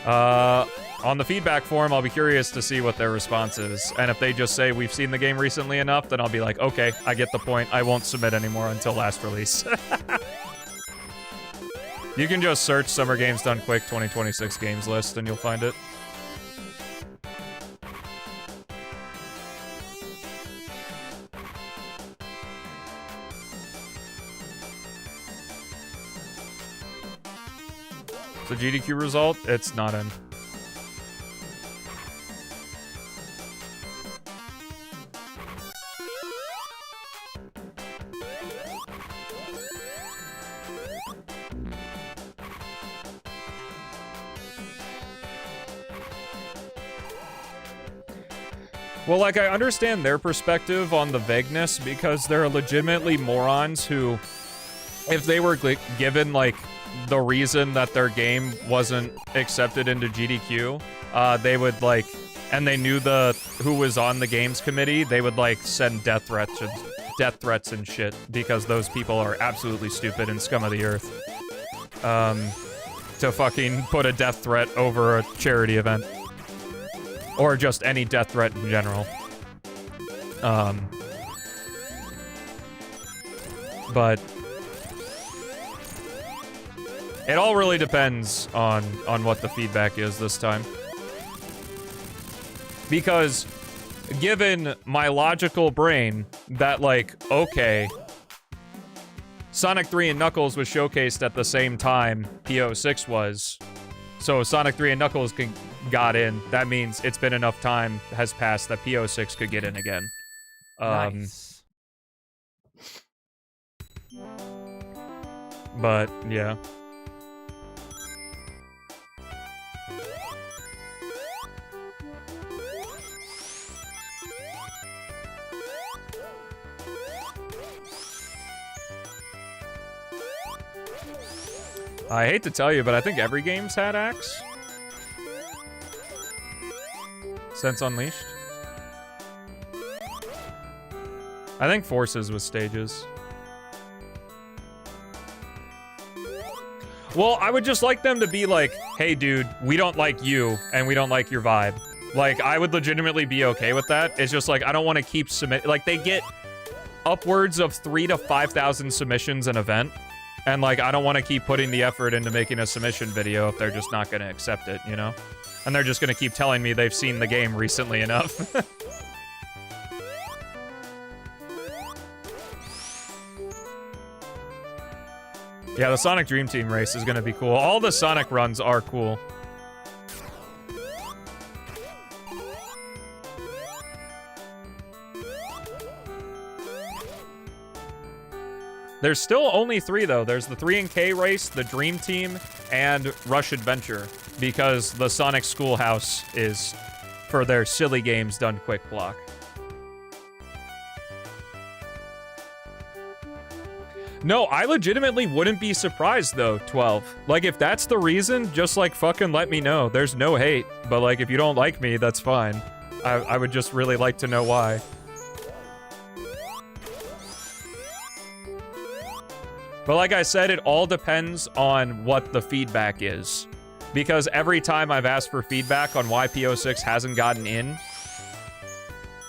on the feedback form, I'll be curious to see what their response is. And if they just say, we've seen the game recently enough, then I'll be like, okay, I get the point. I won't submit anymore until last release. You can just search Summer Games Done Quick 2026 games list, and you'll find it. So GDQ result, it's not in. Well, like, I understand their perspective on the vagueness because there are legitimately morons who, if they were given, like, the reason that their game wasn't accepted into GDQ, they would, like, and they knew who was on the games committee, they would, like, send death threats and shit because those people are absolutely stupid and scum of the earth. To fucking put a death threat over a charity event. Or just any death threat in general. But it all really depends on what the feedback is this time. Because given my logical brain that, like, okay, Sonic 3 and Knuckles was showcased at the same time PO6 was, so Sonic 3 and Knuckles got in, that means it's been enough time has passed that PO6 could get in again. Nice. But, yeah. I hate to tell you, but I think every game's had Axe. Since Unleashed. I think Forces was stages. Well, I would just like them to be like, hey dude, we don't like you, and we don't like your vibe. Like, I would legitimately be okay with that. It's just like, I don't want to keep like, they get upwards of 3,000 to 5,000 submissions an event. And, like, I don't want to keep putting the effort into making a submission video if they're just not going to accept it, you know? And they're just going to keep telling me they've seen the game recently enough. Yeah, the Sonic Dream Team race is going to be cool. All the Sonic runs are cool. There's still only 3, though. There's the 3K race, the Dream Team, and Rush Adventure. Because the Sonic Schoolhouse is for their silly games done quick block. No, I legitimately wouldn't be surprised, though, 12. Like, if that's the reason, just, like, fucking let me know. There's no hate. But, like, if you don't like me, that's fine. I would just really like to know why. But like I said, it all depends on what the feedback is. Because every time I've asked for feedback on why PO6 hasn't gotten in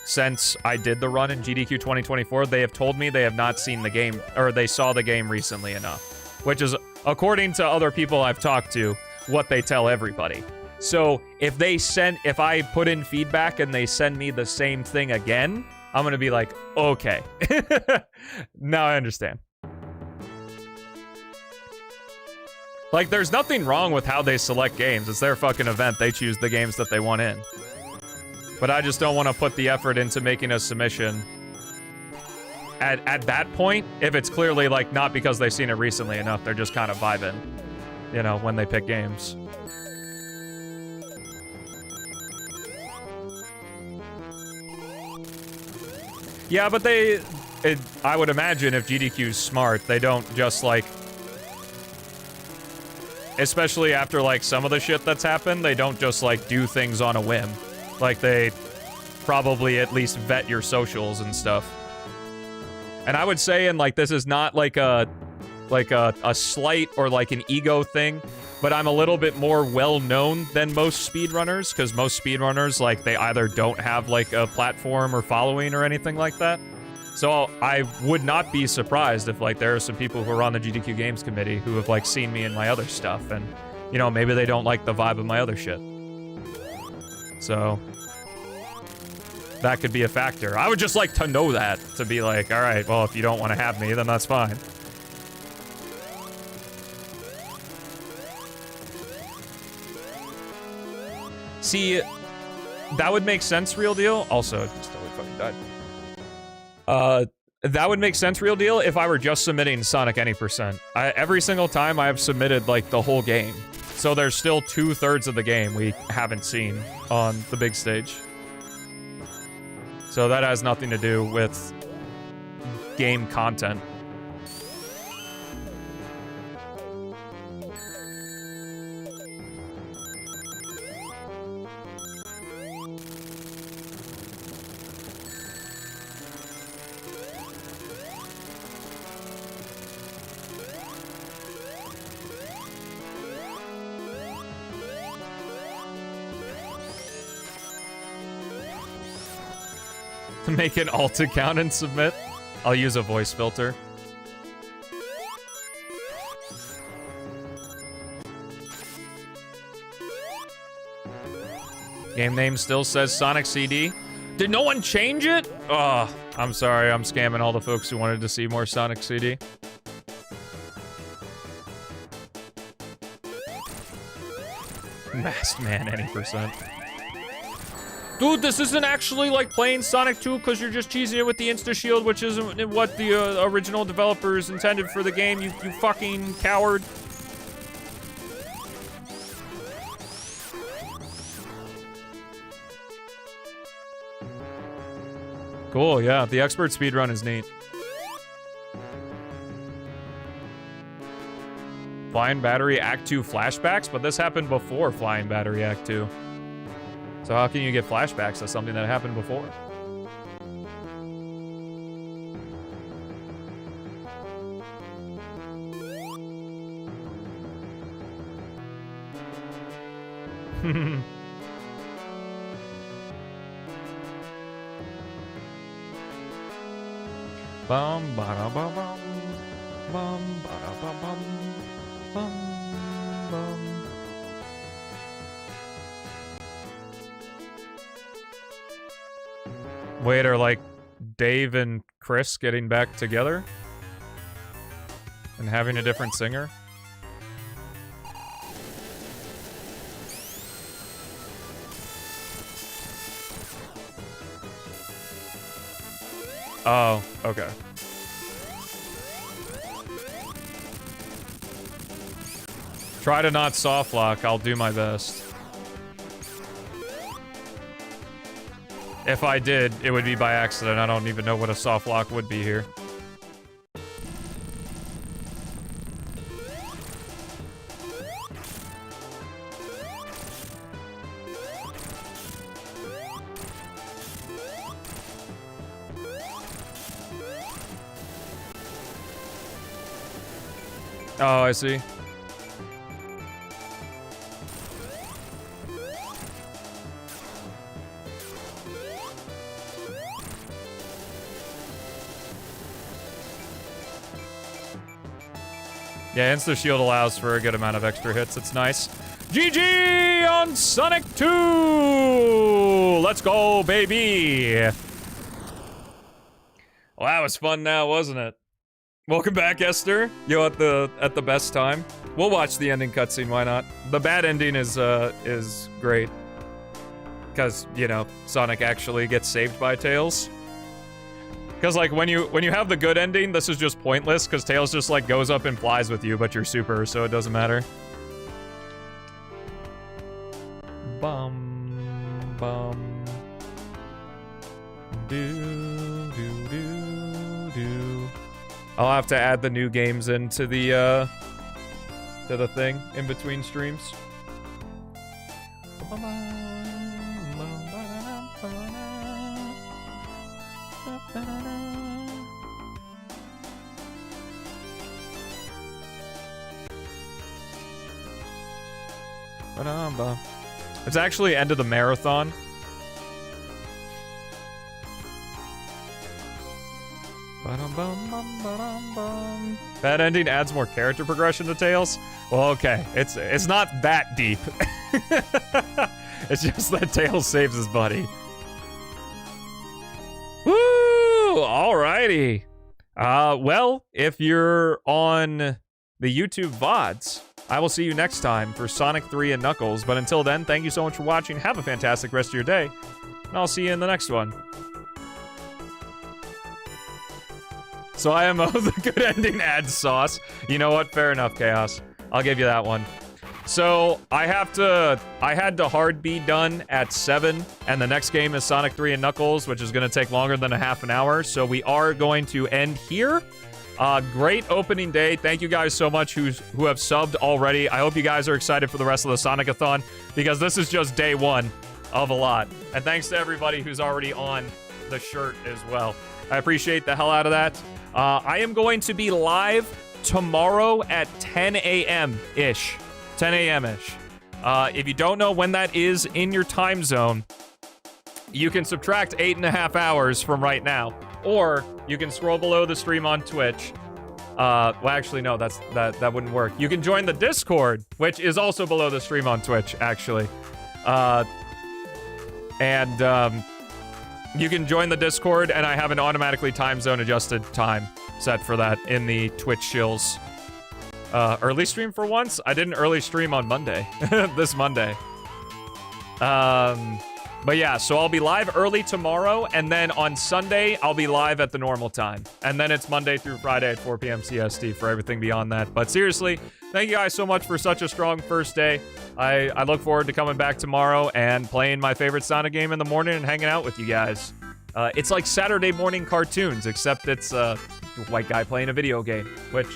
since I did the run in GDQ 2024, they have told me they have not seen the game, or they saw the game recently enough. Which is, according to other people I've talked to, what they tell everybody. So if I put in feedback and they send me the same thing again, I'm gonna be like, okay. Now I understand. Like, there's nothing wrong with how they select games. It's their fucking event. They choose the games that they want in. But I just don't want to put the effort into making a submission. At that point, if it's clearly, like, not because they've seen it recently enough, they're just kind of vibing, you know, when they pick games. Yeah, but I would imagine if GDQ's smart, they don't just, like... Especially after, like, some of the shit that's happened, they don't just, like, do things on a whim. Like, they probably at least vet your socials and stuff. And I would say, and, like, this is not, like, a slight or, like, an ego thing, but I'm a little bit more well-known than most speedrunners, because most speedrunners, like, they either don't have, like, a platform or following or anything like that. So I would not be surprised if, like, there are some people who are on the GDQ Games Committee who have, like, seen me in my other stuff, and, you know, maybe they don't like the vibe of my other shit. So that could be a factor. I would just like to know that, to be like, all right, well, if you don't want to have me, then that's fine. See, that would make sense, real deal. Also, I just totally fucking died. That would make sense, real deal, if I were just submitting Sonic any percent. Every single time I have submitted, like, the whole game. So there's still 2/3 of the game we haven't seen on the big stage. So that has nothing to do with game content. To make an alt account and submit, I'll use a voice filter. Game name still says Sonic CD. Did no one change it? Oh, I'm sorry. I'm scamming all the folks who wanted to see more Sonic CD. Masked man, any percent. Dude, this isn't actually like playing Sonic 2 because you're just cheesing it with the insta-shield, which isn't what the original developers intended for the game, you fucking coward. Cool, yeah, the expert speedrun is neat. Flying Battery Act 2 flashbacks, but this happened before Flying Battery Act 2. So how can you get flashbacks to something that happened before? Bum ba ba bum bum ba ba bum bum bum. Wait, are like Dave and Chris getting back together? And having a different singer? Oh, okay. Try to not soft lock, I'll do my best. If I did, it would be by accident. I don't even know what a soft lock would be here. Oh, I see. Yeah, Insta Shield allows for a good amount of extra hits. It's nice. GG on Sonic 2! Let's go, baby! Well, that was fun now, wasn't it? Welcome back, Esther. Yo, at the best time. We'll watch the ending cutscene, why not? The bad ending is great. Because, you know, Sonic actually gets saved by Tails. Because, like, when you have the good ending, this is just pointless, because Tails just, like, goes up and flies with you, but you're super, so it doesn't matter. Bum, bum. Do, do, do, do. I'll have to add the new games into the thing in between streams. It's actually end of the marathon. That ending adds more character progression to Tails. Well, okay, it's not that deep. It's just that Tails saves his buddy. Woo! Alrighty. Well, if you're on the YouTube VODs, I will see you next time for Sonic 3 and Knuckles. But until then, thank you so much for watching. Have a fantastic rest of your day. And I'll see you in the next one. So IMO, the good ending adds sauce. You know what? Fair enough, Chaos. I'll give you that one. So I had to hard be done at 7, and the next game is Sonic 3 and Knuckles, which is going to take longer than a half an hour. So we are going to end here. Great opening day. Thank you guys so much who have subbed already. I hope you guys are excited for the rest of the Sonic-A-Thon, because this is just day 1 of a lot. And thanks to everybody who's already on the shirt as well. I appreciate the hell out of that. I am going to be live tomorrow at 10 a.m.-ish. 10 a.m.-ish. If you don't know when that is in your time zone, you can subtract 8.5 hours from right now. Or you can scroll below the stream on Twitch. Well, actually, no, that wouldn't work. You can join the Discord, which is also below the stream on Twitch, actually. You can join the Discord, and I have an automatically time zone adjusted time set for that in the Twitch shills. Early stream for once? I didn't early stream on Monday. This Monday. But yeah, so I'll be live early tomorrow, and then on Sunday, I'll be live at the normal time. And then it's Monday through Friday at 4 p.m. CST for everything beyond that. But seriously, thank you guys so much for such a strong first day. I look forward to coming back tomorrow and playing my favorite Sonic game in the morning and hanging out with you guys. It's like Saturday morning cartoons, except it's a white guy playing a video game, which,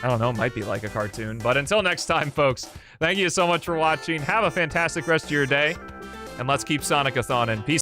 I don't know, might be like a cartoon. But until next time, folks, thank you so much for watching. Have a fantastic rest of your day, and let's keep Sonic-A-Thon in. Peace.